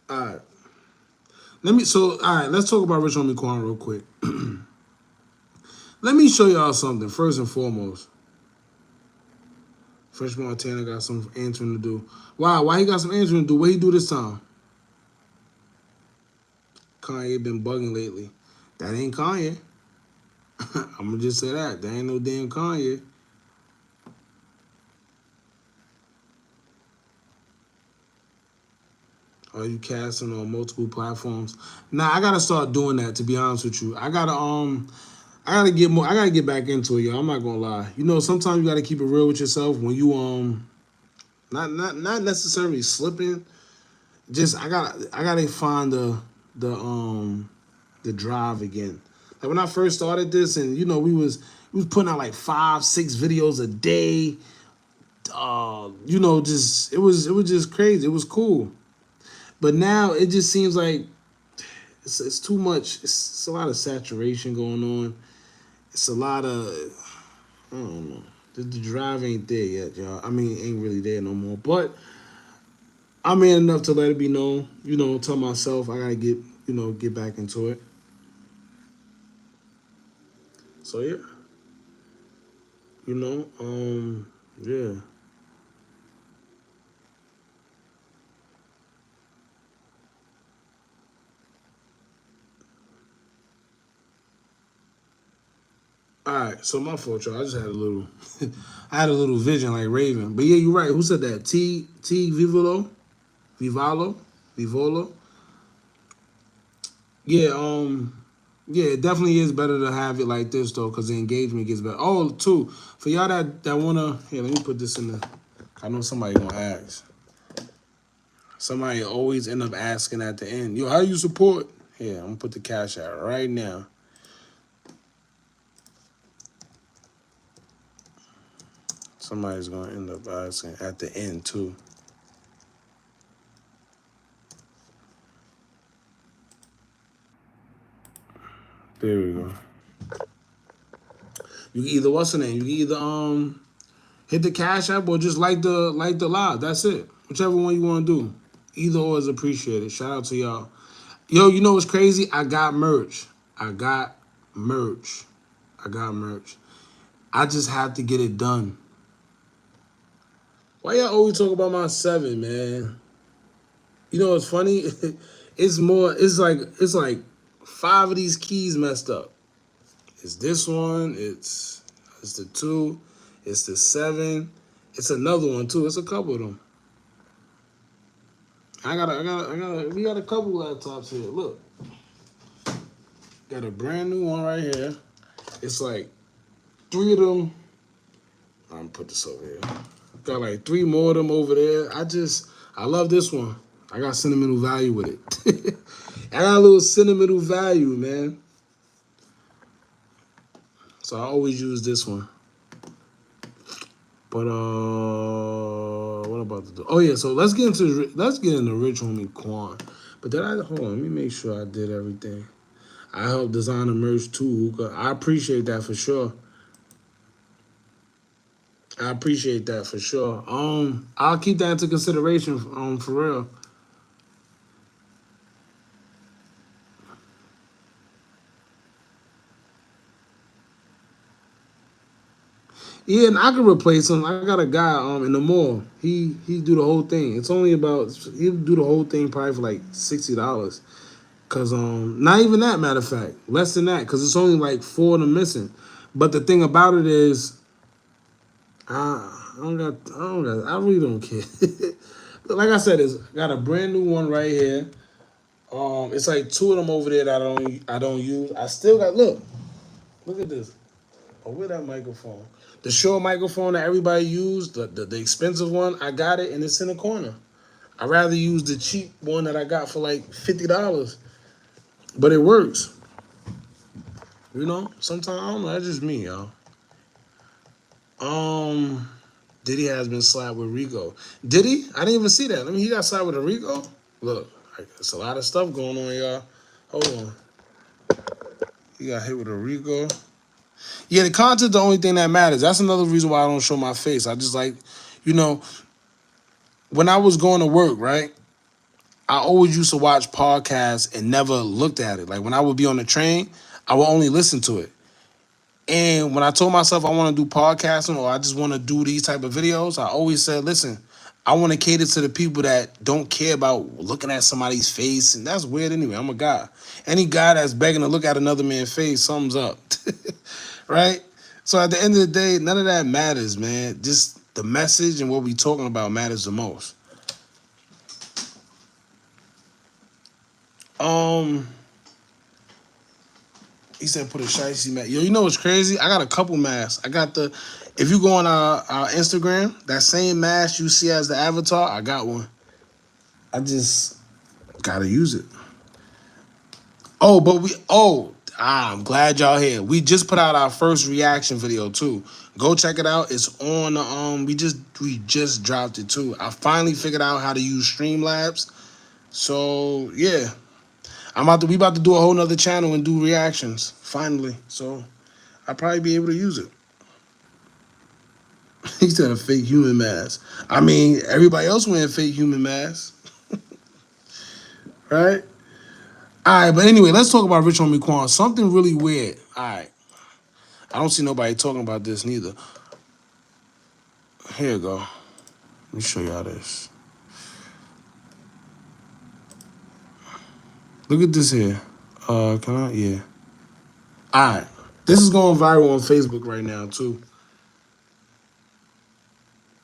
All right. All right, let's talk about Rich Homie Quan real quick. Let me show y'all something, first and foremost. Fresh Montana got some answering to do. Wow, why he got some answering to do? What he do this time? Kanye been bugging lately. That ain't Kanye. I'm gonna just say that. That ain't no damn Kanye. Are you casting on multiple platforms? Nah, I gotta start doing that. To be honest with you, I gotta get more. I gotta get back into it, yo. I'm not gonna lie. You know, sometimes you gotta keep it real with yourself when you not necessarily slipping. Just I gotta find the drive again. Like when I first started this, and you know we was putting out like 5-6 videos a day. You know, just it was just crazy. It was cool, but now it just seems like it's too much. It's a lot of saturation going on. It's a lot of I don't know. The drive ain't there yet, y'all. I mean, it ain't really there no more. But I man enough to let it be known. You know, tell myself I gotta get back into it. So yeah, you know, yeah. All right, so my fault, y'all. I just had a little, I had a little vision like Raven. But yeah, you're right. Who said that? T Vivolo. Yeah, yeah, it definitely is better to have it like this though, because the engagement gets better. Oh, too, for y'all that wanna, here, let me put this in the. I know somebody gonna ask. Somebody always end up asking at the end, yo, how you support? Here, I'm gonna put the cash out right now. Somebody's gonna end up asking at the end too. There we go. You can either what's the name? You can either Hit the Cash App or just like the live. That's it. Whichever one you want to do. Either or is appreciated. Shout out to y'all. Yo, you know what's crazy? I got merch. I got merch. I just have to get it done. Why y'all always talk about my 7, man? You know what's funny? It's like 5 of these keys messed up. It's this one, it's the 2, it's the 7, it's another one too. It's a couple of them. We got a couple laptops here. Look. Got a brand new one right here. It's like 3 of them. I'm gonna put this over here. Got like 3 more of them over there. I love this one. I got sentimental value with it. I got a little sentimental value, man. So I always use this one. But what about the? Oh yeah, so let's get into Rich Homie Quan. But then hold on, let me make sure I did everything. I helped design the merch too, Hookah. I appreciate that for sure. I'll keep that into consideration, for real. Yeah, and I can replace him. I got a guy in the mall. He do the whole thing. It's only about he'll do the whole thing probably for like $60. Cause not even that, matter of fact, less than that, cause it's only like 4 of them missing. But the thing about it is, I really don't care. Like I said, it's got a brand new one right here. It's like 2 of them over there that I don't use. I still got look at this. Oh, where that microphone? The Shure microphone that everybody used, the expensive one, I got it and it's in the corner. I'd rather use the cheap one that I got for like $50. But it works. You know? Sometimes I don't know, that's just me, y'all. Diddy has been slapped with Rico. Diddy? I didn't even see that. I mean, he got slapped with a Rico? Look, there's a lot of stuff going on, y'all. Hold on. He got hit with a Rico. Yeah, the content the only thing that matters. That's another reason why I don't show my face. I just like, when I was going to work, right? I always used to watch podcasts and never looked at it. Like when I would be on the train, I would only listen to it. And when I told myself I want to do podcasting or I just want to do these type of videos, I always said, listen, I want to cater to the people that don't care about looking at somebody's face. And that's weird anyway. I'm a guy. Any guy that's begging to look at another man's face, something's up. Right? So at the end of the day, none of that matters, man. Just the message and what we talking about matters the most. He said put a shiesty mask. Yo, you know what's crazy? I got a couple masks. I got if you go on our Instagram, that same mask you see as the avatar, I got one. I just gotta use it. I'm glad y'all here. We just put out our first reaction video too. Go check it out. It's on we just dropped it too. I finally figured out how to use Streamlabs. So yeah. We about to do a whole nother channel and do reactions, finally. So I'll probably be able to use it. He said a fake human mask. I mean, everybody else wearing fake human masks. Right? All right, but anyway, let's talk about Rich Homie Quan. Something really weird. All right. I don't see nobody talking about this neither. Here you go. Let me show y'all this. Look at this here. Can I? Yeah. All right. This is going viral on Facebook right now, too.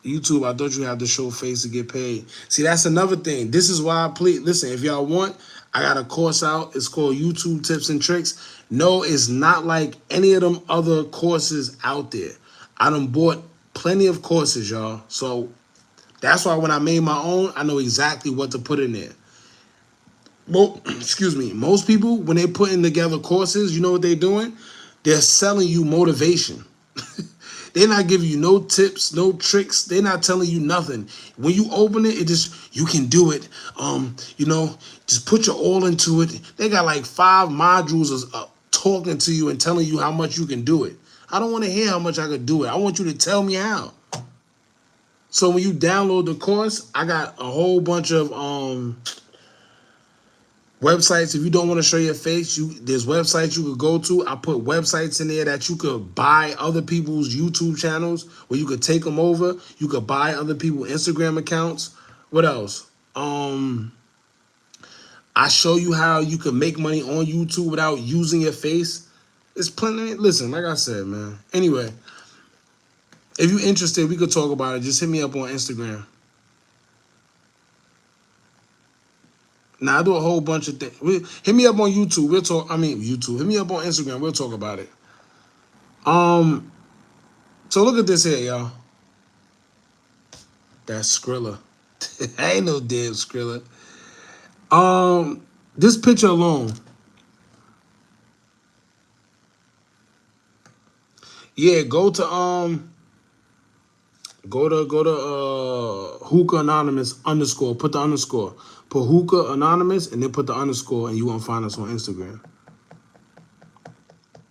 YouTube, I thought you had to show face to get paid. See, that's another thing. This is why listen, if y'all want, I got a course out. It's called YouTube Tips and Tricks. No, it's not like any of them other courses out there. I done bought plenty of courses, y'all. So that's why when I made my own, I know exactly what to put in there. Well, excuse me. Most people, when they're putting together courses, you know what they're doing? They're selling you motivation. They're not giving you no tips, no tricks. They're not telling you nothing. When you open it, you can do it. Just put your all into it. They got like 5 modules of talking to you and telling you how much you can do it. I don't want to hear how much I could do it. I want you to tell me how. So when you download the course, I got a whole bunch of websites. If you don't want to show your face, there's websites you could go to. I put websites in there that you could buy other people's YouTube channels, where you could take them over. You could buy other people's Instagram accounts. What else? I show you how you can make money on YouTube without using your face. It's plenty. Listen, like I said, man. Anyway, if you're interested, we could talk about it. Just hit me up on Instagram. Now I do a whole bunch of things. Hit me up on YouTube. We'll talk. I mean YouTube. Hit me up on Instagram. We'll talk about it. So look at this here, y'all. That's Skrilla. I ain't no damn Skrilla. This picture alone. Yeah, go to Hookah Anonymous _ put the underscore. Put Hookah Anonymous and then put the underscore and you won't find us on Instagram.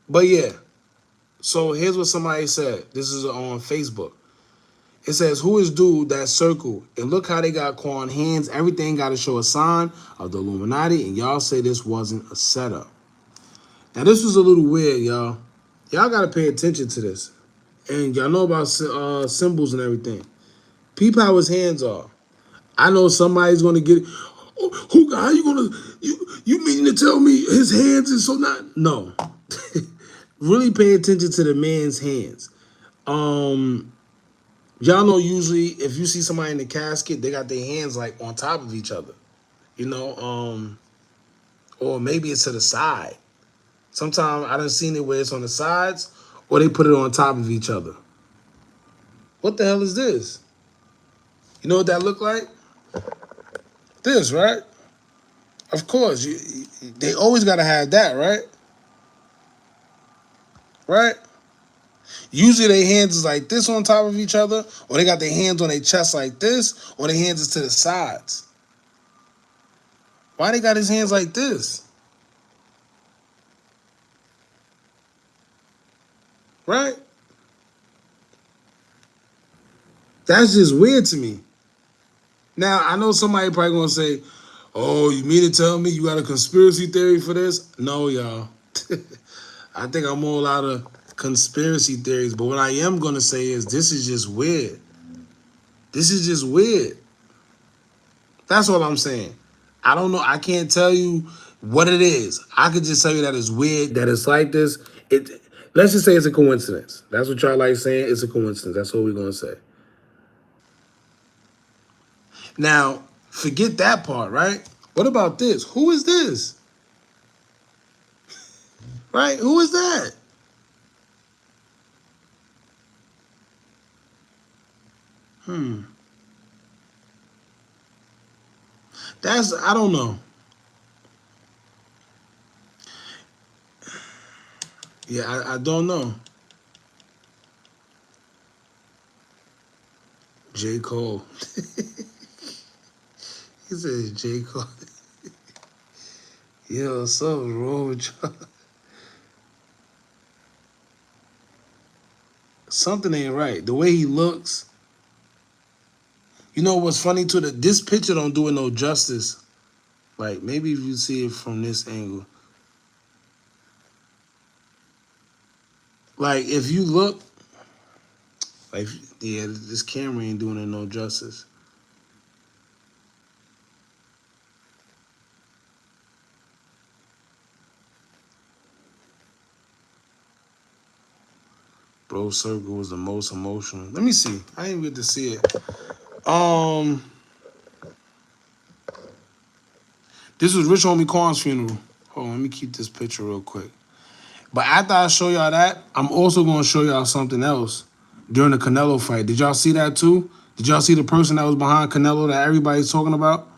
But yeah. So here's what somebody said. This is on Facebook. It says, who is dude that circle? And look how they got Quan hands. Everything got to show a sign of the Illuminati. And y'all say this wasn't a setup. Now, this was a little weird, y'all. Y'all got to pay attention to this. And y'all know about symbols and everything. Peep how his hands are. I know somebody's going to get it. Oh, Hookah, how you going to... You mean to tell me his hands is so not... No. Really pay attention to the man's hands. Y'all know usually if you see somebody in the casket, they got their hands like on top of each other, you know, or maybe it's to the side. Sometimes I done seen it where it's on the sides or they put it on top of each other. What the hell is this? You know what that look like? This, right? Of course, they always gotta have that, right? Right? Usually their hands is like this on top of each other, or they got their hands on their chest like this, or their hands is to the sides. Why they got his hands like this? Right? That's just weird to me. Now, I know somebody probably gonna say, oh, you mean to tell me you got a conspiracy theory for this? No, y'all. I think I'm all out of conspiracy theories, but what I am gonna say is this is just weird. This is just weird. That's what I'm saying. I don't know. I can't tell you what it is. I could just tell you that it's weird, that it's like this. Let's just say it's a coincidence. That's what y'all like saying. It's a coincidence. That's what we're gonna say. Now, forget that part, right? What about this? Who is this? Right? Who is that? That's, I don't know. Yeah, I don't know. J. Cole. He says J. Cole. Yo, something's wrong with y'all. Something ain't right. The way he looks. You know what's funny too? This picture don't do it no justice. Like, maybe if you see it from this angle. Like, if you look, like, yeah, this camera ain't doing it no justice. Bro Circle was the most emotional. Let me see. I didn't get to see it. This was Rich Homie Quan's funeral. Hold on, let me keep this picture real quick. But after I show y'all that, I'm also going to show y'all something else during the Canelo fight. Did y'all see that too? Did y'all see the person that was behind Canelo that everybody's talking about?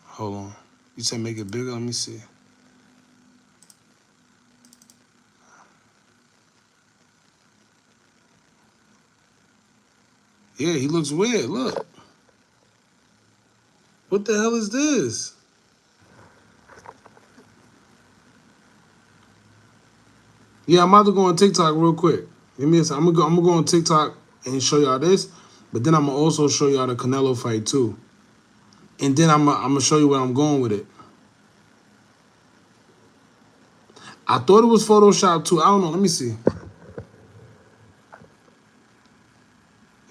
Hold on. You said make it bigger? Let me see. Yeah, he looks weird. Look. What the hell is this? Yeah, I'm about to go on TikTok real quick. Give me a second. I'm gonna go on TikTok and show y'all this. But then I'm gonna also show y'all the Canelo fight too. And then I'm gonna show you where I'm going with it. I thought it was Photoshop too. I don't know. Let me see.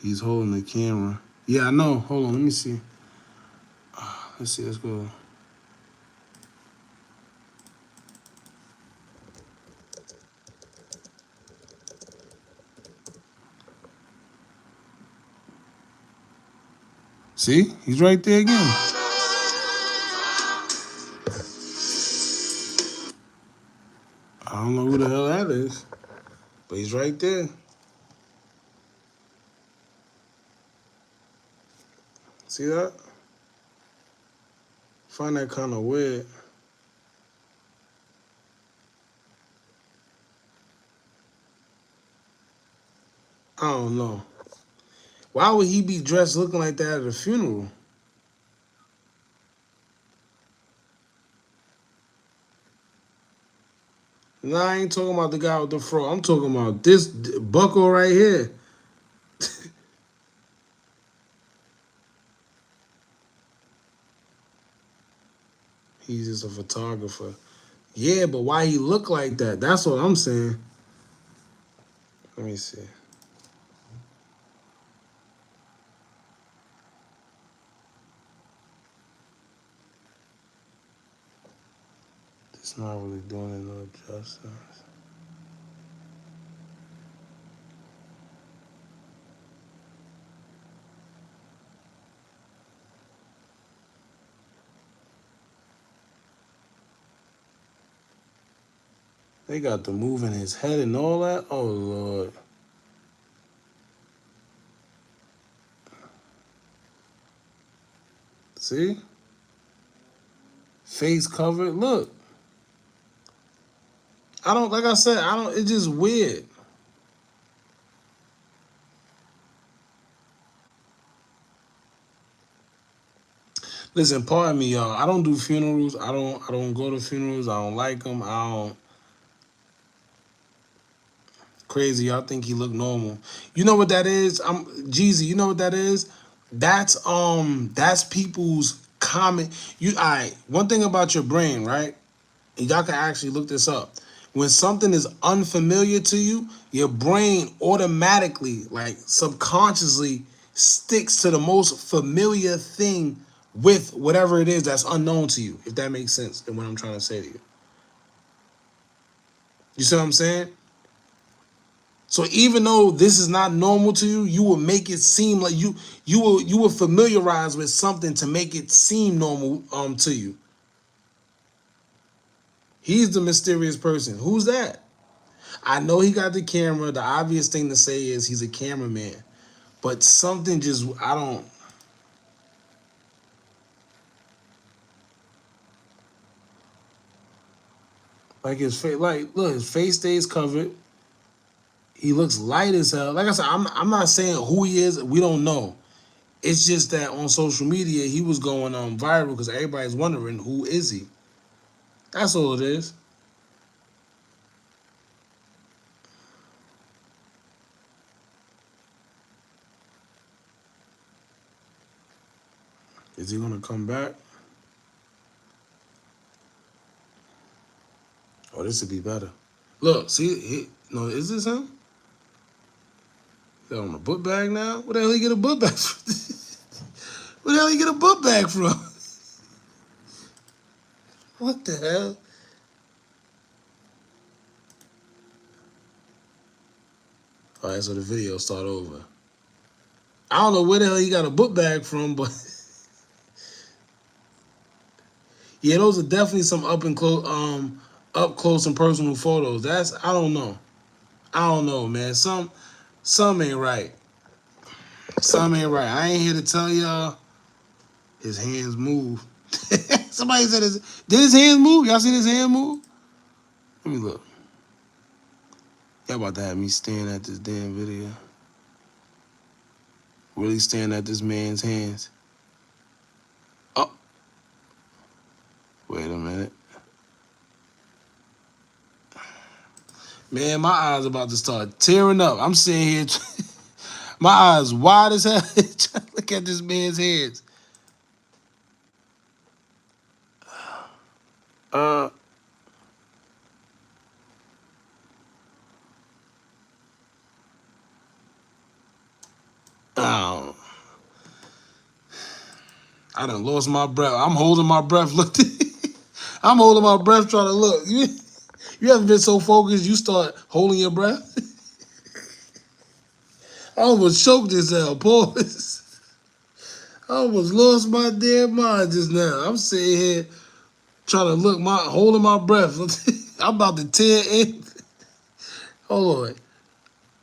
He's holding the camera. Yeah, I know. Hold on. Let me see. Let's see. Let's go. See? He's right there again. I don't know who the hell that is, but he's right there. See that? Find that kind of weird. I don't know. Why would he be dressed looking like that at a funeral? Nah, I ain't talking about the guy with the fro. I'm talking about this bucko right here. He's just a photographer. Yeah, but why he look like that? That's what I'm saying. Let me see. It's not really doing it no justice. They got the move in his head and all that. Oh, Lord. See? Face covered. Look. Like I said, it's just weird. Listen, pardon me, y'all. I don't do funerals. I don't go to funerals. I don't like them. I don't. Crazy. Y'all think he look normal. You know what that is? I'm Jeezy. You know what that is? That's people's comment. Alright, one thing about your brain, right? And y'all can actually look this up. When something is unfamiliar to you, your brain automatically, like subconsciously, sticks to the most familiar thing with whatever it is that's unknown to you, if that makes sense than what I'm trying to say to you. You see what I'm saying? So even though this is not normal to you, you will make it seem like you will familiarize with something to make it seem normal to you. He's the mysterious person. Who's that? I know he got the camera. The obvious thing to say is he's a cameraman. But something just, I don't. Like his face, like, look, his face stays covered. He looks light as hell. Like I said, I'm not saying who he is. We don't know. It's just that on social media, he was going viral because everybody's wondering, who is he? That's all it is. Is he going to come back? Oh, this would be better. Look, see, no, is this him? Is that on a book bag now? Where the hell he get a book bag from? Where the hell he get a book bag from? What the hell? All right, so the video start over. I don't know where the hell he got a book bag from, but yeah, those are definitely some up close and personal photos. I don't know. I don't know, man. Some ain't right. Some ain't right. I ain't here to tell y'all his hands move. Somebody said did his hands move? Y'all seen his hand move? Let me look. Y'all about to have me staring at this damn video. Really staring at this man's hands. Oh, wait a minute. Man, my eyes about to start tearing up. I'm sitting here. My eyes wide as hell. Look at this man's hands. Uh oh. I done lost my breath. I'm holding my breath. Look. I'm holding my breath trying to look. You ever been so focused you start holding your breath? I almost choked this out. Pause. I almost lost my damn mind just now. I'm sitting here trying to look, holding my breath. I'm about to tear in. Hold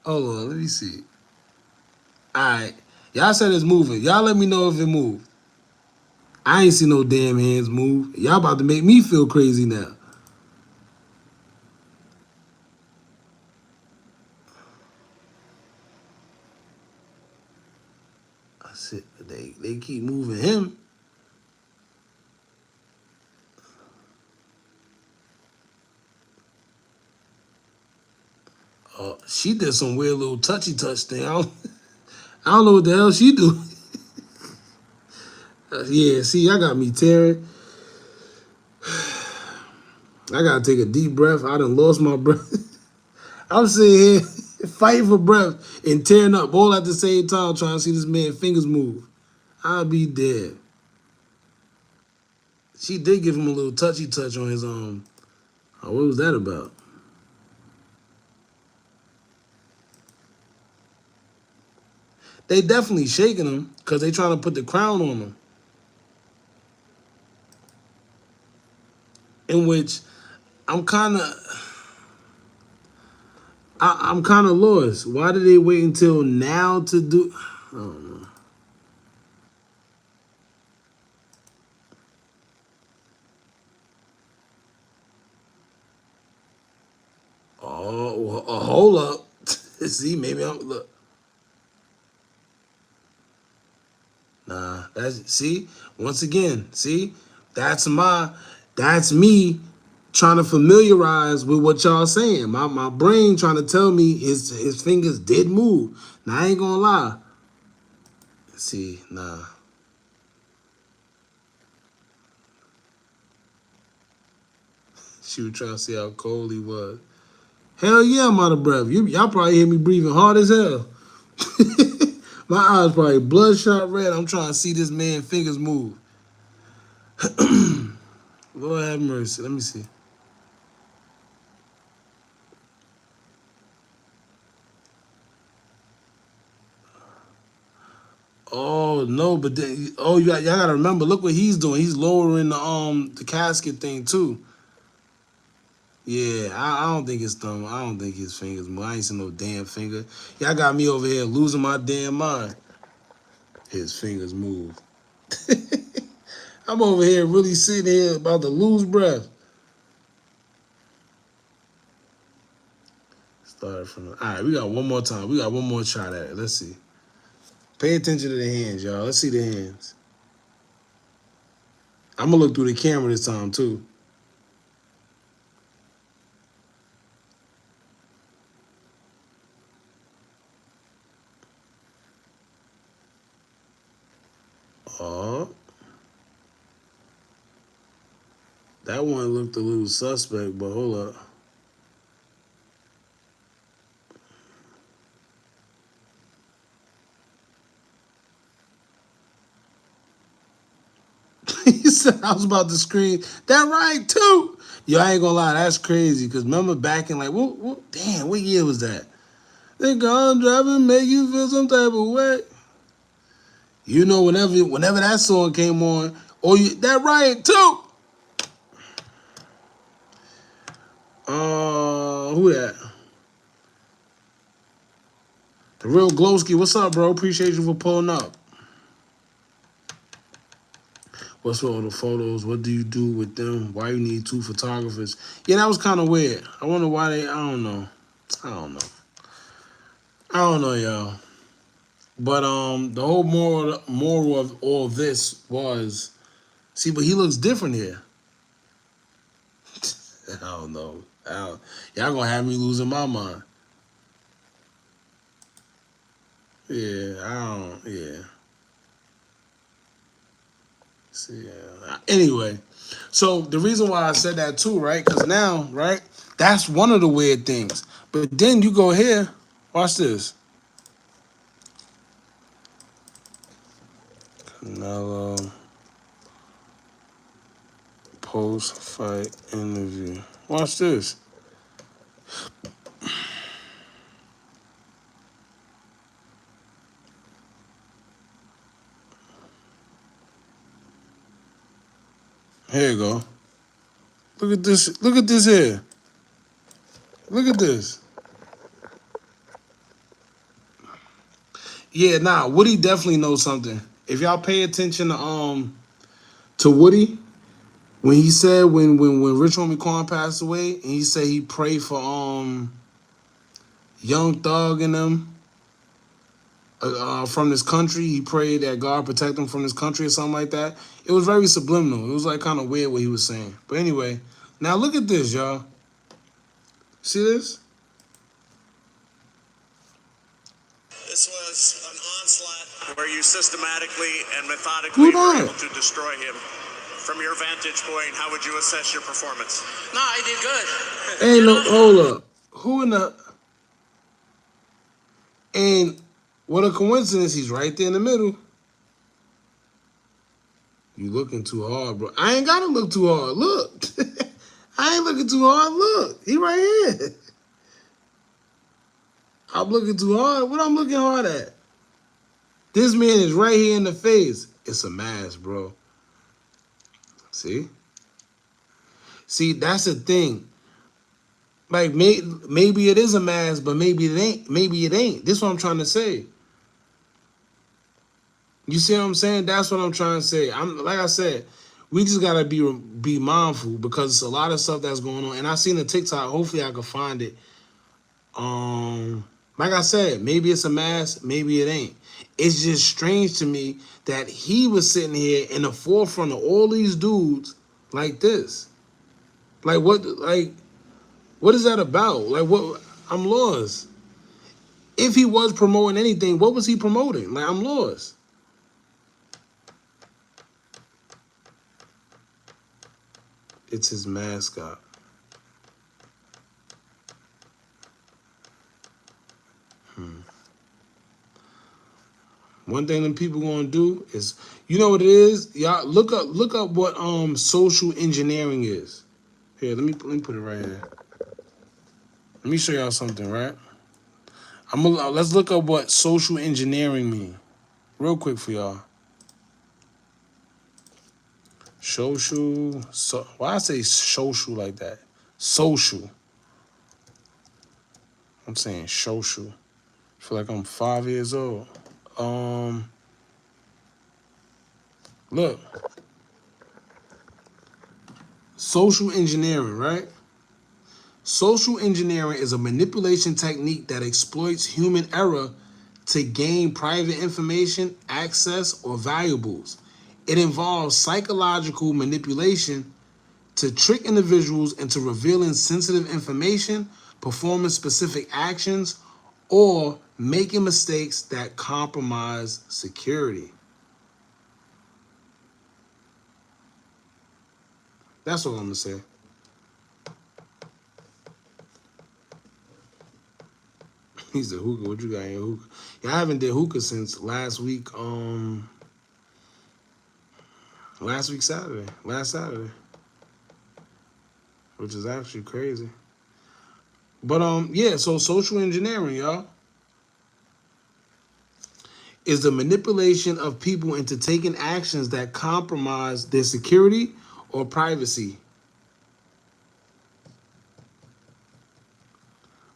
on. Let me see. All right, y'all said it's moving. Y'all let me know if it moved. I ain't see no damn hands move. Y'all about to make me feel crazy now. I said they keep moving him. She did some weird little touchy touch thing. I don't know what the hell she do. Yeah, see, I got me tearing. I gotta take a deep breath. I done lost my breath. I'm sitting here fighting for breath and tearing up all at the same time, trying to see this man's fingers move. I'll be dead. She did give him a little touchy touch on his Oh, what was that about? They definitely shaking him because they trying to put the crown on him. In which I'm kind of, I'm kind of lost. Why did they wait until now to do? I don't know. Oh, hold up. See, maybe I'm look. Nah, that's see. Once again, see, that's me trying to familiarize with what y'all saying. My brain trying to tell me his fingers did move. Now I ain't gonna lie. See, nah. She was trying to see how cold he was. Hell yeah, I'm out of breath. Y'all probably hear me breathing hard as hell. My eyes probably bloodshot red. I'm trying to see this man's fingers move. Lord have mercy. Let me see. Oh no, but then y'all gotta remember. Look what he's doing. He's lowering the casket thing too. Yeah, I don't think his thumb. I don't think his fingers move. I ain't seen no damn finger. Y'all got me over here losing my damn mind. His fingers move. I'm over here really sitting here about to lose breath. Started from. All right, we got one more time. We got one more shot at it. Let's see. Pay attention to the hands, y'all. Let's see the hands. I'm gonna look through the camera this time too. Oh, that one looked a little suspect, but hold up. He said I was about to scream. That right too. Yo, I ain't gonna lie, that's crazy. Cause remember back in like damn, what year was that? Think I'm driving make you feel some type of way. You know, whenever that song came on, that right too. Who that? The real Glowski. What's up, bro? Appreciate you for pulling up. What's with all the photos? What do you do with them? Why you need two photographers? Yeah, that was kind of weird. I wonder why they. I don't know. I don't know, y'all. But the whole moral of all this was, see, but he looks different here. I don't know. Y'all gonna have me losing my mind. Yeah, I don't. Yeah. See. Anyway, so the reason why I said that too, right? Because now, right, that's one of the weird things. But then you go here. Watch this. Canelo post-fight interview. Watch this. Here you go. Look at this. Look at this here. Look at this. Yeah, nah. Woody definitely knows something. If y'all pay attention to Woody, when he said when Rich Homie Quan passed away, and he said he prayed for Young Thug and them from this country. He prayed that God protect him from this country or something like that. It was very subliminal. It was like kind of weird what he was saying. But anyway, now look at this, y'all. See this? This was an onslaught where you systematically and methodically Who were that? able to destroy him. From your vantage point, how would you assess your performance? No, I did good. Hey, no, hold up. Who in the? And what a coincidence! He's right there in the middle. You looking too hard, bro. I ain't gotta look too hard. Look, I ain't looking too hard. Look, he right here. I'm looking too hard. What I'm looking hard at? This man is right here in the face. It's a mask, bro. See? See, that's the thing. Like, maybe it is a mask, but maybe it ain't. Maybe it ain't. This is what I'm trying to say. You see what I'm saying? That's what I'm trying to say. I'm like I said, we just gotta be mindful because it's a lot of stuff that's going on. And I seen the TikTok. Hopefully, I can find it. Like I said, maybe it's a mask, maybe it ain't. It's just strange to me that he was sitting here in the forefront of all these dudes like this. Like what? Like what is that about? Like what? I'm lost. If he was promoting anything, what was he promoting? Like I'm lost. It's his mascot. One thing them people gonna do is, you know what it is? Y'all look up what social engineering is. Here, let me put it right here. Let me show y'all something, right? Let's look up what social engineering mean, real quick for y'all. Why I say social like that? Social. I'm saying social. I feel like I'm 5 years old. Look, social engineering, right? Social engineering is a manipulation technique that exploits human error to gain private information, access, or valuables. It involves psychological manipulation to trick individuals into revealing sensitive information, performing specific actions, or making mistakes that compromise security. That's all I'm gonna say. He's a hookah. What you got in your hookah? Yeah, I haven't did hookah since last week. Last week Saturday. Last Saturday. Which is actually crazy. But yeah, so social engineering, y'all, is the manipulation of people into taking actions that compromise their security or privacy.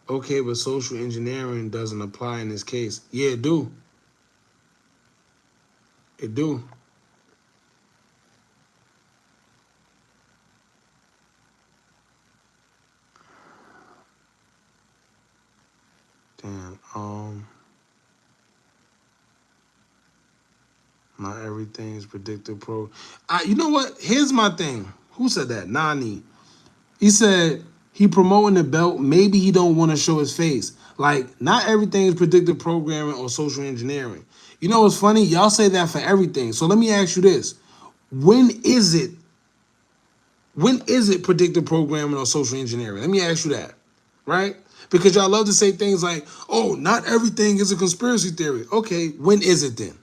Okay, but social engineering doesn't apply in this case. Yeah, it do. It do. Damn. Not everything is predictive pro. You know what? Here's my thing. Who said that? Nani. He said He promoting the belt. Maybe he don't want to show his face. Like, not everything is predictive programming or social engineering. You know what's funny? Y'all say that for everything. So let me ask you this. When is it? When is it predictive programming or social engineering? Let me ask you that. Right? Because y'all love to say things like, oh, not everything is a conspiracy theory. Okay, when is it then?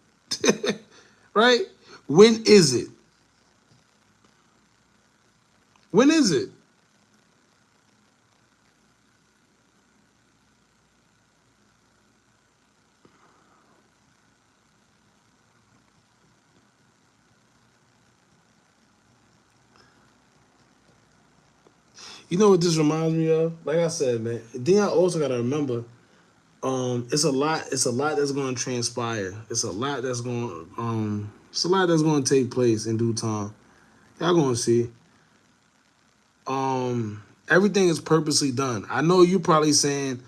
Right? When is it? When is it? You know what this reminds me of? Like I said, man. Then I also gotta remember, it's a lot that's gonna transpire. It's a lot that's gonna take place in due time. Y'all gonna see. Everything is purposely done. I know you probably saying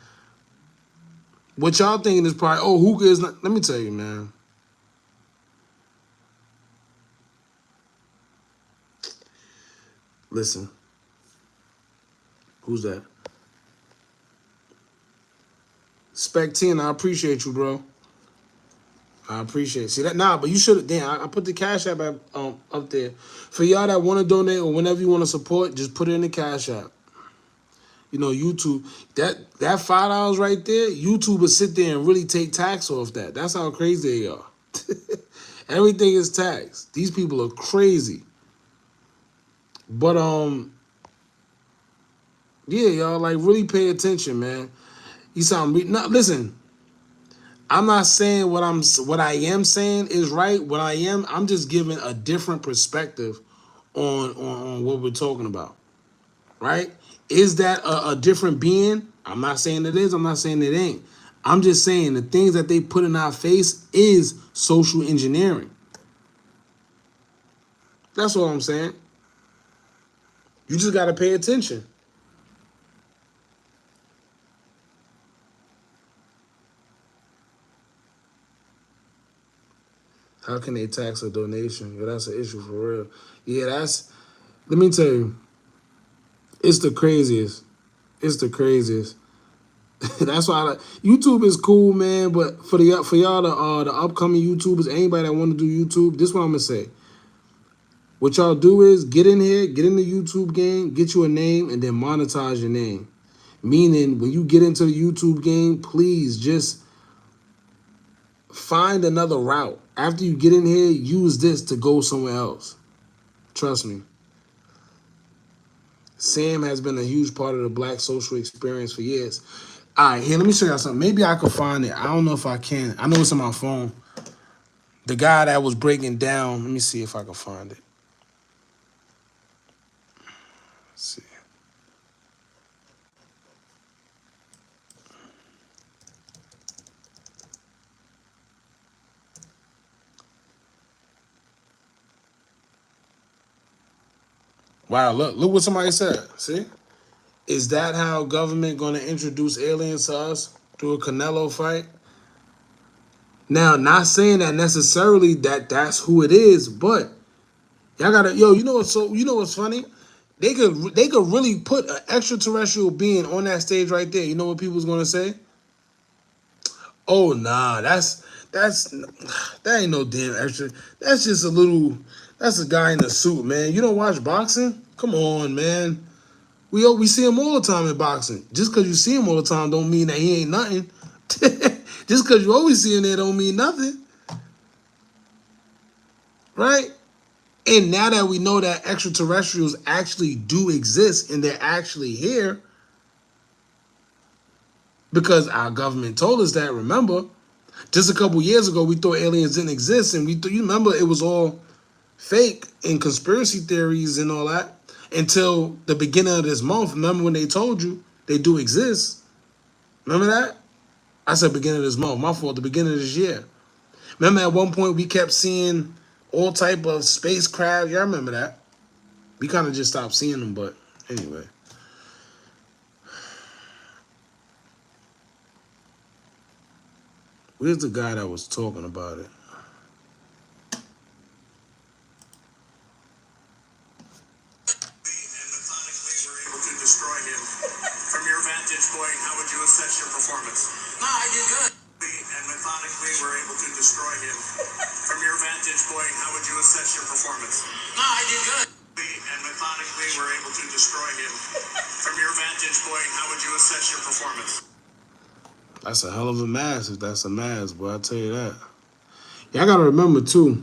what y'all thinking is probably, oh, Hookah is not. Let me tell you, man. Listen, who's that? Spectin, I appreciate you, bro. I appreciate it. See that? Nah, but you should have. Damn, I put the Cash App up there. For y'all that want to donate or whenever you want to support, just put it in the Cash App. You know, YouTube, that $5 right there, YouTube will sit there and really take tax off that. That's how crazy they are. Everything is taxed. These people are crazy. But yeah, y'all, like, really pay attention, man. You sound listen. I'm not saying what I am saying is right. I'm just giving a different perspective on what we're talking about. Right? Is that a different being? I'm not saying it is. I'm not saying it ain't. I'm just saying the things that they put in our face is social engineering. That's all I'm saying. You just got to pay attention. How can they tax a donation? Yeah, that's an issue for real. Yeah, let me tell you, it's the craziest. It's the craziest. That's why YouTube is cool, man. But for y'all the upcoming YouTubers, anybody that want to do YouTube, this is what I'm gonna say. What y'all do is get in here, get in the YouTube game, get you a name, and then monetize your name. Meaning, when you get into the YouTube game, please just find another route. After you get in here, use this to go somewhere else. Trust me. Sam has been a huge part of the Black social experience for years. All right, here, let me show y'all something. Maybe I can find it. I don't know if I can. I know it's on my phone. The guy that was breaking down, let me see if I can find it. Let's see. Wow, look what somebody said. See? Is that how government going to introduce aliens to us through a Canelo fight? Now, not saying that necessarily that's who it is, but y'all gotta, you know what's funny? They could really put an extraterrestrial being on that stage right there. You know what people's gonna say? Oh nah, that ain't no damn extra. That's just that's a guy in a suit, man. You don't watch boxing? Come on, man. We see him all the time in boxing. Just because you see him all the time don't mean that he ain't nothing. Just because you always see him there don't mean nothing. Right? And now that we know that extraterrestrials actually do exist and they're actually here, because our government told us that, remember? Just a couple years ago, we thought aliens didn't exist, and you remember it was all fake and conspiracy theories and all that until the beginning of this month. Remember when they told you they do exist? Remember that? I said beginning of this month. My fault. The beginning of this year. Remember at one point we kept seeing all type of spacecraft. Y'all remember that? We kind of just stopped seeing them, but anyway. Where's the guy that was talking about it? performance? No, I did good. And methodically were able to destroy him. From your vantage point, how would you assess your performance? No, I did good. And methodically were able to destroy him. From your vantage point, how would you assess your performance? That's a hell of a mask if that's a mask, boy. I'll tell you that. Y'all gotta remember too,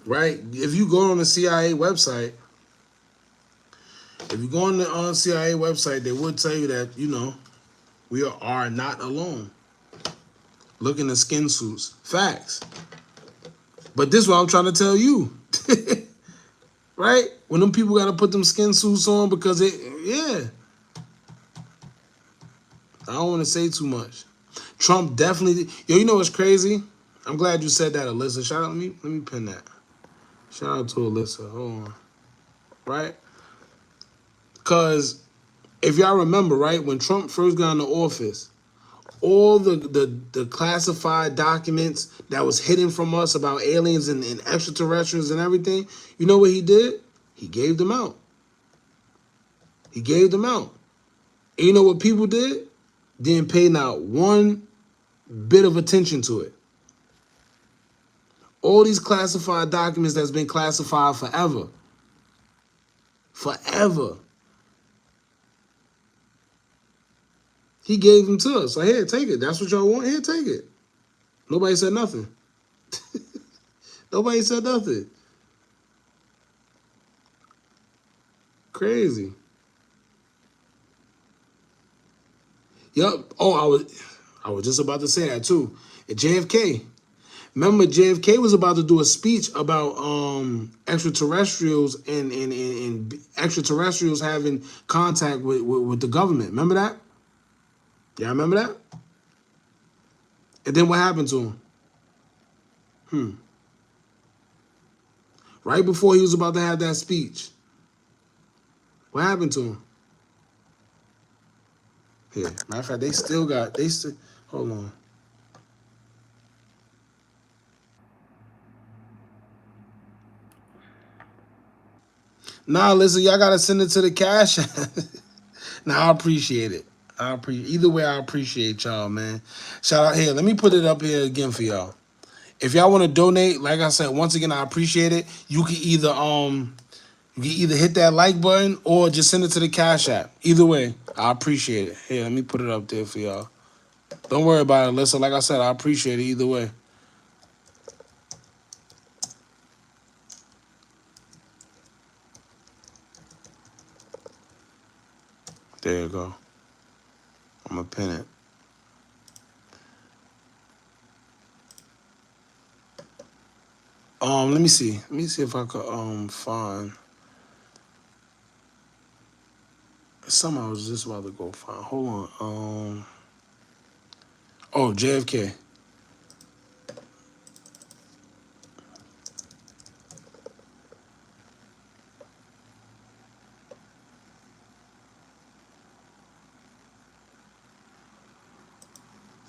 right? If you go on the CIA website, CIA website, they would tell you that, you know, we are not alone. Look in the skin suits. Facts. But this is what I'm trying to tell you. Right? When them people gotta put them skin suits on because yeah. I don't want to say too much. Trump definitely, you know what's crazy? I'm glad you said that, Alyssa. Shout out, let me pin that. Shout out to Alyssa. Hold on. Right? Because if y'all remember, right, when Trump first got into office, all the classified documents that was hidden from us about aliens and extraterrestrials and everything, you know what he did? He gave them out. He gave them out. And you know what people did? Didn't pay not one bit of attention to it. All these classified documents that's been classified forever. Forever. He gave them to us. Like, here, take it. That's what y'all want? Here, take it. Nobody said nothing. Nobody said nothing. Crazy. Yup. Oh, I was just about to say that too. At JFK. Remember, JFK was about to do a speech about extraterrestrials and extraterrestrials having contact with the government. Remember that? Yeah, remember that? And then what happened to him? Right before he was about to have that speech. What happened to him? Here, matter of fact, they still, hold on. Nah, listen, y'all gotta send it to the cash. Nah, I appreciate it. Either way, I appreciate y'all, man. Shout out here. Let me put it up here again for y'all. If y'all want to donate, like I said, once again, I appreciate it. You can either hit that like button or just send it to the Cash App. Either way, I appreciate it. Here, let me put it up there for y'all. Don't worry about it, listen. Like I said, I appreciate it either way. There you go. I'm gonna pin it. Let me see. Let me see if I could find something I was just about to go find. Hold on. Oh, JFK.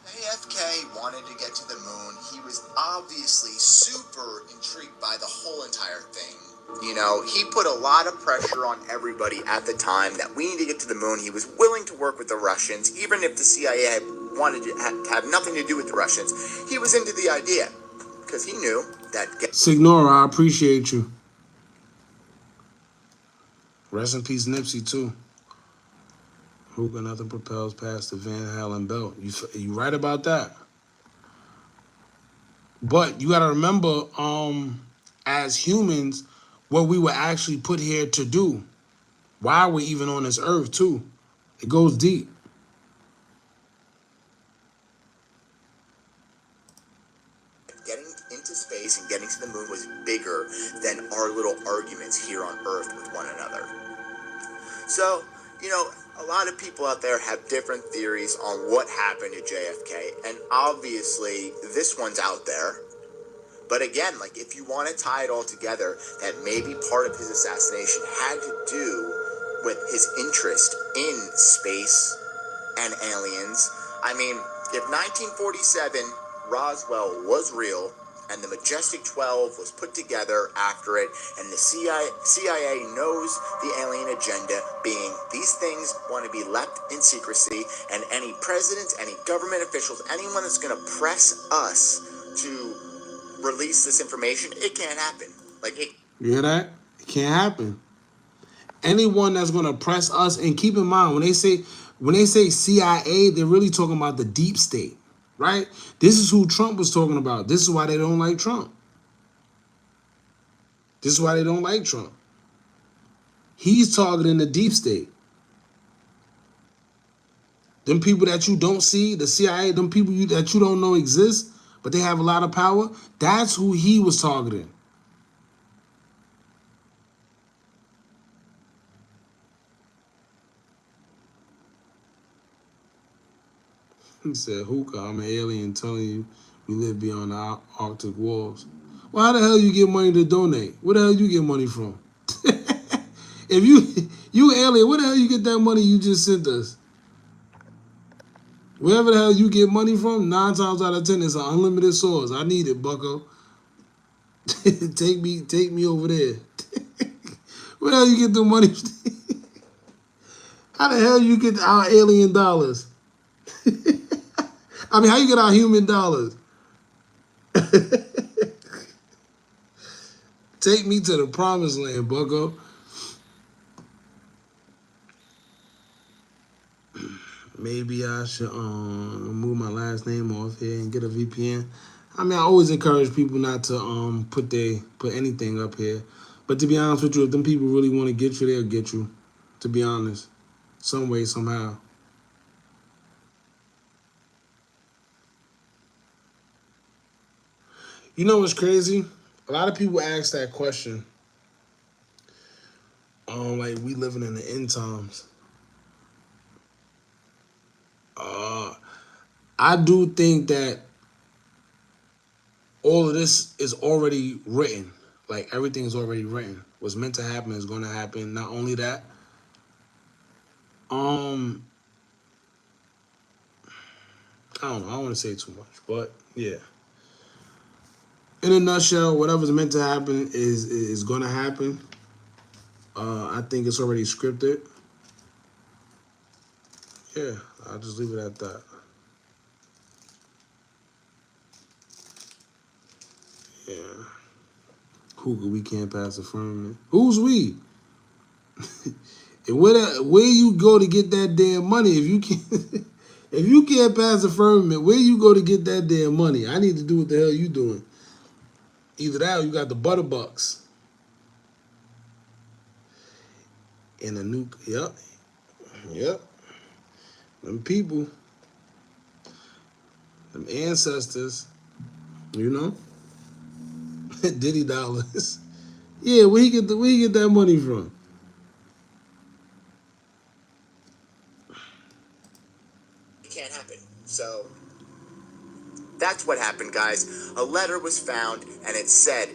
JFK wanted to get to the moon. He was obviously super intrigued by the whole entire thing. You know, he put a lot of pressure on everybody at the time that we need to get to the moon. He was willing to work with the Russians, even if the CIA wanted to have nothing to do with the Russians. He was into the idea because he knew that... Signora, I appreciate you. Rest in peace, Nipsey, too. Hookah nothing propels past the Van Halen belt. You right about that. But you got to remember, as humans, what we were actually put here to do. Why we're even on this earth, too. It goes deep. Getting into space and getting to the moon was bigger than our little arguments here on Earth with one another. So, you know, a lot of people out there have different theories on what happened to JFK, and obviously this one's out there. But again, like, if you want to tie it all together, that maybe part of his assassination had to do with his interest in space and aliens. I mean, if 1947 Roswell was real and the Majestic 12 was put together after it, and the CIA knows the alien agenda being these things want to be left in secrecy, and any presidents, any government officials, anyone that's going to press us to release this information, it can't happen. You hear that? It can't happen. Anyone that's gonna press us, and keep in mind when they say CIA, they're really talking about the deep state, right? This is who Trump was talking about. This is why they don't like Trump. This is why they don't like Trump. He's targeting the deep state. Them people that you don't see, the CIA, them people that you don't know exist, but they have a lot of power, that's who he was targeting. He said, Hookah, I'm an alien telling you we live beyond the Arctic walls. Well, how the hell you get money to donate? Where the hell you get money from? If you an alien, where the hell you get that money you just sent us? Wherever the hell you get money from, 9 times out of 10, it's an unlimited source. I need it, bucko. take me over there. Where the hell you get the money? How the hell you get our alien dollars? I mean, how you get our human dollars? Take me to the promised land, bucko. Maybe I should move my last name off here and get a VPN. I mean, I always encourage people not to put anything up here. But to be honest with you, if them people really want to get you, they'll get you. To be honest, some way, somehow. You know what's crazy? A lot of people ask that question. Like we living in the end times. I do think that all of this is already written. Like everything's already written. What's meant to happen is going to happen. Not only that, I don't know. I don't want to say too much, but yeah. In a nutshell, whatever's meant to happen is going to happen. I think it's already scripted. Yeah, I'll just leave it at that. Yeah. Hookah, we can't pass the firmament. Who's we? And where you go to get that damn money if you can't if you can't pass the firmament, where you go to get that damn money? I need to do what the hell you doing. Either that or you got the Butterbucks. And a new, yep. Them people, them ancestors, you know? Diddy dollars. Yeah, where he get that money from? It can't happen. So that's what happened, guys. A letter was found, and it said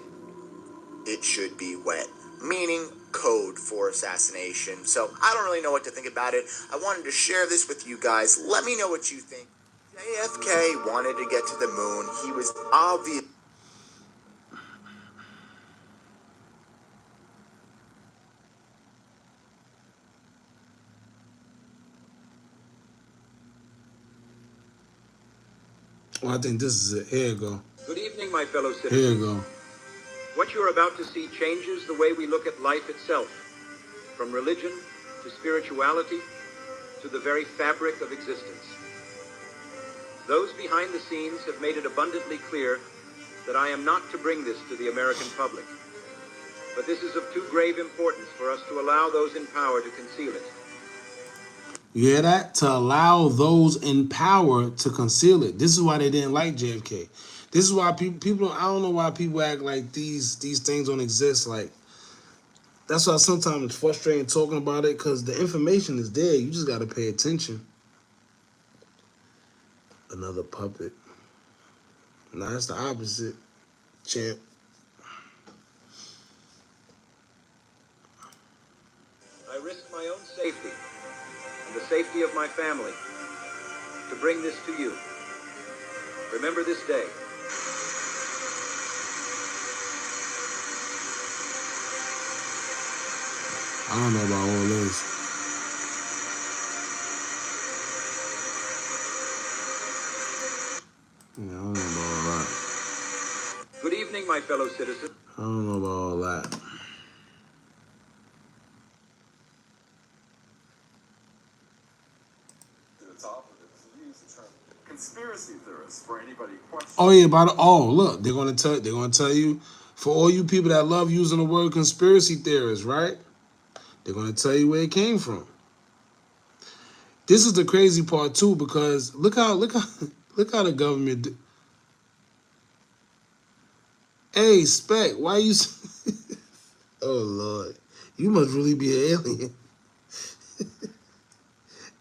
it should be wet, meaning code for assassination. So I don't really know what to think about it. I wanted to share this with you guys. Let me know what you think. JFK wanted to get to the moon. He was obvious. Well, I think this is it. Here you go. Good evening, my fellow citizens. Here you go. What you're about to see changes the way we look at life itself, from religion to spirituality to the very fabric of existence. Those behind the scenes have made it abundantly clear that I am not to bring this to the American public. But this is of too grave importance for us to allow those in power to conceal it. You hear that? To allow those in power to conceal it. This is why they didn't like JFK. This is why people I don't know why people act like these things don't exist. Like, that's why sometimes it's frustrating talking about it, because the information is there. You just got to pay attention. Another puppet. Nah, it's the opposite, champ. I risk my own safety and the safety of my family to bring this to you. Remember this day. I don't know about all this. Yeah, I don't know about all that. Good evening, my fellow citizens. I don't know about all that. Conspiracy theorists for anybody questioning. Oh yeah, look, they're gonna tell you, for all you people that love using the word conspiracy theorists, right? They're gonna tell you where it came from. This is the crazy part too, because look how look how the government. Hey, Spec, why you? Oh Lord, you must really be an alien.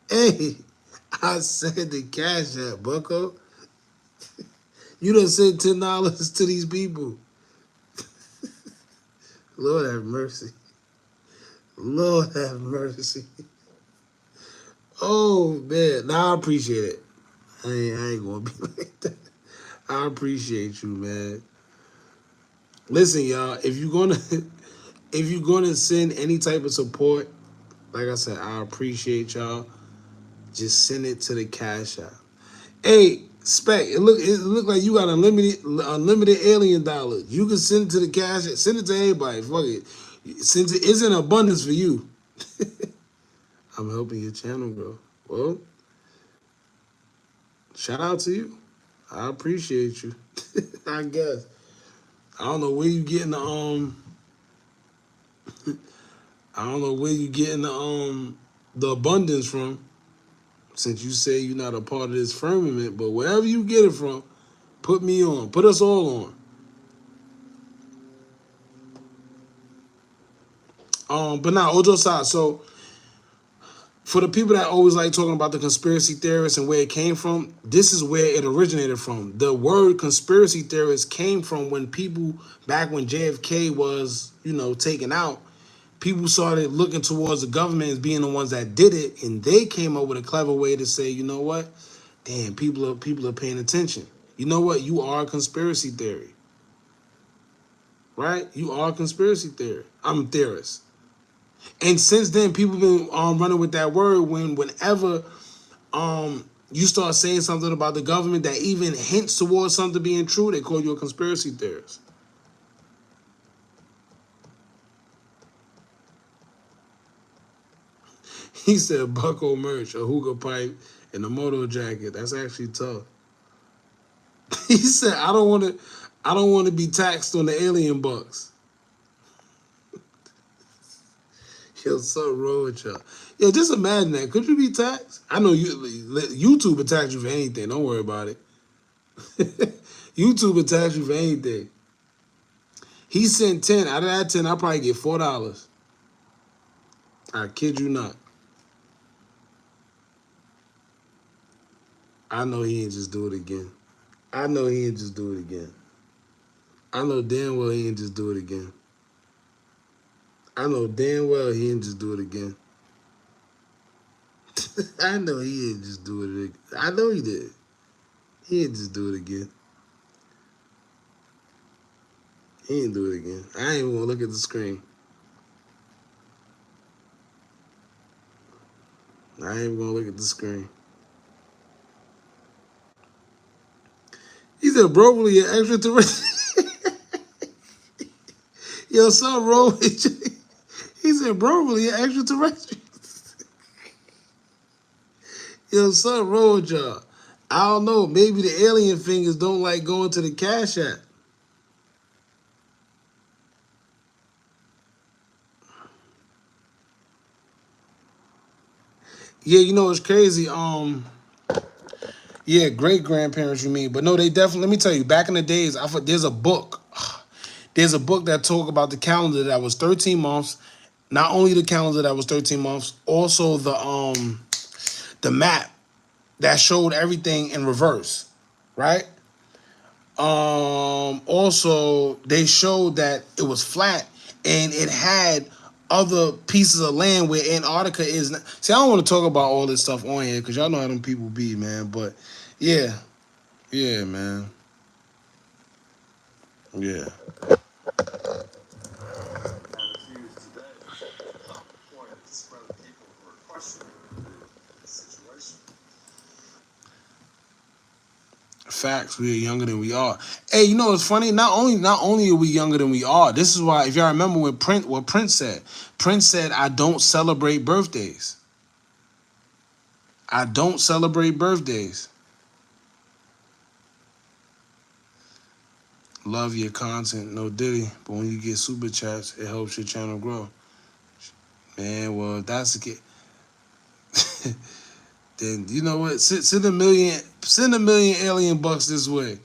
Hey, I said the cash app, Bucko. You done sent $10 to these people. Lord have mercy. Lord have mercy. Oh man, nah, I appreciate it. I ain't gonna be like that. I appreciate you, man. Listen, y'all, if you're gonna send any type of support, like I said, I appreciate y'all. Just send it to the Cash App. Hey, Spec, it look like you got unlimited alien dollars. You can send it to the Cash App. Send it to everybody. Fuck it. Since it is in abundance for you, I'm helping your channel grow. Well, shout out to you. I appreciate you. I guess. I don't know where you getting the abundance from, since you say you're not a part of this firmament, but wherever you get it from, put me on. Put us all on. But now, Ojo side. So for the people that always like talking about the conspiracy theorists and where it came from, this is where it originated from. The word conspiracy theorist came from when people, back when JFK was, taken out, people started looking towards the government as being the ones that did it, and they came up with a clever way to say, you know what? Damn, people are paying attention. You know what? You are a conspiracy theory. Right? You are a conspiracy theory. I'm a theorist. And since then, people been running with that word whenever you start saying something about the government that even hints towards something being true, they call you a conspiracy theorist. He said bucko merch, a hookah pipe, and a moto jacket. That's actually tough. He said, I don't want to be taxed on the alien bucks. Yo, something wrong with y'all. Yeah, just imagine that. Could you be taxed? I know YouTube will tax you for anything. Don't worry about it. YouTube will tax you for anything. He sent 10. Out of that 10, I'll probably get $4. I kid you not. I know he ain't just do it again. I know he ain't just do it again. I know damn well he ain't just do it again. I know damn well he ain't just do it again. I know he ain't just do it again. I know he did. He ain't just do it again. He ain't do it again. I ain't even gonna look at the screen. I ain't even gonna look at the screen. He said, bro, really an extraterrestrial. Yo, something wrong with you. He said, bro, really an extraterrestrial. Yo, something wrong with y'all. I don't know. Maybe the alien fingers don't like going to the Cash App. Yeah, you know it's crazy. Yeah, great grandparents you mean, but no, they definitely. Let me tell you, back in the days, there's a book. There's a book that talk about the calendar that was 13 months. Not only the calendar that was 13 months, also the map that showed everything in reverse, right? Also they showed that it was flat and it had other pieces of land where Antarctica is. See, I don't want to talk about all this stuff on here because y'all know how them people be, man. But yeah, man. Yeah. And it's used today. Facts, we are younger than we are. Hey, you know what's funny? Not only are we younger than we are. This is why, if y'all remember what Prince said. Prince said, "I don't celebrate birthdays. I don't celebrate birthdays. Love your content, no Diddy. But when you get super chats, it helps your channel grow." Man, well, if that's the case, then you know what? Send a million alien bucks this way.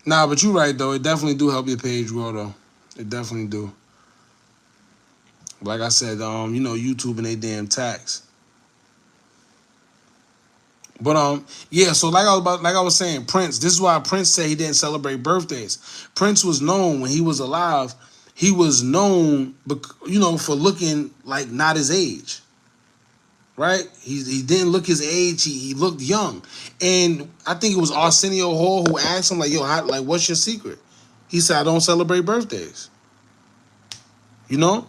Nah, but you're right though. It definitely do help your page grow though. It definitely do. Like I said, you know, YouTube and they damn tax. But yeah. So like I was saying, Prince. This is why Prince said he didn't celebrate birthdays. Prince was known when he was alive. He was known, you know, for looking like not his age. Right? He didn't look his age. He looked young. And I think it was Arsenio Hall who asked him like, "Yo, what's your secret?" He said, "I don't celebrate birthdays." You know?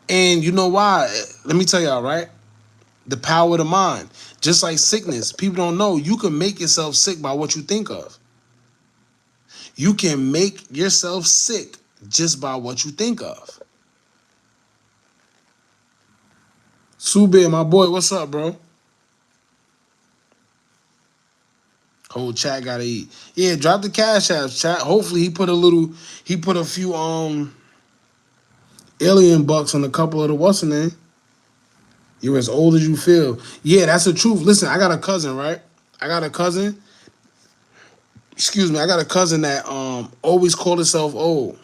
And you know why? Let me tell y'all, right? The power of the mind. Just like sickness, people don't know you can make yourself sick by what you think of. You can make yourself sick just by what you think of. Sube, my boy, what's up, bro? Whole chat gotta eat. Yeah, drop the cash apps, chat. Hopefully he put a few alien bucks on a couple of the what's the name. You're as old as you feel. Yeah, that's the truth. Listen, I got a cousin, right? I got a cousin. Excuse me, I got a cousin that always called himself old.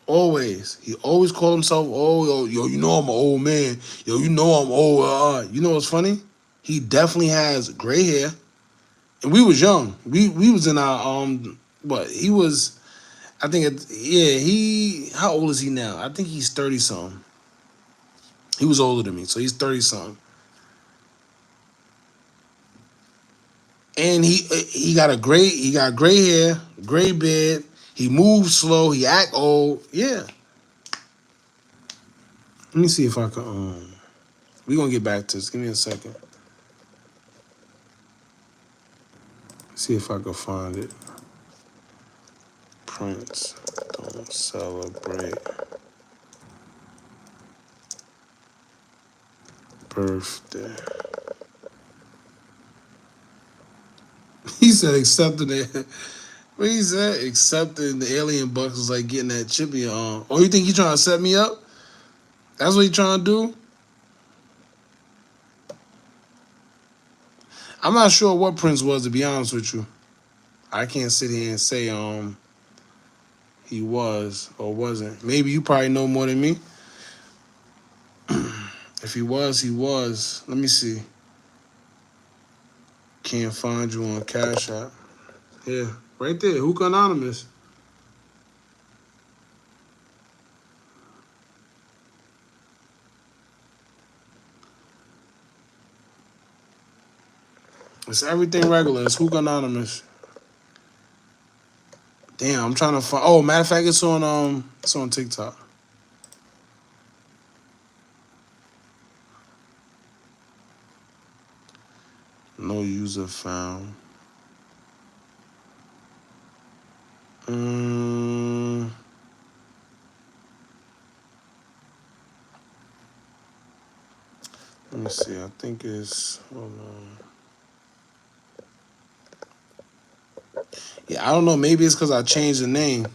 Always. He always called himself old. Yo, you know I'm an old man. Yo, you know I'm old. You know what's funny? He definitely has gray hair. And we was young. We was in our what? He was, I think how old is he now? I think he's 30 something. He was older than me, so he's 30 something. And he got gray hair, gray beard. He moves slow. He act old. Yeah. Let me see if I can. We're gonna get back to this. Give me a second. See if I can find it. Prince don't celebrate birthday. He said accepting it. What he said? Accepting the alien bucks was like getting that chip in your arm. Oh, you think he trying to set me up? That's what he trying to do? I'm not sure what Prince was, to be honest with you. I can't sit here and say he was or wasn't. Maybe you probably know more than me. If he was, he was. Let me see. Can't find you on Cash App. Yeah, right there. Hookah Anonymous. It's everything regular. It's Hookah Anonymous. Damn, I'm trying to find. Oh, matter of fact, it's on TikTok. No user found. Let me see. I think it's. Hold on. Yeah, I don't know. Maybe it's because I changed the name,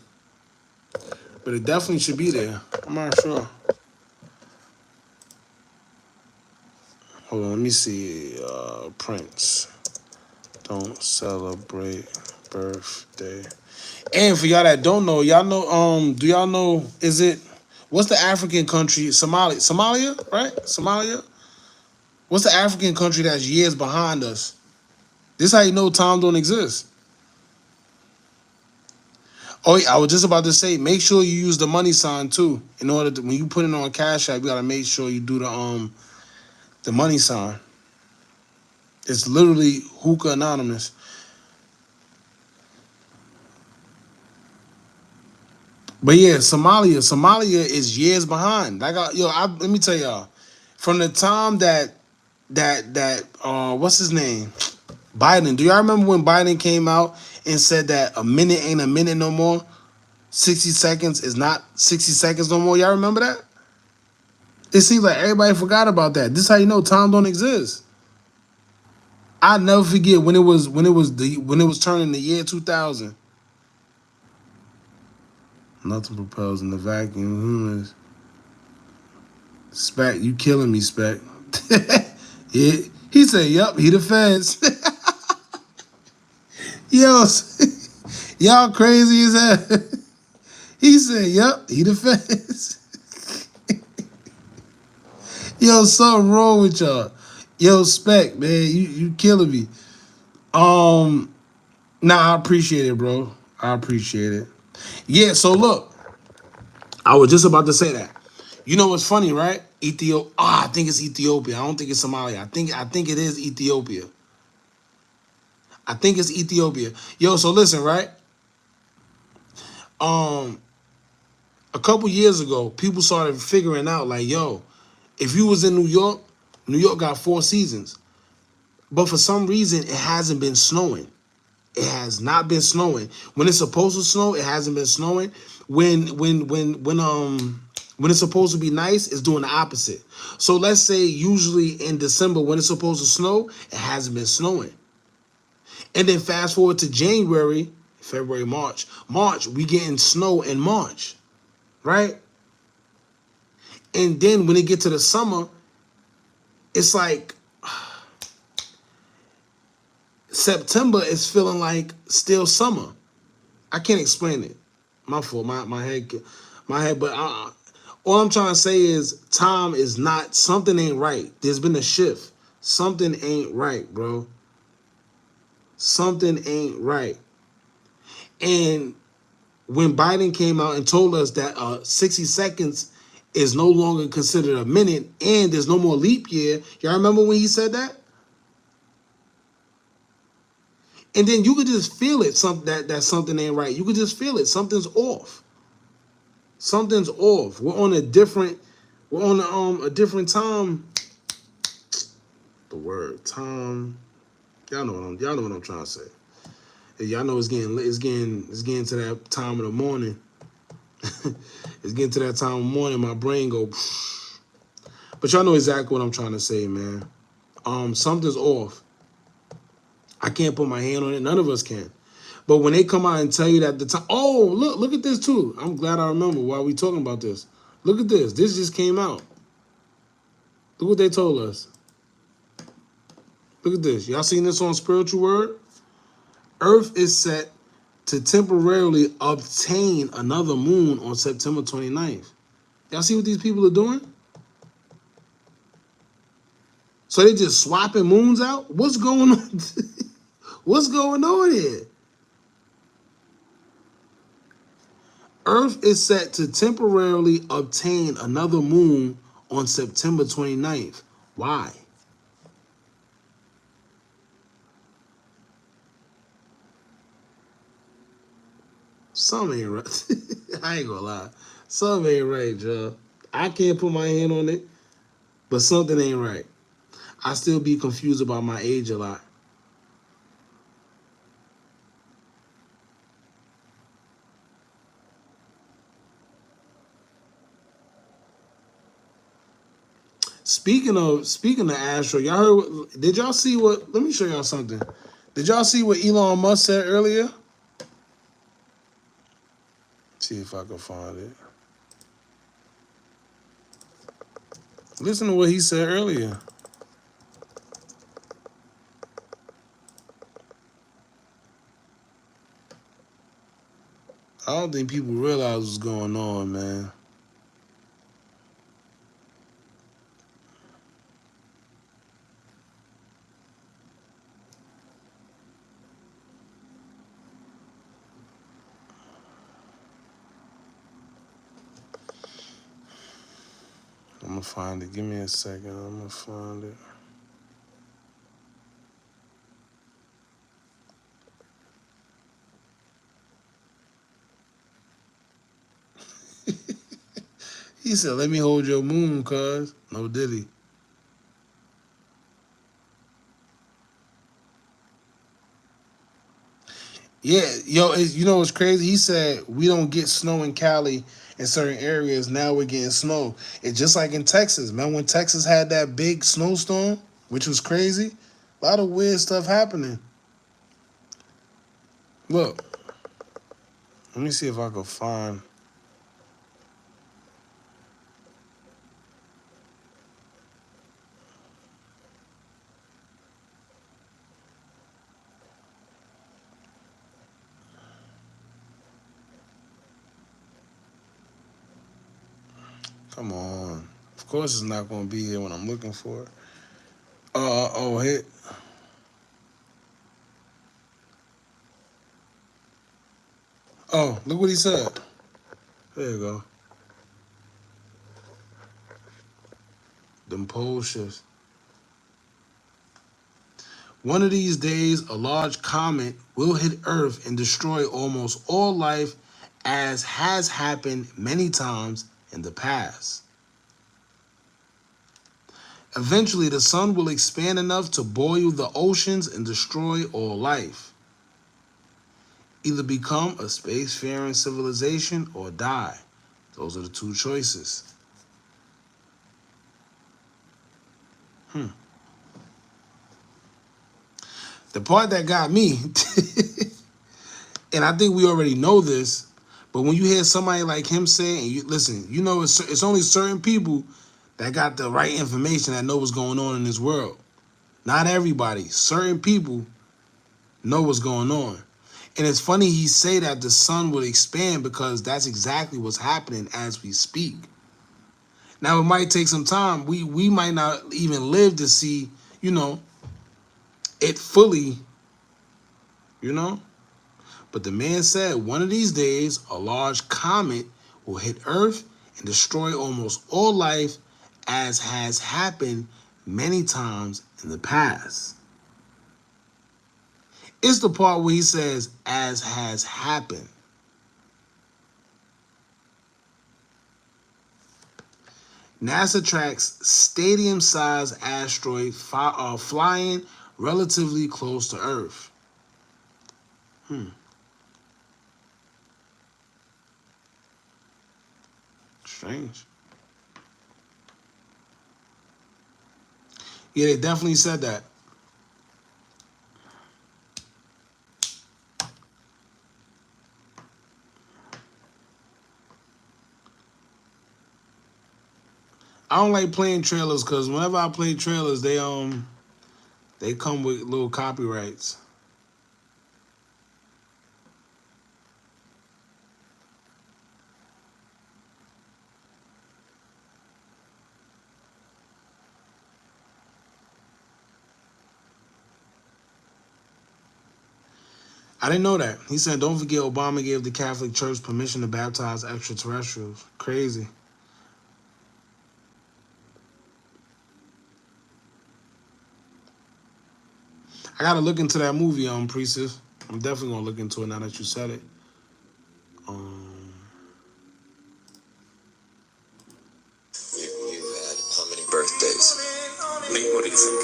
but it definitely should be there. I'm not sure. Hold on. Let me see. Prince don't celebrate birthday. And for y'all that don't know, y'all know. Do y'all know? What's the African country? Somalia, right? Somalia. What's the African country that's years behind us? This is how you know time don't exist. Oh, yeah, I was just about to say, make sure you use the money sign too. In order to, when you put it on Cash App, you gotta make sure you do the money sign. It's literally Hookah Anonymous. But yeah, Somalia is years behind. Let me tell y'all, from the time that what's his name? Biden. Do y'all remember when Biden came out and said that a minute ain't a minute no more? 60 seconds is not 60 seconds no more. Y'all remember that? It seems like everybody forgot about that. This is how you know time don't exist. I never forget when it was turning the year 2000. Nothing propels in the vacuum. Spec, you killing me, Spec. Yeah. He said, "Yup, he the feds." Yo, y'all crazy as hell. He said, "Yup, he the feds." Yo, something wrong with y'all. Yo, Spec, man, you killing me. Nah, I appreciate it, bro. I appreciate it. Yeah, so look, I was just about to say that. You know what's funny, right? I think it's Ethiopia. I don't think it's Somalia. I think it is Ethiopia. I think it's Ethiopia. Yo, so listen, right? Um, a couple years ago, people started figuring out like, yo, if you was in New York got 4 seasons. But for some reason, it hasn't been snowing. It has not been snowing. When it's supposed to snow, it hasn't been snowing. When it's supposed to be nice, it's doing the opposite. So let's say usually in December when it's supposed to snow, it hasn't been snowing. And then fast forward to January, February, March. March, we getting snow in March, right? And then when it get to the summer, it's like September is feeling like still summer. I can't explain it. My fault. My head. But all I'm trying to say is time is not. Something ain't right. There's been a shift. Something ain't right, bro. Something ain't right. And when Biden came out and told us that 60 seconds is no longer considered a minute and there's no more leap year, y'all remember when he said that? And then you could just feel it. That something ain't right. You could just feel it. Something's off. Something's off. We're on a different a different time. The word time. Y'all know what I'm trying to say. Y'all know it's getting to that time of the morning. It's getting to that time of the morning. My brain go. But y'all know exactly what I'm trying to say, man. Something's off. I can't put my hand on it. None of us can. But when they come out and tell you that the time, oh look at this too. I'm glad I remember why we talking about this. Look at this. This just came out. Look what they told us. Look at this. Y'all seen this on Spiritual Word? Earth is set to temporarily obtain another moon on September 29th. Y'all see what these people are doing? So they just swapping moons out? What's going on? What's going on here? Earth is set to temporarily obtain another moon on September 29th. Why? Something ain't right. I ain't gonna lie. Something ain't right, y'all. I can't put my hand on it, but something ain't right. I still be confused about my age a lot. Speaking of Astro, y'all heard? Did y'all see what? Let me show y'all something. Did y'all see what Elon Musk said earlier? See if I can find it. Listen to what he said earlier. I don't think people realize what's going on, man. I'm gonna find it. Give me a second. I'm gonna find it. He said, "Let me hold your moon, cuz." No Diddy. Yeah, yo, you know what's crazy? He said we don't get snow in Cali in certain areas. Now we're getting snow. It's just like in Texas, man. When Texas had that big snowstorm, which was crazy, a lot of weird stuff happening. Look, let me see if I can find. Come on. Of course, it's not going to be here when I'm looking for it. Oh, hit. Oh, look what he said. There you go. Them pole shifts. One of these days, a large comet will hit Earth and destroy almost all life, as has happened many times in the past. Eventually, the sun will expand enough to boil the oceans and destroy all life. Either become a spacefaring civilization or die. Those are the two choices. The part that got me, and I think we already know this, but when you hear somebody like him say, and you listen, you know it's only certain people that got the right information that know what's going on in this world. Not everybody. Certain people know what's going on. And it's funny he say that the sun would expand because that's exactly what's happening as we speak. Now it might take some time. We might not even live to see, you know, it fully, you know. But the man said one of these days a large comet will hit Earth and destroy almost all life, as has happened many times in the past. It's the part where he says, as has happened. NASA tracks stadium-sized asteroid flying relatively close to Earth. Strange. Yeah, they definitely said that. I don't like playing trailers because whenever I play trailers, they come with little copyrights. I didn't know that. He said, don't forget Obama gave the Catholic Church permission to baptize extraterrestrials. Crazy. I gotta look into that movie, Priestess. I'm definitely gonna look into it now that you said it. You had how many birthdays? Me? What do you think?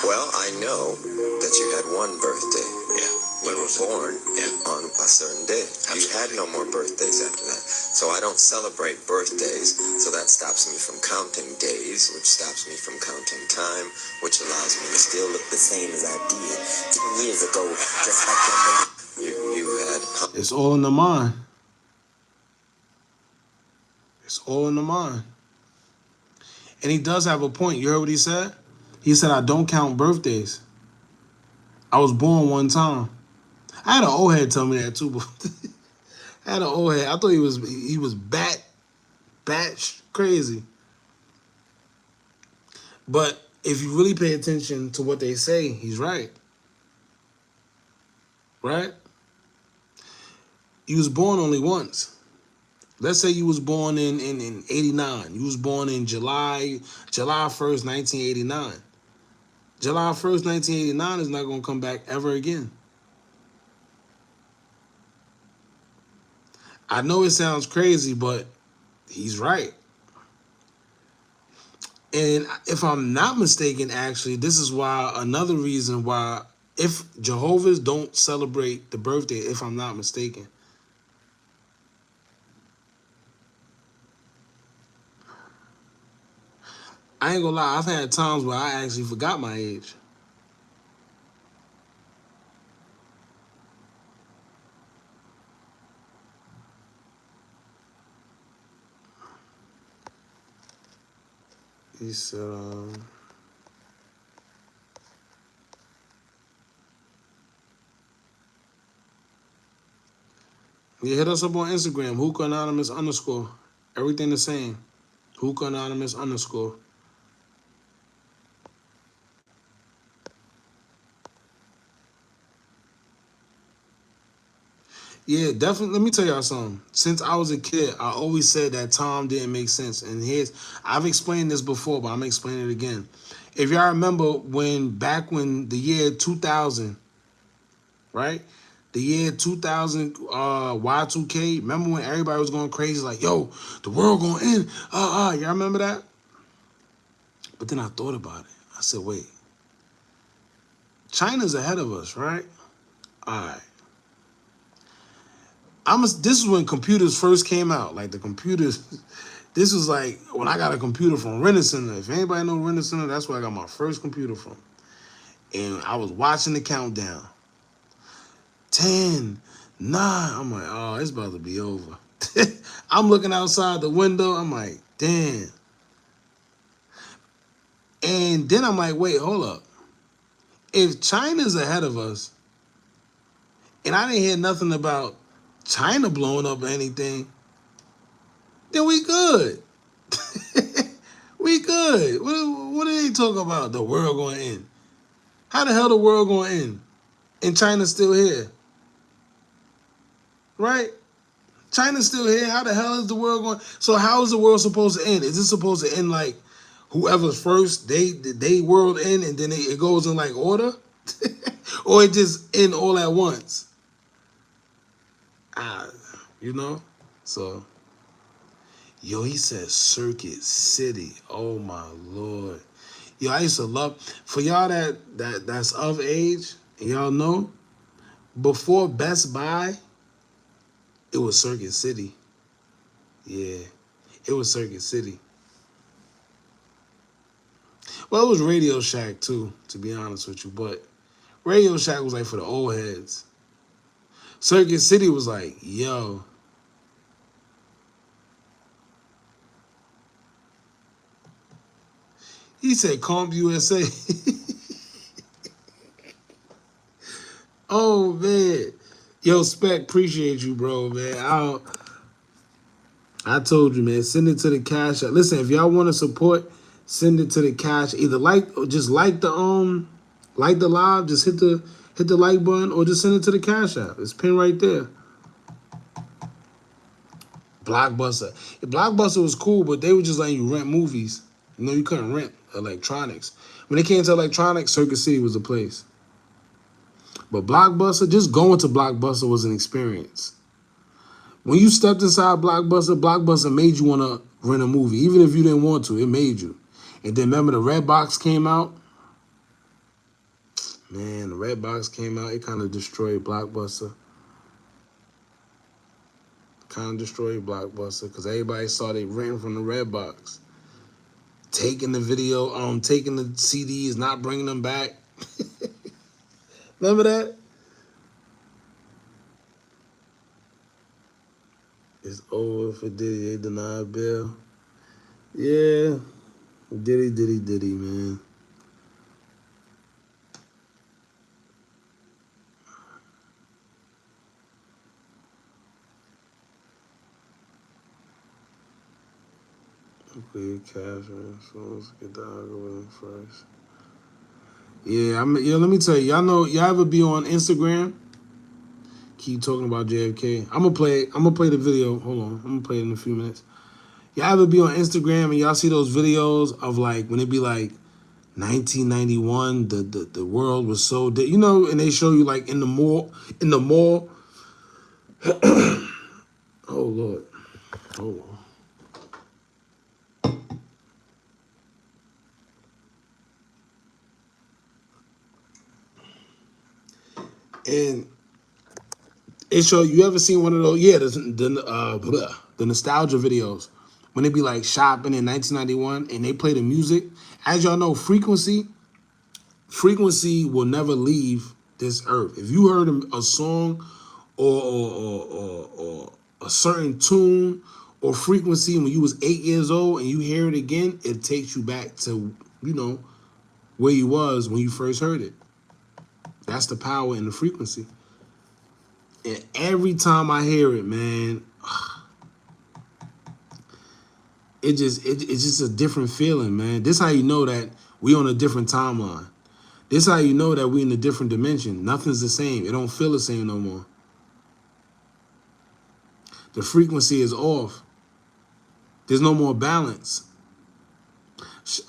Well, I know that you had one birthday. Yeah. You were born on a certain day. Absolutely. You had no more birthdays after that. So I don't celebrate birthdays. So that stops me from counting days, which stops me from counting time, which allows me to still look the same as I did 10 years ago. Just like you had. It's all in the mind. It's all in the mind. And he does have a point. You heard what he said? He said, I don't count birthdays. I was born one time. I had an old head tell me that too. But I had an old head. I thought he was bat crazy. But if you really pay attention to what they say, he's right. Right? You was born only once. Let's say you was born in 89. You was born in July 1st, 1989. July 1st, 1989 is not going to come back ever again. I know it sounds crazy, but he's right. And if I'm not mistaken, actually, this is why another reason why If Jehovah's don't celebrate the birthday, if I'm not mistaken. I ain't gonna lie, I've had times where I actually forgot my age. He said, yeah, hit us up on Instagram, Hookah Anonymous _. Everything the same. Hookah Anonymous _. Yeah, definitely. Let me tell y'all something. Since I was a kid, I always said that Tom didn't make sense. And I've explained this before, but I'm explaining it again. If y'all remember back when the year 2000, right? The year 2000, Y2K, remember when everybody was going crazy like, yo, the world gonna end. Y'all remember that? But then I thought about it. I said, wait, China's ahead of us, right? All right. This is when computers first came out. Like the computers, this was like when I got a computer from Rent Center. If anybody know Rent Center, that's where I got my first computer from. And I was watching the countdown. 10, 9. I'm like, oh, it's about to be over. I'm looking outside the window. I'm like, damn. And then I'm like, wait, hold up. If China's ahead of us, and I didn't hear nothing about China blowing up or anything, then we good. We good. What are they talking about? The world going to end. How the hell the world going to end? And China's still here. Right? China's still here. How the hell is the world going? So how is the world supposed to end? Is it supposed to end like whoever's first, they world end and then it goes in like order? Or it just end all at once? You know? So, yo, he said Circuit City. Oh my Lord. Yo, I used to love, for y'all that's of age, and y'all know, before Best Buy, it was Circuit City. Yeah, it was Circuit City. Well, it was Radio Shack too, to be honest with you, but Radio Shack was like for the old heads. Circuit City was like, yo. He said Comp USA. Oh, man. Yo, Spec, appreciate you, bro, man. I told you, man, send it to the Cash App. Listen, if y'all want to support, send it to the Cash. Either just like the live, just hit the like button, or just send it to the Cash App. It's pinned right there. Blockbuster. Blockbuster was cool, but they were just letting you rent movies. You know, you couldn't rent electronics. When it came to electronics, Circuit City was the place. But Blockbuster, just going to Blockbuster was an experience. When you stepped inside Blockbuster, Blockbuster made you want to rent a movie. Even if you didn't want to, it made you. And then remember the Red Box came out? Man, the Red Box came out. It kind of destroyed Blockbuster. Because everybody started renting from the Red Box. Taking the video, taking the CDs, not bringing them back. Remember that? It's over for Diddy. They denied bail. Yeah. Diddy, man. Okay, cash, man. So let's get the algorithm first. Yeah, let me tell you, y'all ever be on Instagram? Keep talking about JFK. I'm gonna play the video. Hold on. I'm gonna play it in a few minutes. Y'all ever be on Instagram and y'all see those videos of like when it be like 1991, the world was so and they show you like in the mall. Oh Lord. Hold on. And it show you ever seen one of those? Yeah, the nostalgia videos when they be like shopping in 1991 and they play the music. As y'all know, frequency will never leave this earth. If you heard a song or a certain tune or frequency when you was 8 years old and you hear it again, it takes you back to, you know, where you was when you first heard it. That's the power in the frequency. And every time I hear it, man, it's just a different feeling, man. This how you know that we on a different timeline. This how you know that we in a different dimension. Nothing's the same. It don't feel the same no more. The frequency is off. There's no more balance.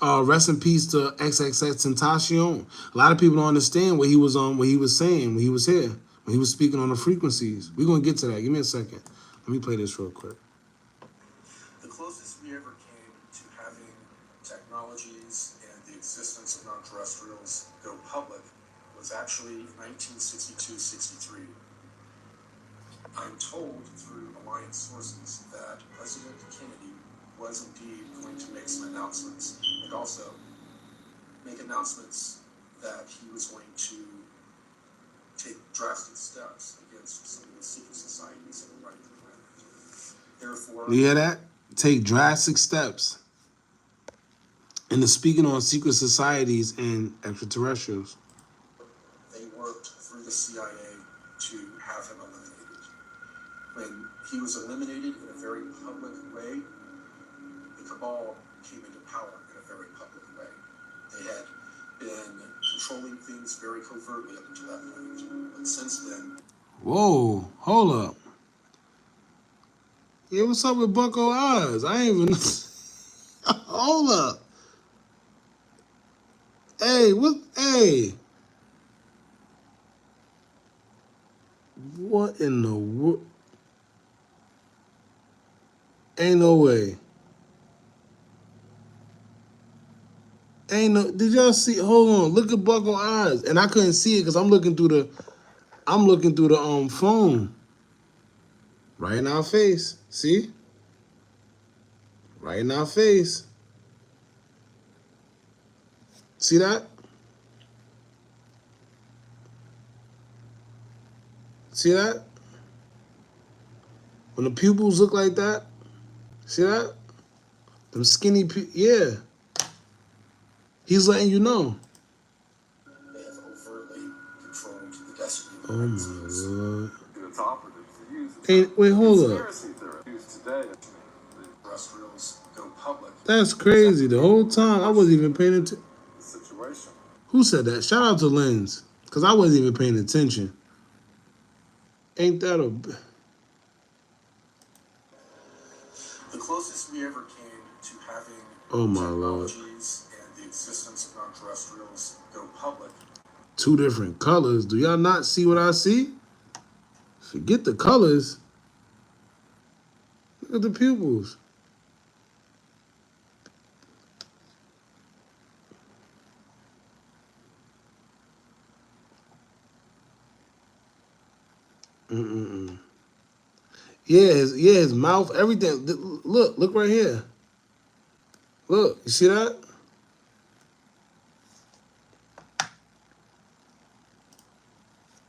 Rest in peace to XXX Tentacion. A lot of people don't understand what he was on, what he was saying when he was here, when he was speaking on the frequencies. We're gonna get to that. Give me a second. Let me play this real quick. The closest we ever came to having technologies and the existence of non-terrestrials go public was actually 1962-63. I'm told through Alliance sources that President Kennedy was indeed going to make some announcements, and also make announcements that he was going to take drastic steps against some of the secret societies that were running the planet. Therefore, You hear that? Take drastic steps. And the speaking on secret societies and extraterrestrials. they worked through the CIA to have him eliminated. When he was eliminated in a very public way, the cabal came into power in a very public way. They had been controlling things very covertly up until that point. But since then... Whoa, hold up. Yeah, what's up with Bucko Eyes? I ain't even... Hold up. Hey, what? Hey. What in the world? Ain't no way. Ain't no... Did y'all see? Hold on. Look at Bucko Eyes. And I couldn't see it because I'm looking through the... phone. Right in our face. See? Right in our face. See that? See that? When the pupils look like that, see that? Them skinny yeah. He's letting you know. They have overtly controlled the destiny of the Oh United my States. Lord. It's operative to use Hey, wait, hold up. conspiracy theories today. The terrestrials go public. That's crazy. The whole time I wasn't even paying attention. Situation. Who said that? Shout out to Lens. Because I wasn't even paying attention. Ain't that a... The closest we ever came to having Oh my Lord. technologies and the existence of non-terrestrials go public. Two different colors. Do y'all not see what I see? Forget the colors. Look at the pupils. Mm-mm-mm. Yeah, his mouth, everything. Look right here. Look, you see that?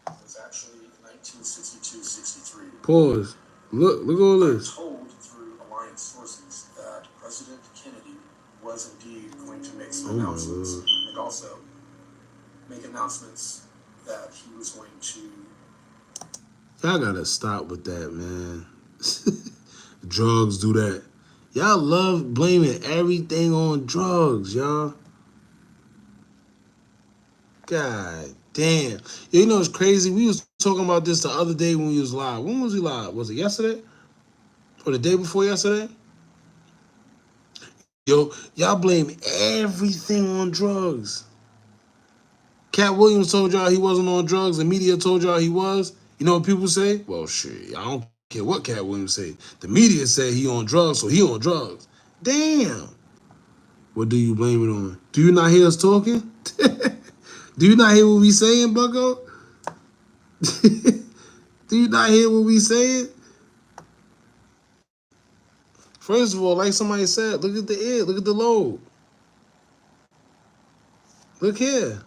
It was actually 1962-63. Pause. Look at all I'm this. told through Alliance sources that President Kennedy was indeed going to make some Oh my announcements, Lord. and also make announcements that he was going to... Y'all gotta stop with that, man. Drugs do that. Y'all love blaming everything on drugs, y'all. God damn. You know it's crazy? We was talking about this the other day when we was live. When was we live? Was it yesterday? Or the day before yesterday? Yo, y'all blame everything on drugs. Cat Williams told y'all he wasn't on drugs. The media told y'all he was. You know what people say? Well, shit, I don't care what Cat Williams say. The media said he on drugs, so he on drugs. Damn. What do you blame it on? Do you not hear us talking? Do you not hear what we saying, Bucko? Do you not hear what we saying? First of all, like somebody said, look at the ear, look at the lobe. Look here.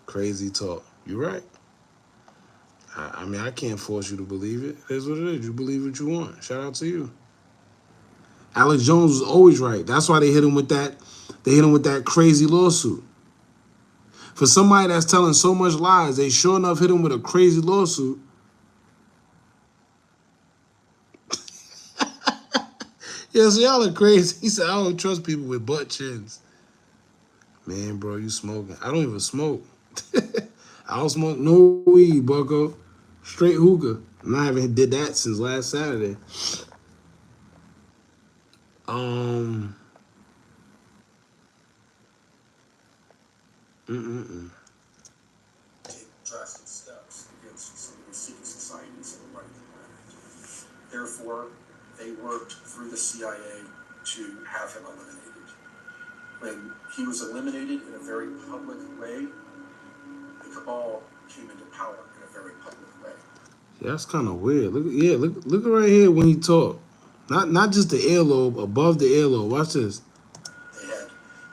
Crazy talk. You're right. I mean, I can't force you to believe it. It is what it is. You believe what you want. Shout out to you. Alex Jones was always right. That's why they hit him with that. They hit him with that crazy lawsuit. For somebody that's telling so much lies, they sure enough hit him with a crazy lawsuit. Yeah, so y'all are crazy. He said, I don't trust people with butt chins. Man, bro, you smoking. I don't even smoke. I don't smoke no weed, bucko. Straight hookah. And I haven't did that since last Saturday. Take drastic steps against some of the secret societies on the right planet. Therefore, they worked through the CIA to have him eliminated. When he was eliminated in a very public way, the cabal came into power in a very public way. Yeah, that's kind of weird. Look right here when he talk. Not just the earlobe, above the earlobe. Watch this. They had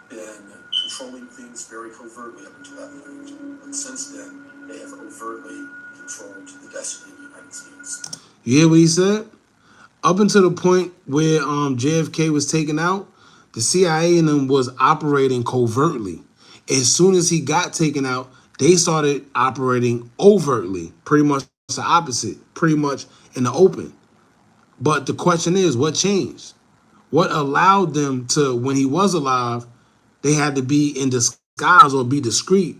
been controlling things very covertly up until that point. But since then, they have overtly controlled the destiny of the United States. You hear what he said? Up until the point where JFK was taken out, the CIA and them was operating covertly. As soon as he got taken out, they started operating overtly. Pretty much the opposite. Pretty much in the open. But the question is, what changed? What allowed them to, when he was alive, they had to be in disguise or be discreet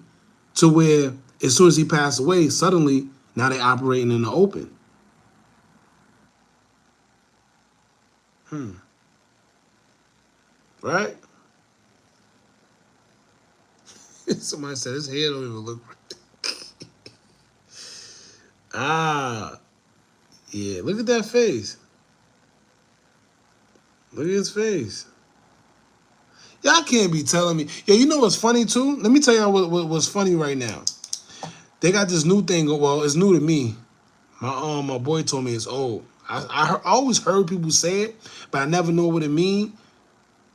to where as soon as he passed away, suddenly now they're operating in the open. Right? Somebody said his hair don't even look right. Yeah, look at that face. Look at his face. Y'all can't be telling me. Yeah, you know what's funny too? Let me tell y'all what's funny right now. They got this new thing. Well, it's new to me. My boy told me it's old. I always heard people say it, but I never know what it mean.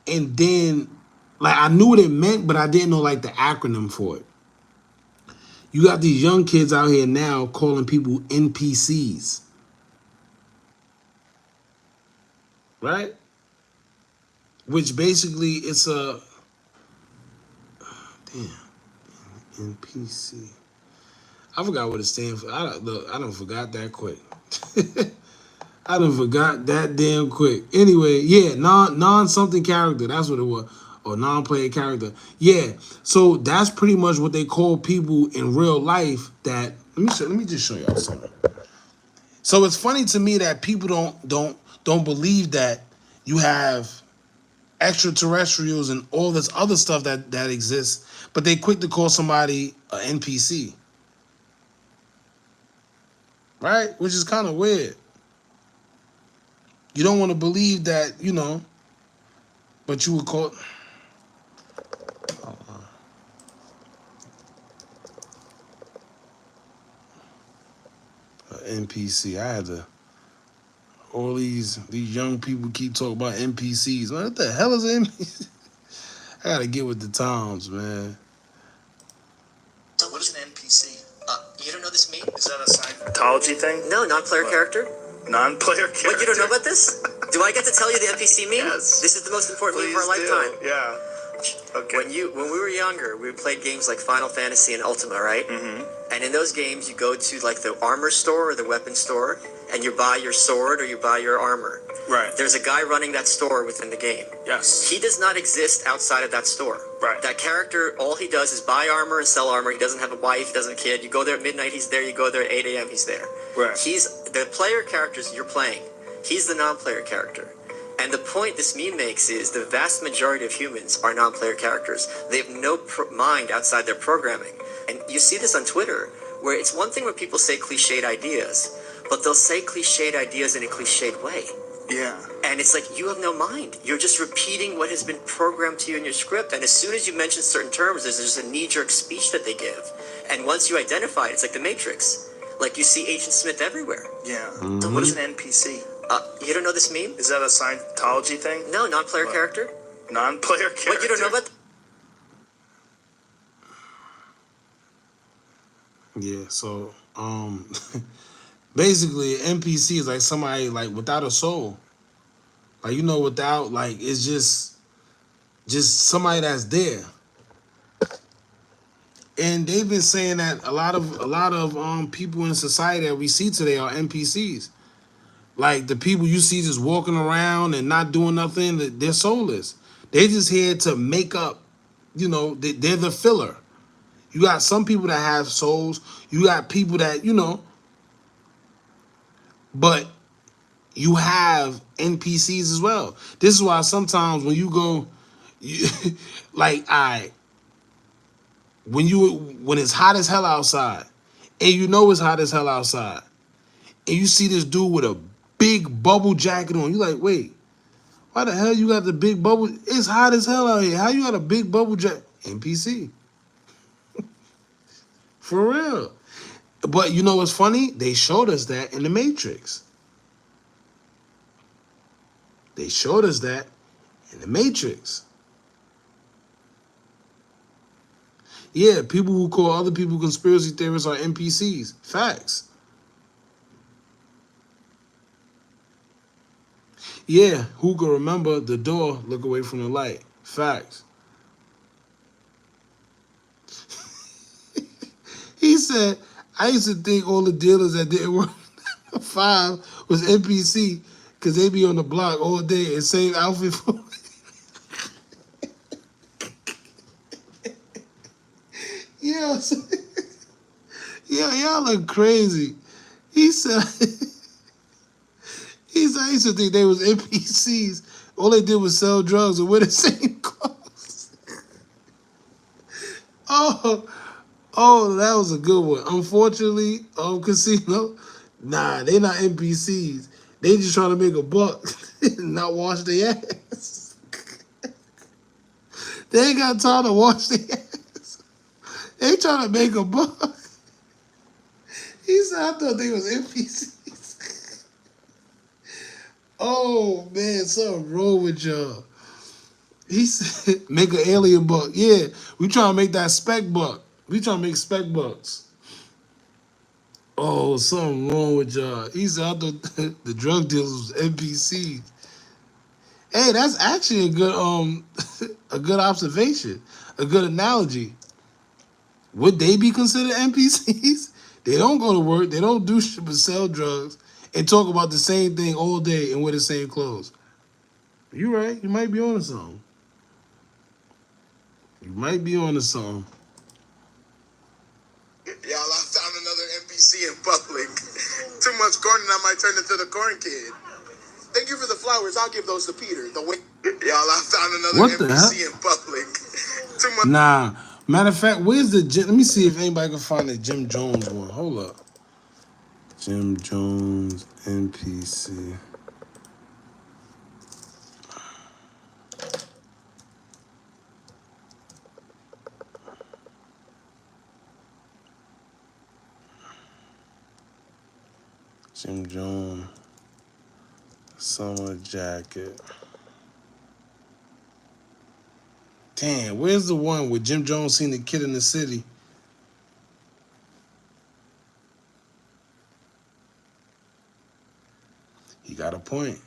And then, like, I knew what it meant, but I didn't know like the acronym for it. You got these young kids out here now calling people NPCs, right? Which basically it's a NPC. I forgot what it stands for. I done forgot that quick. I done forgot that damn quick. Anyway, yeah, non something character. That's what it was. Or non-player character. Yeah. So that's pretty much what they call people in real life that let me just show y'all something. So it's funny to me that people don't believe that you have extraterrestrials and all this other stuff that exists, but they quick to call somebody an NPC. Right? Which is kind of weird. You don't want to believe that, but you would call NPC. I had to. All these young people keep talking about NPCs. What the hell is an NPC? I gotta get with the times, man. So what is an NPC? You don't know this meme? Is that a Scientology thing? No, non-player character. Non-player character. What, you don't know about this? Do I get to tell you the NPC meme? Yes. This is the most important meme of our Please lifetime. do. Yeah. Okay. When we were younger, we played games like Final Fantasy and Ultima, right? Mm-hmm. And in those games, you go to like the armor store or the weapon store, and you buy your sword or you buy your armor. Right. There's a guy running that store within the game. Yes. He does not exist outside of that store. Right. That character, all he does is buy armor and sell armor. He doesn't have a wife, he doesn't have a kid. You go there at midnight, he's there. You go there at 8 a.m., he's there. Right. He's the player characters you're playing. He's the non-player character. And the point this meme makes is the vast majority of humans are non-player characters. They have no mind outside their programming. And you see this on Twitter, where it's one thing when people say cliched ideas, but they'll say cliched ideas in a cliched way. Yeah. And it's like, you have no mind. You're just repeating what has been programmed to you in your script. And as soon as you mention certain terms, there's a knee-jerk speech that they give. And once you identify it, it's like the Matrix. Like you see Agent Smith everywhere. Yeah. Mm-hmm. What is an NPC? You don't know this meme? Is that a Scientology thing? No, non-player character. Non-player character. What, you don't know about? Yeah, so basically NPC is like somebody like without a soul. Like, you know, without, like, it's just somebody that's there. And they've been saying that a lot of people in society that we see today are NPCs. Like the people you see just walking around and not doing nothing, they're soulless. They're just here to make up, you know, they're the filler. You got some people that have souls. You got people that, you know, but you have NPCs as well. This is why sometimes when you go, like, when it's hot as hell outside, and you know it's hot as hell outside, and you see this dude with a big bubble jacket on, you like, wait, why the hell you got the big bubble? It's hot as hell out here. How you got a big bubble jacket? NPC. For real. But you know what's funny? They showed us that in the Matrix. They showed us that in the Matrix. Yeah, people who call other people conspiracy theorists are NPCs. Facts. Yeah, who can remember the door, look away from the light. Facts. He said, I used to think all the dealers that didn't work 5 was NPC because they be on the block all day and same outfit for yeah, yeah, y'all look crazy. He said, I used to think they was NPCs. All they did was sell drugs and wear the same clothes. Oh, that was a good one. Unfortunately, Casino, nah, they not NPCs. They just trying to make a buck and not wash their ass. They ain't got time to wash their ass. They trying to make a buck. He said, I thought they was NPCs. Oh, man, something wrong with y'all. He said, make an alien buck. Yeah, we trying to make that spec buck. We trying to make spec bucks. Oh, something wrong with y'all. He said, I thought the drug dealers was NPCs. Hey, that's actually a good a good observation, a good analogy. Would they be considered NPCs? They don't go to work, they don't do shit but sell drugs and talk about the same thing all day and wear the same clothes. You right, you might be on to something. You might be on to something. Y'all, I found another NPC in public. Too much corn and I might turn into the corn kid. Thank you for the flowers. I'll give those to Peter. Y'all, I found another What the NPC hell? in public. Too much. Nah. Matter of fact, where's the Jim? Let me see if anybody can find the Jim Jones one. Hold up. Jim Jones NPC. Jim Jones summer jacket. Damn, where's the one where Jim Jones seen the kid in the city? He got a point.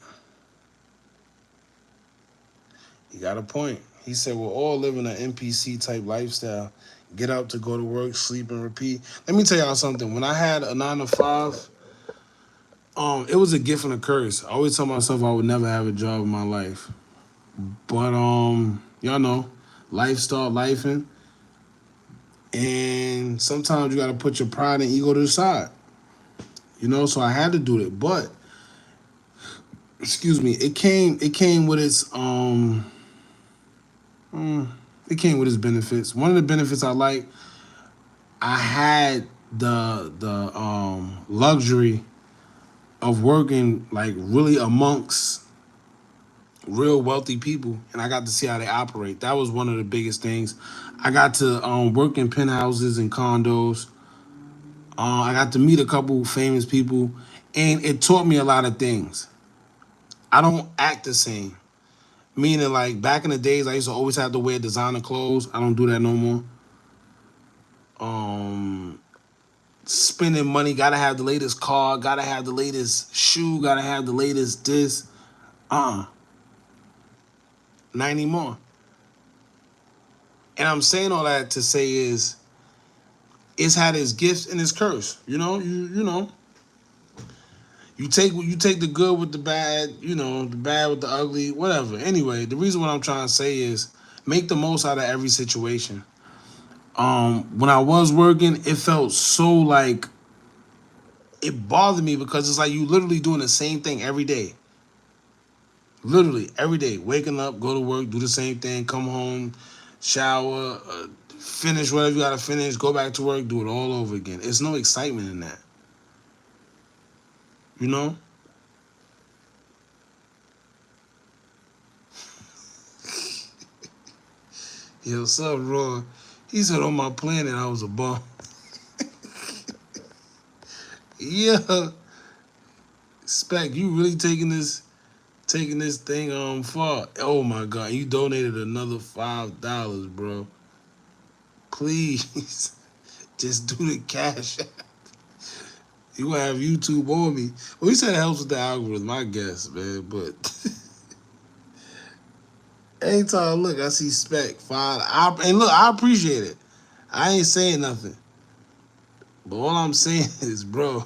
He got a point. He said we're all living an NPC type lifestyle. Get up to go to work, sleep, and repeat. Let me tell y'all something. When I had a 9 to 5, it was a gift and a curse. I always tell myself I would never have a job in my life. But y'all know, life start lifing. And sometimes you gotta put your pride and ego to the side. You know, so I had to do it. But excuse me, it came with its it came with its benefits. One of the benefits I like, I had the luxury of working like really amongst real wealthy people, and I got to see how they operate. That was one of the biggest things I got to work in penthouses and condos. I got to meet a couple famous people, and it taught me a lot of things. I don't act the same. Meaning, like back in the days, I used to always have to wear designer clothes. I don't do that no more. Um, Spending money, gotta have the latest car, gotta have the latest shoe, gotta have the latest this. Not anymore. And I'm saying all that to say is, it's had its gifts and its curse. You take the good with the bad, the bad with the ugly, whatever. Anyway, the reason what I'm trying to say is make the most out of every situation. When I was working, it felt so like it bothered me because it's like you literally doing the same thing every day. Literally every day, waking up, go to work, do the same thing, come home, shower, finish whatever you gotta finish, go back to work, do it all over again. It's no excitement in that, you know. Yo, what's up, Roy? He said on my planet I was a bum. Yeah, Spec, you really taking this thing far? Oh my God, you donated another $5, bro. Please, just do the cash. You gonna have YouTube on me? Well, he said it helps with the algorithm, I guess, man. But anytime I look, I see Spec five. And look, I appreciate it. I ain't saying nothing. But all I'm saying is, bro,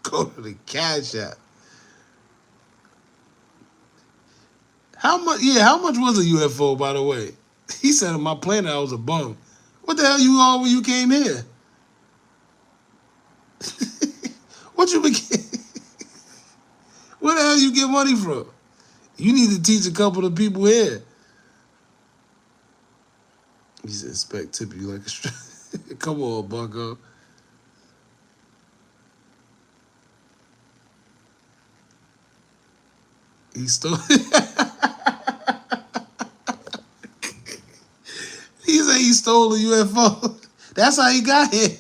go to the cash app. How much? Yeah, how much was a UFO, by the way? He said on my planet I was a bum. What the hell you all when you came here? What you been? Where the hell you get money from? You need to teach a couple of people here. He said, "Spec tip you like a strap." Come on, Bucko. He stole. He said he stole a UFO. That's how he got here.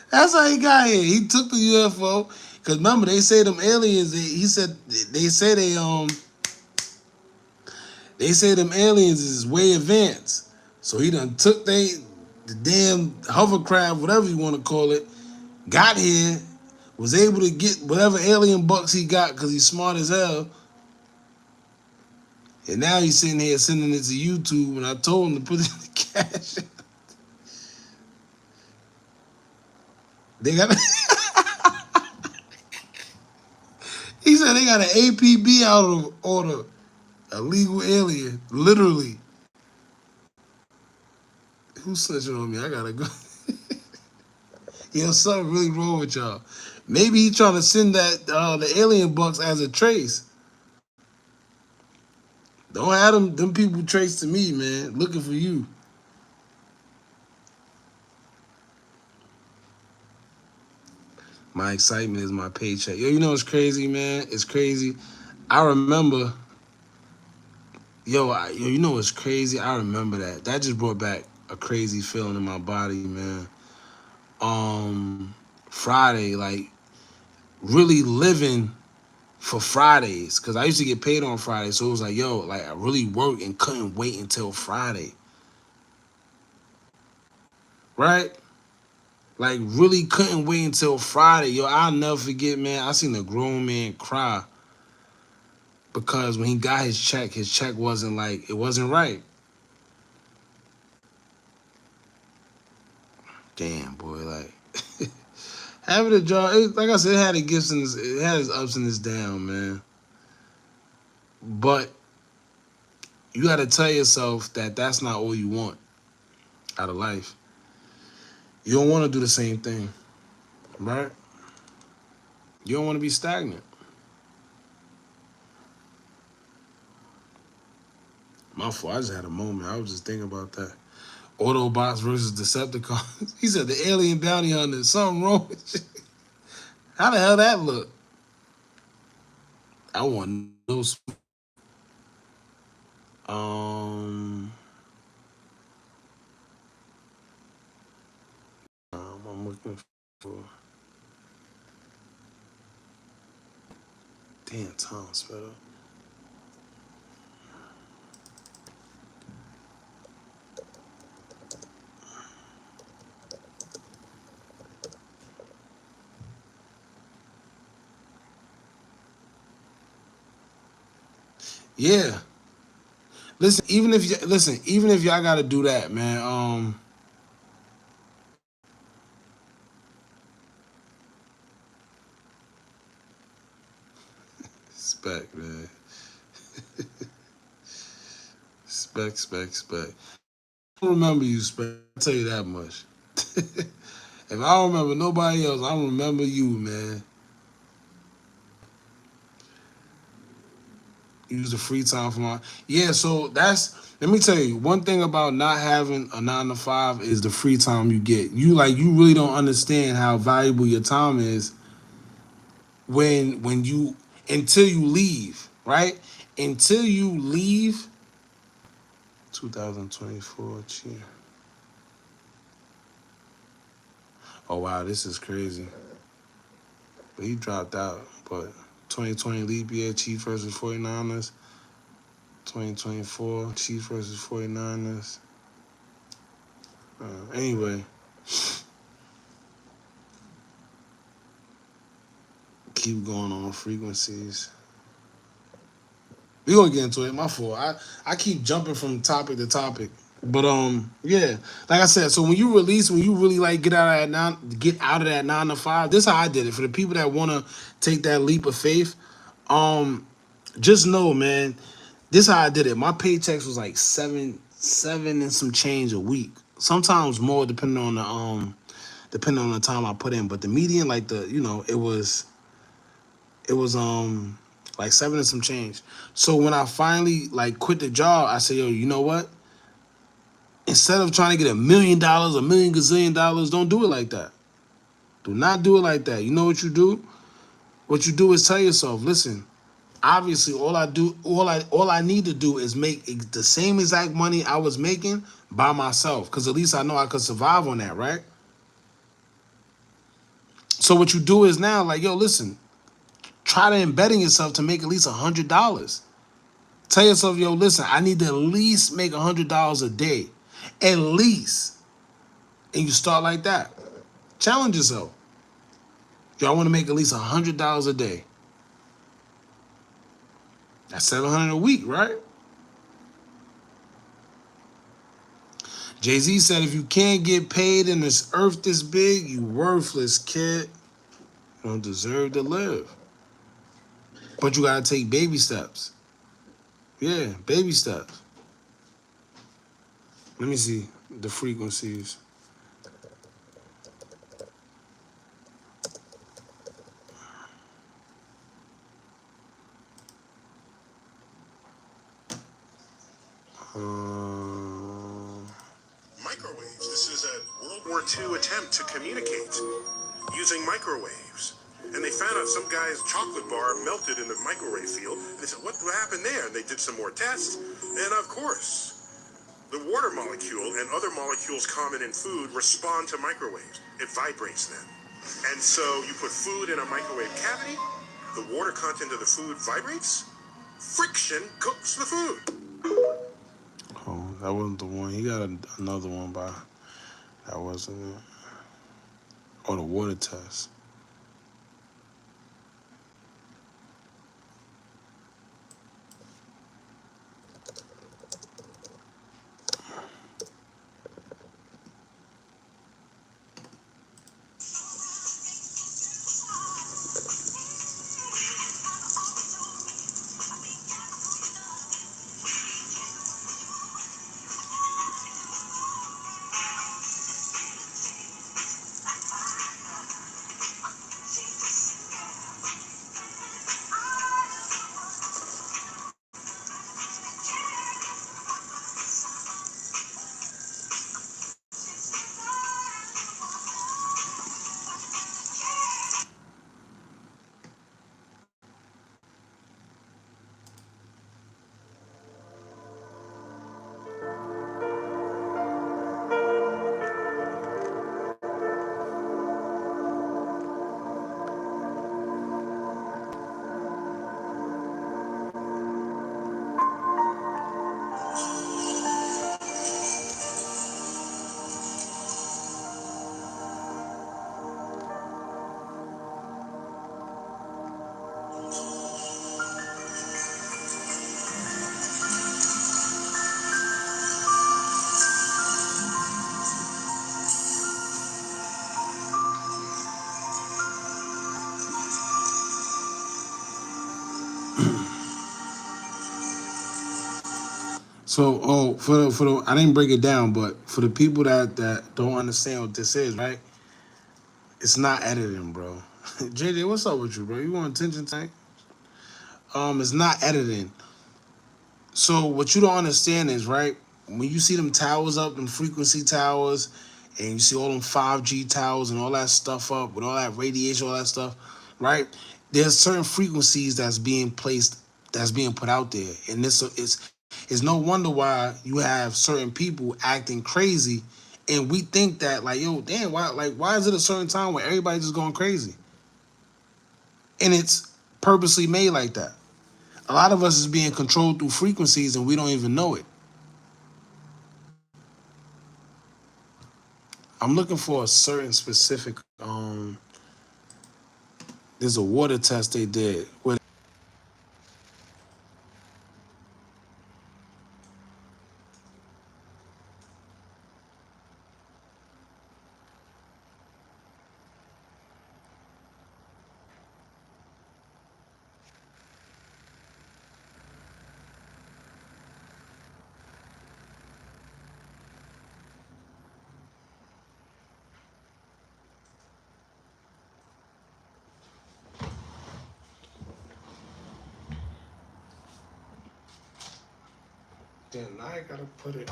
That's how he got here. He took the UFO because remember they say them aliens. He said they say them aliens is way advanced. So he done took the damn hovercraft, whatever you want to call it, got here, was able to get whatever alien bucks he got because he's smart as hell. And now he's sitting here sending it to YouTube, and I told him to put it in the cash. They got. He said they got an APB out of order. Illegal alien, literally. Who's snitching on me? I gotta go. Yo, something really wrong with y'all. Maybe he trying to send that the alien bucks as a trace. Don't have them people trace to me, man. Looking for you. My excitement is my paycheck. Yo, you know what's crazy, man? It's crazy. I remember. You know what's crazy? I remember that. That just brought back a crazy feeling in my body, man. Friday, like really living for Fridays, because I used to get paid on Friday, so it was like, yo, like I really worked and couldn't wait until Friday, right? Like really couldn't wait until Friday. Yo, I'll never forget, man. I seen a grown man cry because when he got his check wasn't like it wasn't right. Damn, boy, like having a job, like I said, it had its gifts and it had its ups and its downs, man. But you got to tell yourself that that's not all you want out of life. You don't want to do the same thing, right? You don't want to be stagnant. My fault. I just had a moment. I was just thinking about that. Autobots versus Decepticons. He said the alien bounty hunter. Something wrong with you. How the hell that look? I want no. I'm looking for. Damn, Tom sped up. Yeah. Even if y'all gotta do that, man. Spec, man. Spec. I don't remember you, Spec. I'll tell you that much. If I don't remember nobody else, I remember you, man. Use the free time for my so let me tell you, one thing about not having a 9 to 5 is the free time you get. You really don't understand how valuable your time is when you until you leave, right? Until you leave 2024 cheer. Oh wow, this is crazy. But he dropped out. But 2020 leap year, Chiefs versus 49ers. 2024, Chiefs versus 49ers. Anyway, keep going on frequencies. We're gonna get into it. My fault. I keep jumping from topic to topic. But yeah, like I said, so when you really like get out of that 9 to 5. This is how I did it. For the people that wanna take that leap of faith, just know, man, this is how I did it. My paychecks was like seven and some change a week. Sometimes more depending on the time I put in. But the median, like it was like 7 and some change. So when I finally like quit the job, I said, yo, you know what? Instead of trying to get $1 million, a million gazillion dollars, don't do it like that. Do not do it like that. You know what you do? What you do is tell yourself, listen, obviously all I need to do is make the same exact money I was making by myself. Cause at least I know I could survive on that, right? So what you do is now, like, yo, listen, try to embedding yourself to make at least $100. Tell yourself, yo, listen, I need to at least make $100 a day. At least. And you start like that. Challenge yourself. Yo, I want to make at least $100 a day. That's $700 a week, right? Jay-Z said, if you can't get paid in this earth this big, you worthless, kid. You don't deserve to live. But you got to take baby steps. Yeah, baby steps. Let me see the frequencies. Microwaves. This is a World War II attempt to communicate using microwaves. And they found out some guy's chocolate bar melted in the microwave field. And they said, what happened there? And they did some more tests. And of course, the water molecule and other molecules common in food respond to microwaves. It vibrates then. And so you put food in a microwave cavity, the water content of the food vibrates, friction cooks the food. Oh, that wasn't the one. He got another one by. That wasn't it. Oh, the water test. So, for the I didn't break it down, but for the people that don't understand what this is, right? It's not editing, bro. JJ, what's up with you, bro? You want attention tonight? It's not editing. So what you don't understand is, right, when you see them towers up, them frequency towers, and you see all them 5G towers and all that stuff up with all that radiation, all that stuff, right? There's certain frequencies that's being placed, that's being put out there, and this it's no wonder why you have certain people acting crazy, and we think that like, yo, damn, why is it a certain time where everybody's just going crazy, and it's purposely made like that. A lot of us is being controlled through frequencies, and we don't even know it. I'm looking for a certain specific. There's a water test they did. Damn, now I gotta put it.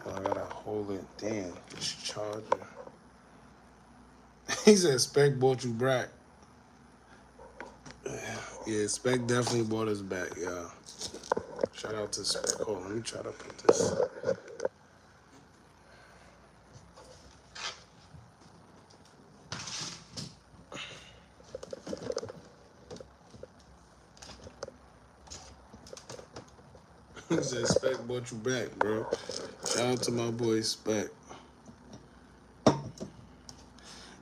Oh, I gotta hold it. Damn, this charger. He said Spec bought you back. Yeah, Spec definitely bought us back, y'all. Shout out to Spec. Hold on, let me try to put this. He said Spec bought you back, bro. Shout out to my boy Spec.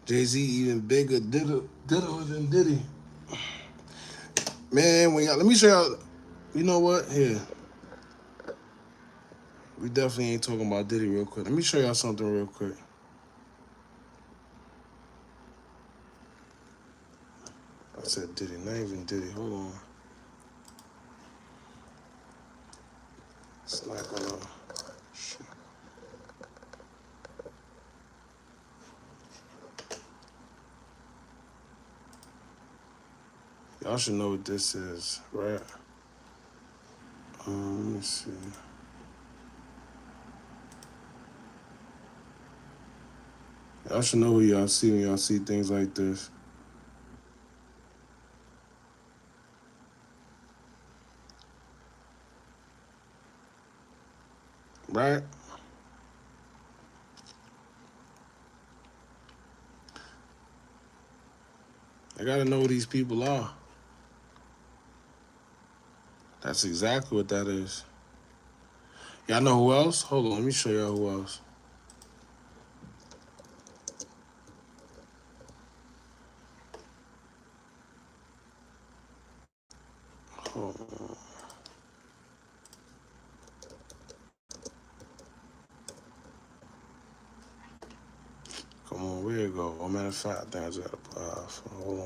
Jay-Z even bigger diddler than Diddy. Man, when y'all, let me show y'all. You know what? Here. We definitely ain't talking about Diddy real quick. Let me show y'all something real quick. I said Diddy, not even Diddy. Hold on. It's not gonna. Shit. Y'all should know what this is, right? Let me see. Y'all should know who y'all see when y'all see things like this. Right? I gotta know who these people are. That's exactly what that is. Y'all know who else? Hold on, let me show y'all who else. Hold on. Come on, where it go? Oh, matter of fact, I think I just gotta hold on.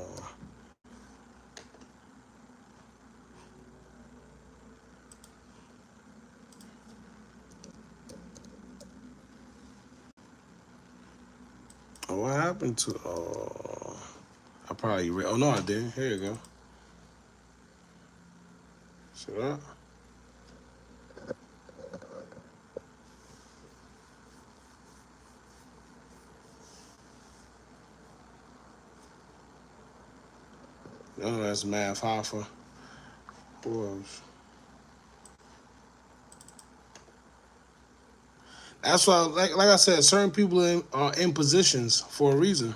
Oh, what happened to? Oh, I probably read. Oh no, I didn't. Here you go. See that? No, that's Math Hoffa. Who else? That's why, like I said, certain people are in positions for a reason.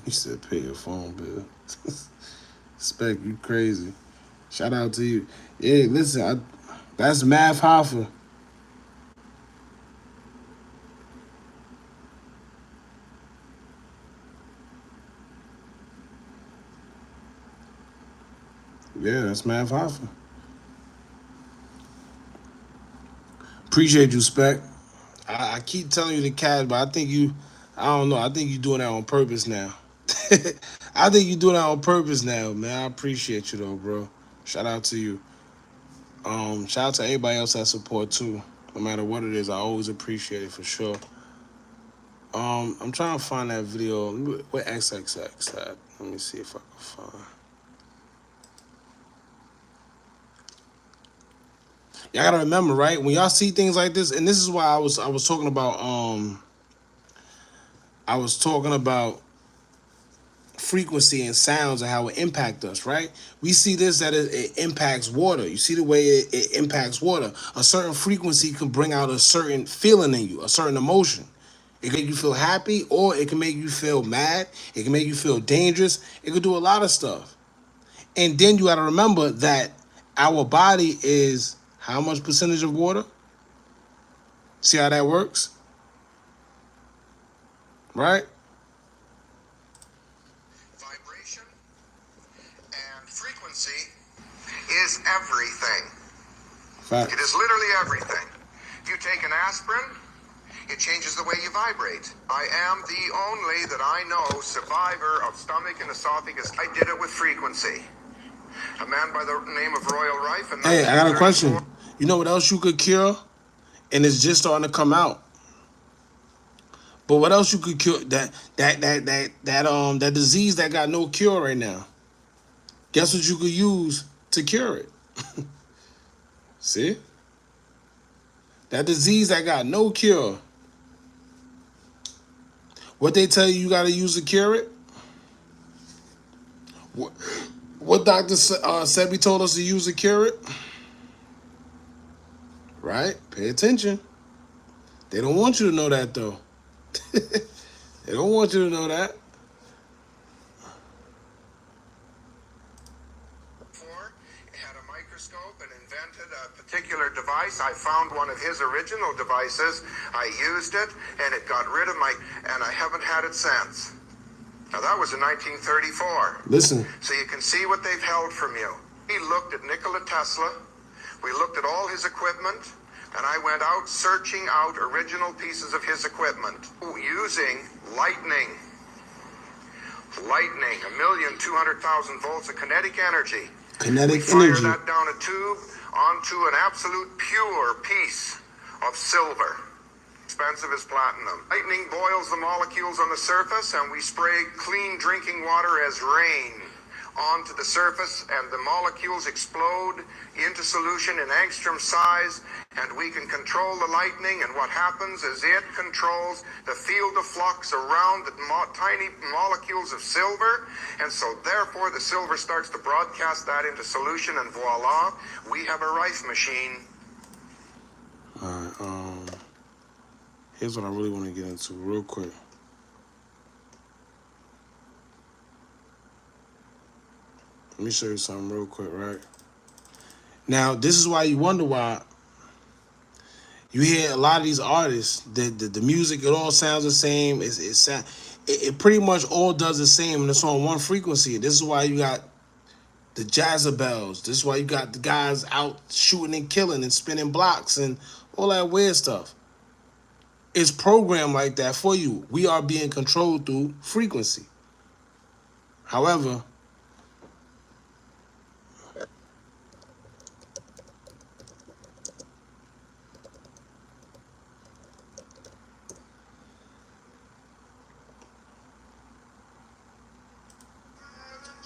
You said pay your phone bill. Spec, you crazy. Shout out to you. Yeah, listen, that's Math Hoffa. Yeah, that's Math Hoffa. Appreciate you, Spec. I keep telling you the cat, but I don't know. I think you doing that on purpose now. I think you doing that on purpose now, man. I appreciate you though, bro. Shout out to you. Shout out to everybody else that support too. No matter what it is, I always appreciate it for sure. I'm trying to find that video. Where XXX at? Let me see if I can find. Y'all gotta remember, right? When y'all see things like this, and this is why I was talking about frequency and sounds and how it impact us, right? We see this that it impacts water. You see the way it impacts water. A certain frequency can bring out a certain feeling in you, a certain emotion. It can make you feel happy or it can make you feel mad. It can make you feel dangerous. It can do a lot of stuff. And then you got to remember that our body is how much percentage of water? See how that works? Right? Vibration and frequency is everything. Fact. It is literally everything. If you take an aspirin, it changes the way you vibrate. I am the only that I know survivor of stomach and esophagus. I did it with frequency. A man by the name of Royal Rife. Hey, I got a question. You know what else you could cure? And it's just starting to come out. But what else you could cure? That disease that got no cure right now. Guess what you could use to cure it? See? That disease that got no cure. What they tell you got to use to cure it? What Dr. Sebi told us to use to cure it? Right? Pay attention. They don't want you to know that, though. They don't want you to know that. It had a microscope and invented a particular device. I found one of his original devices. I used it, and it got rid of and I haven't had it since. Now, that was in 1934. Listen. So you can see what they've held from you. We looked at Nikola Tesla. We looked at all his equipment. And I went out searching out original pieces of his equipment using lightning. Lightning, 1,200,000 volts of kinetic energy. Kinetic energy. energy. That down a tube onto an absolute pure piece of silver. Expensive as platinum. Lightning boils the molecules on the surface, and we spray clean drinking water as rain onto the surface, and the molecules explode into solution in angstrom size, and we can control the lightning, and what happens is it controls the field of flux around the tiny molecules of silver, and so therefore the silver starts to broadcast that into solution, and voila, we have a Rife machine. Alright, here's what I really want to get into real quick. Let me show you something real quick, right? Now, this is why you wonder why you hear a lot of these artists, the music, it all sounds the same. It pretty much all does the same, and it's on one frequency. This is why you got the Jazzabells. This is why you got the guys out shooting and killing and spinning blocks and all that weird stuff. It's programmed like that for you. We are being controlled through frequency. However,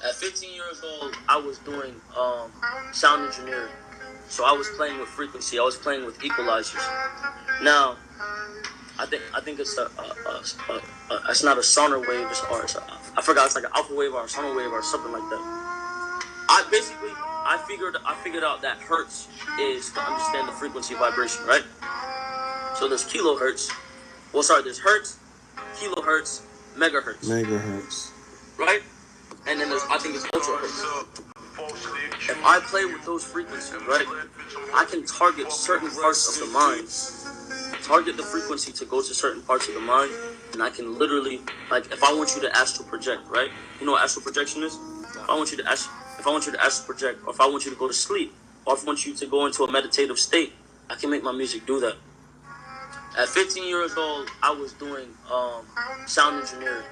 at 15 years old, I was doing sound engineering. So I was playing with frequency. I was playing with equalizers. Now, I think it's it's not a sonar wave, I forgot, it's like an alpha wave or a sonar wave or something like that. I figured out that hertz is to understand the frequency vibration, right? So there's kilohertz. Well, sorry, there's hertz, kilohertz, megahertz. Right? And then I think it's ultra hertz. If I play with those frequencies, right, I can target certain parts of the mind. Target the frequency to go to certain parts of the mind, and I can literally, like, if I want you to astral project, right? You know what astral projection is? If I want you to if I want you to astral project, or if I want you to go to sleep, or if I want you to go into a meditative state, I can make my music do that. At 15 years old, I was doing sound engineering.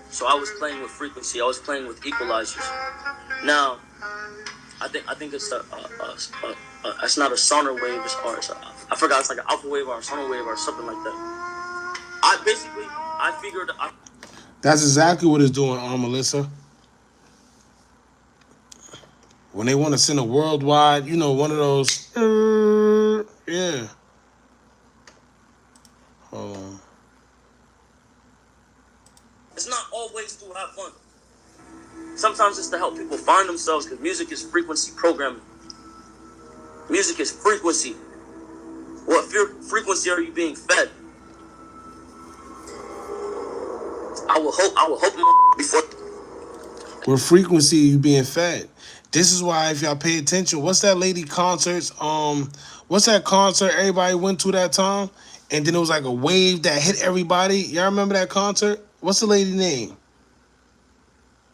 So I was playing with frequency. I was playing with equalizers. Now, I think it's it's not a sonar wave, I forgot, it's like an alpha wave or a sonar wave or something like that. I figured. That's exactly what it's doing, Melissa. When they want to send a worldwide, you know, one of those, yeah. Hold on. It's not always to have fun. Sometimes it's to help people find themselves, because music is frequency programming. Music is frequency. What frequency are you being fed? I will hope before. What frequency you being fed? This is why, if y'all pay attention, what's that lady concerts? What's that concert everybody went to that time? And then it was like a wave that hit everybody. Y'all remember that concert? What's the lady name?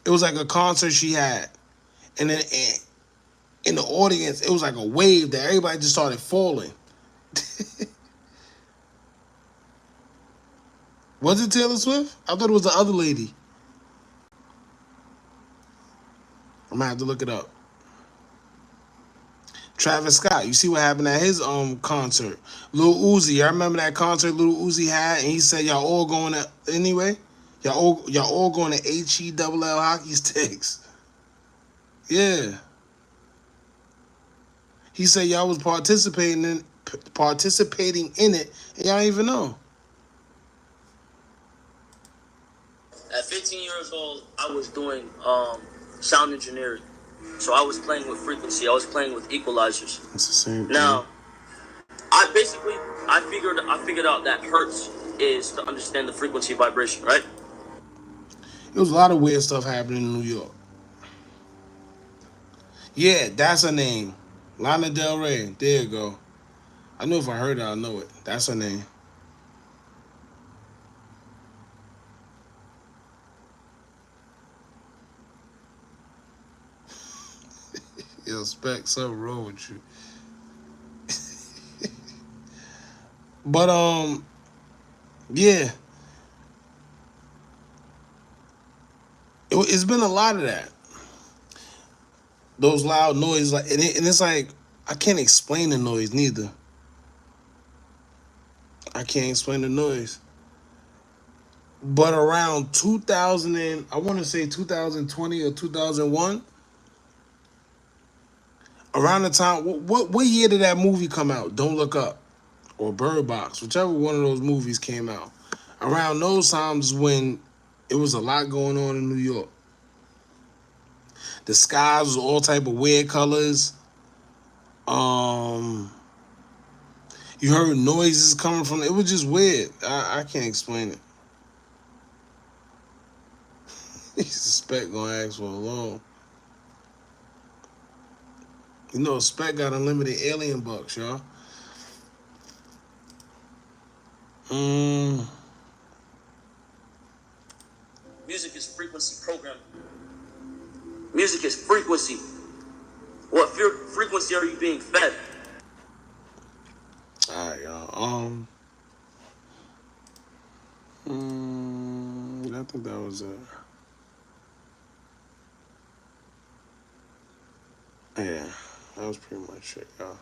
It was like a concert she had. And then in the audience, it was like a wave that everybody just started falling. Was it Taylor Swift? I thought it was the other lady. I'm gonna have to look it up. Travis Scott, you see what happened at his concert. Lil Uzi, I remember that concert Lil Uzi had, and he said y'all all going to anyway. Y'all all going to HELL hockey sticks. Yeah. He said y'all was participating in it, and y'all even know. At 15 years old, I was doing sound engineering. So I was playing with frequency. I was playing with equalizers. It's the same thing. Now, I figured out that hertz is to understand the frequency vibration, right? There was a lot of weird stuff happening in New York. Yeah, that's her name. Lana Del Rey. There you go. I knew if I heard it, I know it. That's her name. Yo, Spec, something wrong with you. But yeah. It's been a lot of that. Those loud noises, like, and it's like, I can't explain the noise neither. I can't explain the noise. But around 2000 and I want to say 2020 or 2001, around the time, what year did that movie come out? Don't Look Up or Bird Box, whichever one of those movies came out. Around those times when it was a lot going on in New York. The skies was all type of weird colors. You heard noises coming from it. Was just weird. I can't explain it. He suspect gonna ask for a loan. You know, Spec got unlimited alien bucks, y'all. Music is frequency programming. Music is frequency. What frequency are you being fed? All right, y'all. I think that was it. Yeah, that was pretty much it, y'all.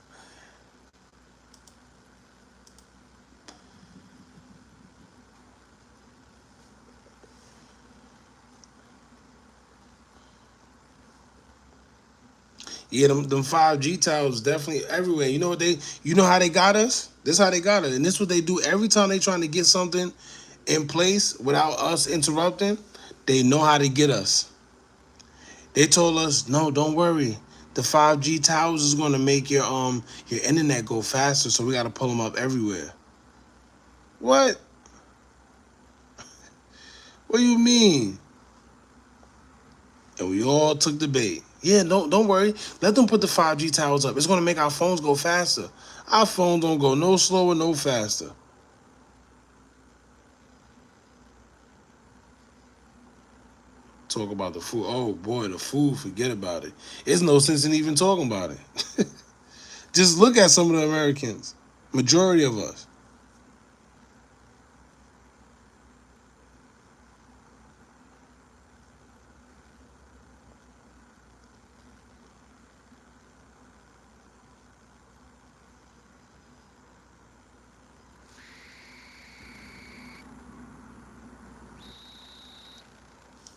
Yeah, them 5G towers definitely everywhere. You know how they got us? This is how they got us. And this is what they do every time they trying to get something in place without us interrupting. They know how to get us. They told us, no, don't worry. The 5G towers is going to make your internet go faster, so we got to pull them up everywhere. What? What do you mean? And we all took the bait. Yeah, don't worry. Let them put the 5G towers up. It's going to make our phones go faster. Our phones don't go no slower, no faster. Talk about the food. Oh boy, the food, forget about it. It's no sense in even talking about it. Just look at some of the Americans. Majority of us.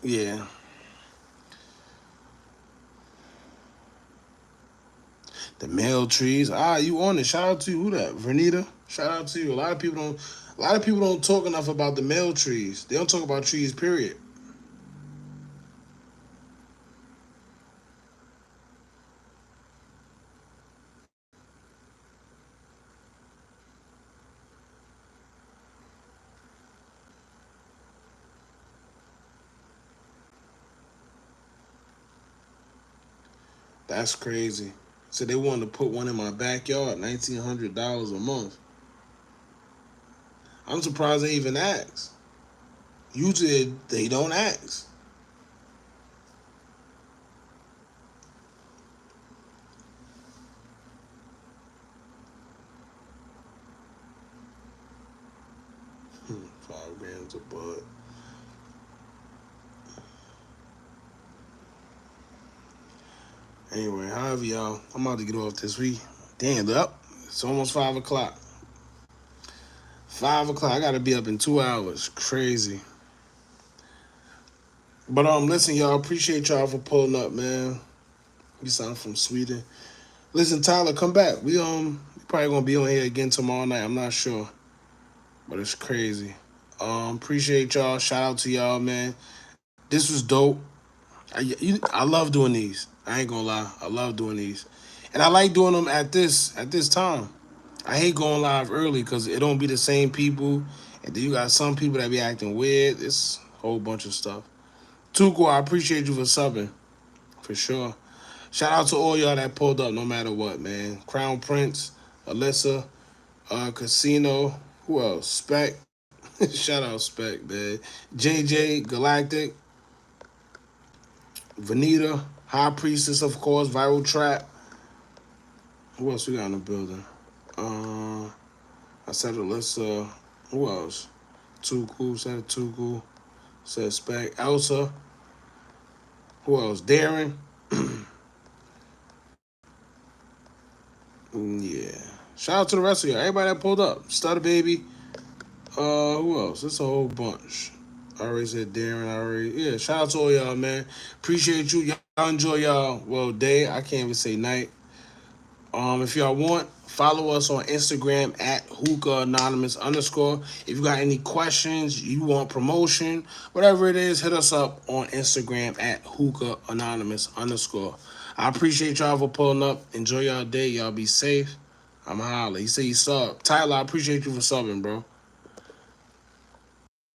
Yeah. The male trees. Ah, you on it. Shout out to you. Who that? Vernita. Shout out to you. A lot of people don't talk enough about the male trees. They don't talk about trees, period. That's crazy. So they wanted to put one in my backyard, $1,900 a month. I'm surprised they even asked. Usually they don't ask. $5 grand a bud. Anyway, however, y'all, I'm about to get off this week. Damn, up. It's almost 5 o'clock. 5 o'clock. I gotta be up in 2 hours. Crazy. But listen, y'all. Appreciate y'all for pulling up, man. You sound from Sweden. Listen, Tyler, come back. We probably gonna be on here again tomorrow night. I'm not sure, but it's crazy. Appreciate y'all. Shout out to y'all, man. This was dope. I love doing these. I ain't gonna lie. I love doing these, and I like doing them at this time. I hate going live early because it don't be the same people, and then you got some people that be acting weird. It's a whole bunch of stuff. Tuko, I appreciate you for subbing for sure. Shout out to all y'all that pulled up, no matter what, man. Crown Prince, Alyssa, Casino, who else? Spec. Shout out Spec, man. JJ, Galactic, Vanita, High Priestess, of course, Viral Trap. Who else we got in the building? I said Alyssa. Who else? Tuku, said Tuku. Said Spec. Elsa. Who else? Darren. Yeah. Shout out to the rest of y'all. Everybody that pulled up. Stutter Baby. Who else? It's a whole bunch. I already said Darren. Yeah. Shout out to all y'all, man. Appreciate you. Y'all enjoy y'all day. I can't even say night. If y'all want, follow us on Instagram at Hookah Anonymous _. If you got any questions, you want promotion, whatever it is, hit us up on Instagram at Hookah Anonymous _. I appreciate y'all for pulling up. Enjoy y'all day. Y'all be safe. I'm holla. He said he sub. Tyler, I appreciate you for subbing, bro.